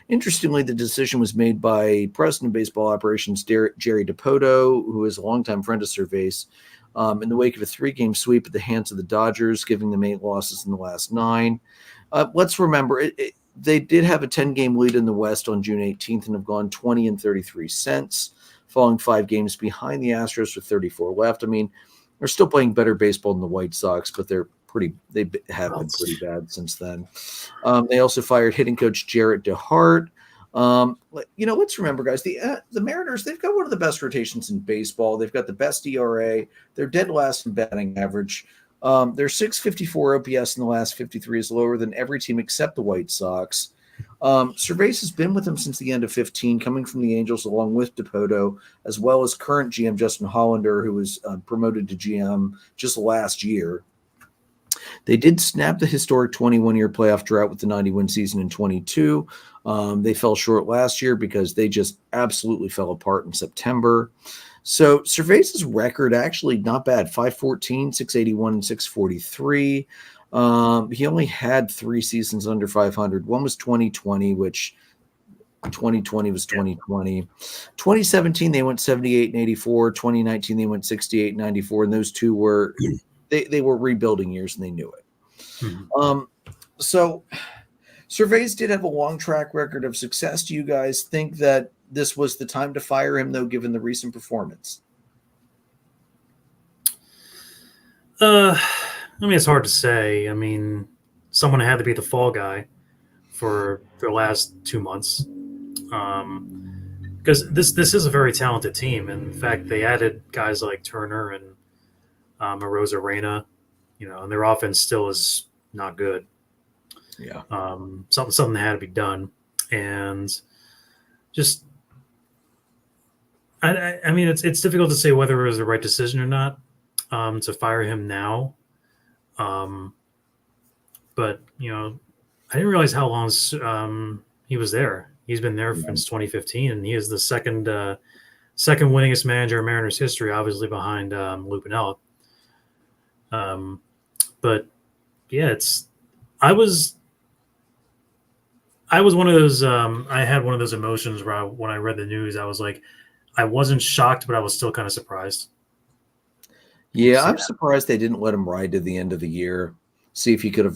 Interestingly, the decision was made by President of Baseball Operations, Jerry Dipoto, who is a longtime friend of Servais, in the wake of a 3-game sweep at the hands of the Dodgers, giving them 8 losses in the last 9. Let's remember, they did have a 10-game lead in the West on June 18th and have gone 20-33 falling 5 games behind the Astros with 34 left. I mean, they're still playing better baseball than the White Sox, but they have been pretty bad since then. They also fired hitting coach Jarrett DeHart. Let's remember, guys, the Mariners, they've got one of the best rotations in baseball. They've got the best ERA. They're dead last in batting average. Their 654 OPS in the last 53 is lower than every team except the White Sox. Servais has been with them since the end of 15, coming from the Angels along with Dipoto, as well as current GM Justin Hollander, who was promoted to GM just last year. They did snap the historic 21-year playoff drought with the 90-win season in 22. They fell short last year because they just absolutely fell apart in September. So Servais' record actually not bad, 514, 681, and 643. He only had 3 seasons under 500. One was 2020, which 2020 was 2020. 2017, they went 78 and 84. 2019, they went 68 and 94. And those two were they were rebuilding years, and they knew it. Mm-hmm. So Servais did have a long track record of success. Do you guys think that this was the time to fire him, though, given the recent performance? It's hard to say. I mean, someone had to be the fall guy for the last 2 months. Because this is a very talented team. And in fact, they added guys like Turner and Arozarena, and their offense still is not good. Yeah. Something had to be done. And just, I mean, it's difficult to say whether it was the right decision or not to fire him now. But I didn't realize how long he was there. He's been there since 2015, and he is the second winningest manager in Mariners history, obviously behind Lou Piniella. But yeah, I was one of those. I had one of those emotions where when I read the news, I was like, I wasn't shocked, but I was still kind of surprised. Yeah, I'm surprised they didn't let him ride to the end of the year. See if he could have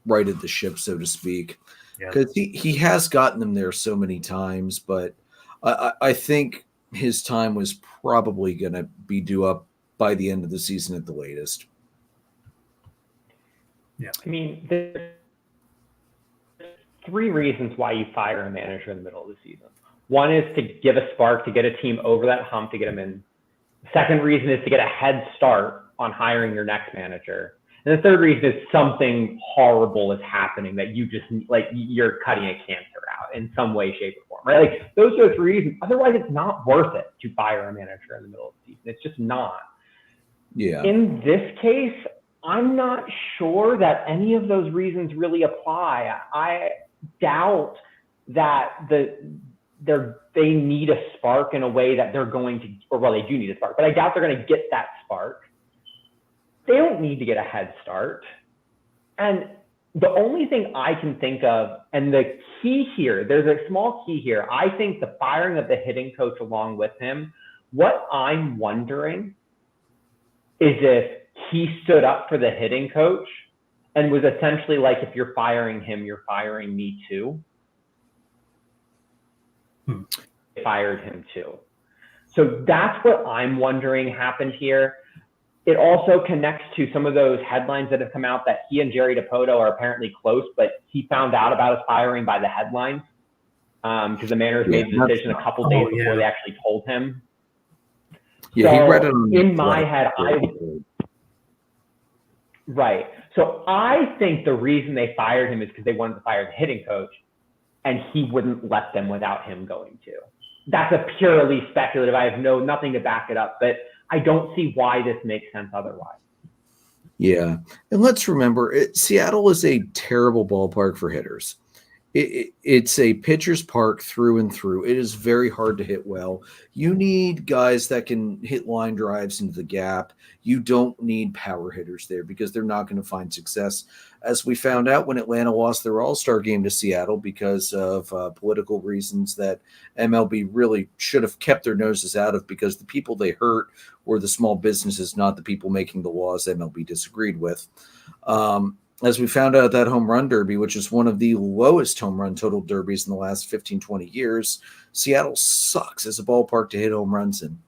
righted the ship, so to speak. Because he has gotten them there so many times, but I think his time was probably going to be due up by the end of the season at the latest. Yeah, I mean, there's 3 reasons why you fire a manager in the middle of the season. One is to give a spark, to get a team over that hump, to get them in. The second reason is to get a head start on hiring your next manager. And the third reason is something horrible is happening that you just, like, you're cutting a cancer out in some way, shape, or form, right? Like, those are 3 reasons. Otherwise, it's not worth it to fire a manager in the middle of the season. It's just not. Yeah. In this case, I'm not sure that any of those reasons really apply. I doubt that they need a spark in a way that they're going to, or well, they do need a spark, but I doubt they're going to get that spark. They don't need to get a head start. And the only thing I can think of, and the key here, there's a small key here. I think the firing of the hitting coach along with him, what I'm wondering is if he stood up for the hitting coach and was essentially like, if you're firing him, you're firing me too. Fired him too. So that's what I'm wondering happened here. It also connects to some of those headlines that have come out that he and Jerry Dipoto are apparently close, but he found out about his firing by the headlines because the Mariners made the decision a couple days before they actually told him. Yeah, so he read it on in my head. Right. So I think the reason they fired him is because they wanted to fire the hitting coach, and he wouldn't let them without him going to. That's a purely speculative. I have nothing to back it up, but I don't see why this makes sense otherwise. Yeah. And let's remember, Seattle is a terrible ballpark for hitters. It's a pitcher's park through and through. It is very hard to hit well. You need guys that can hit line drives into the gap. You don't need power hitters there because they're not going to find success. As we found out when Atlanta lost their All-Star game to Seattle because of political reasons that MLB really should have kept their noses out of, because the people they hurt were the small businesses, not the people making the laws MLB disagreed with. As we found out at that home run derby, which is one of the lowest home run total derbies in the last 15, 20 years, Seattle sucks as a ballpark to hit home runs in.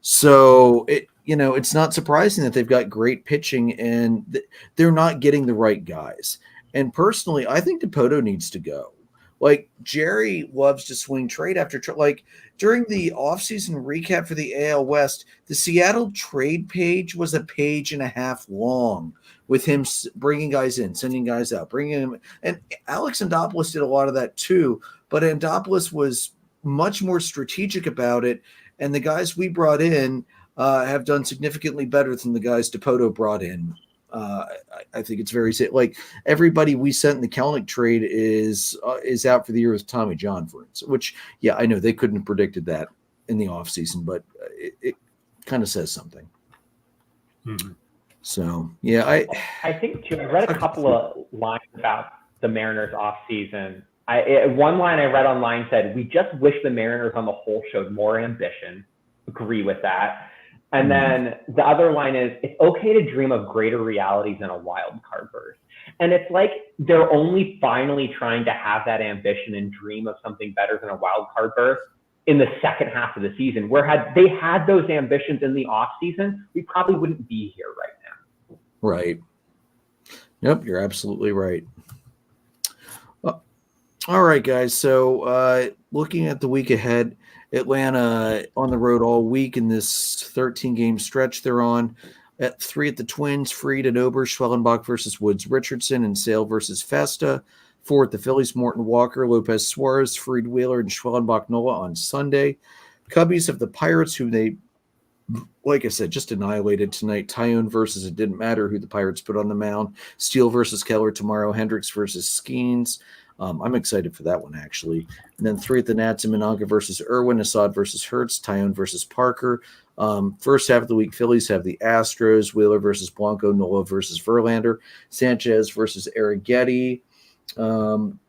So, it's not surprising that they've got great pitching and they're not getting the right guys. And personally, I think Dipoto needs to go. Like, Jerry loves to swing trade after trade. Like, during the offseason recap for the AL West, the Seattle trade page was a page and a half long with him bringing guys in, sending guys out, bringing them. And Alex Andopoulos did a lot of that too, but Andopoulos was much more strategic about it. And the guys we brought in have done significantly better than the guys Dipoto brought in. I think it's very safe. Like, everybody we sent in the Kelenic trade is out for the year with Tommy John, for instance, which, yeah, I know they couldn't have predicted that in the offseason, but it kind of says something. Mm-hmm. So, yeah, I think too, I read a couple of lines about the Mariners offseason. One line I read online said, "We just wish the Mariners on the whole showed more ambition." Agree with that. And then the other line is, "It's okay to dream of greater realities than a wild card berth." And it's like they're only finally trying to have that ambition and dream of something better than a wild card berth in the second half of the season. Where had they had those ambitions in the off season, we probably wouldn't be here right now. Right. Nope, you're absolutely right. All right, guys. So looking at the week ahead, Atlanta on the road all week in this 13-game stretch they're on. At 3 at the Twins, Fried and Ober, Schwellenbach versus Woods Richardson, and Sale versus Festa. 4 at the Phillies, Morton Walker, Lopez Suarez, Fried Wheeler, and Schwellenbach Nola on Sunday. Cubbies have the Pirates, who they, like I said, just annihilated tonight. Tyone versus, it didn't matter who the Pirates put on the mound. Steele versus Keller tomorrow. Hendricks versus Skeens. I'm excited for that one, actually. And then 3 at the Nats, Minanga versus Irwin, Assad versus Hertz, Tyone versus Parker. First half of the week, Phillies have the Astros, Wheeler versus Blanco, Nola versus Verlander, Sanchez versus Arrighetti. And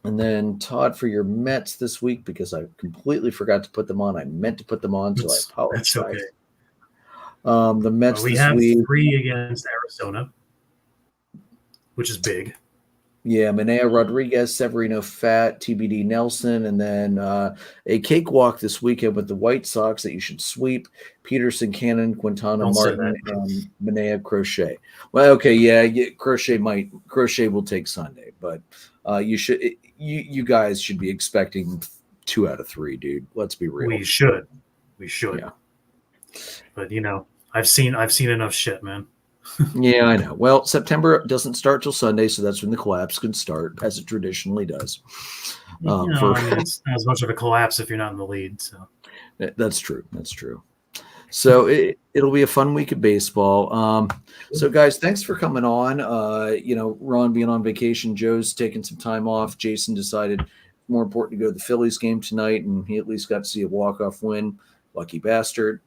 then Todd, for your Mets this week, because I completely forgot to put them on. I meant to put them on, so I apologize. That's okay. The Mets we this have week, 3 against Arizona, which is big. Yeah, Manea Rodriguez, Severino Fat, TBD Nelson, and then a cakewalk this weekend with the White Sox that you should sweep. Peterson, Cannon, Quintana, Martin, and Manea Crochet. Well, okay, yeah, Crochet will take Sunday, but you guys should be expecting 2 out of 3, dude. Let's be real. We should. Yeah. But I've seen enough shit, man. Yeah, I know. Well, September doesn't start till Sunday, so that's when the collapse can start, as it traditionally does. It's not as much of a collapse if you're not in the lead. So that's true. That's true. So it'll be a fun week of baseball. So, guys, thanks for coming on. Ron being on vacation, Joe's taking some time off. Jason decided more important to go to the Phillies game tonight, and he at least got to see a walk-off win. Lucky bastard.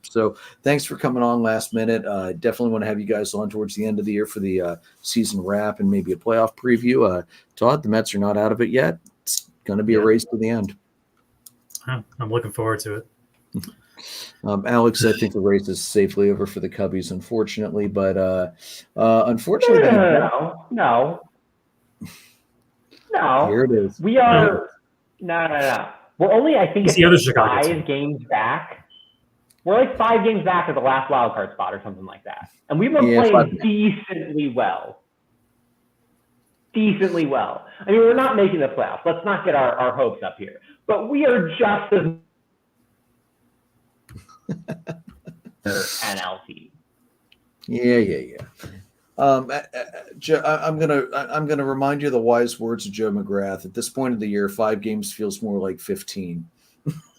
So thanks for coming on last minute. Definitely want to have you guys on towards the end of the year for the season wrap and maybe a playoff preview. Todd, the Mets are not out of it yet. It's going to be a race to the end. I'm looking forward to it. Alex, I think the race is safely over for the Cubbies, unfortunately. But unfortunately, No. Here it is. We are no. We're only, I think, it's 5 games back. We're like 5 games back at the last wild card spot or something like that. And we've been playing decently well. I mean, we're not making the playoffs. Let's not get our hopes up here. But we are just as NL team. Yeah. Joe, I'm gonna remind you of the wise words of Joe McGrath. At this point of the year, 5 games feels more like 15.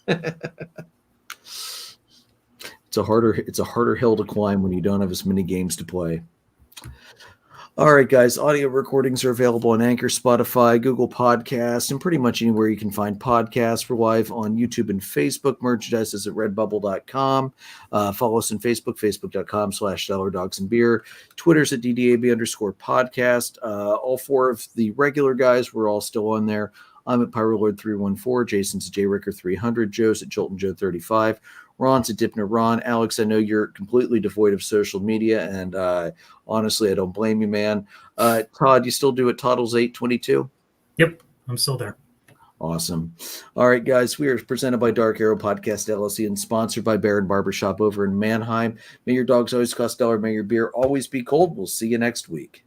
It's a harder hill to climb when you don't have as many games to play. All right, guys, audio recordings are available on Anchor, Spotify, Google Podcasts, and pretty much anywhere you can find podcasts. We're live on YouTube and Facebook. Merchandise is at redbubble.com. Follow us on Facebook, facebook.com/dollardogsandbeer. Twitter's at DDAB_podcast. All 4 of the regular guys, we're all still on there. I'm at PyroLord314. Jason's at JRicker300. Joe's at JoltonJoe35. Ron's at Dipner Ron. Alex, I know you're completely devoid of social media, and honestly, I don't blame you, man. Todd, you still do it Toddles822? Yep, I'm still there. Awesome. All right, guys, we are presented by Dark Arrow Podcast LLC and sponsored by Baron Barbershop over in Mannheim. May your dogs always cost $1. May your beer always be cold. We'll see you next week.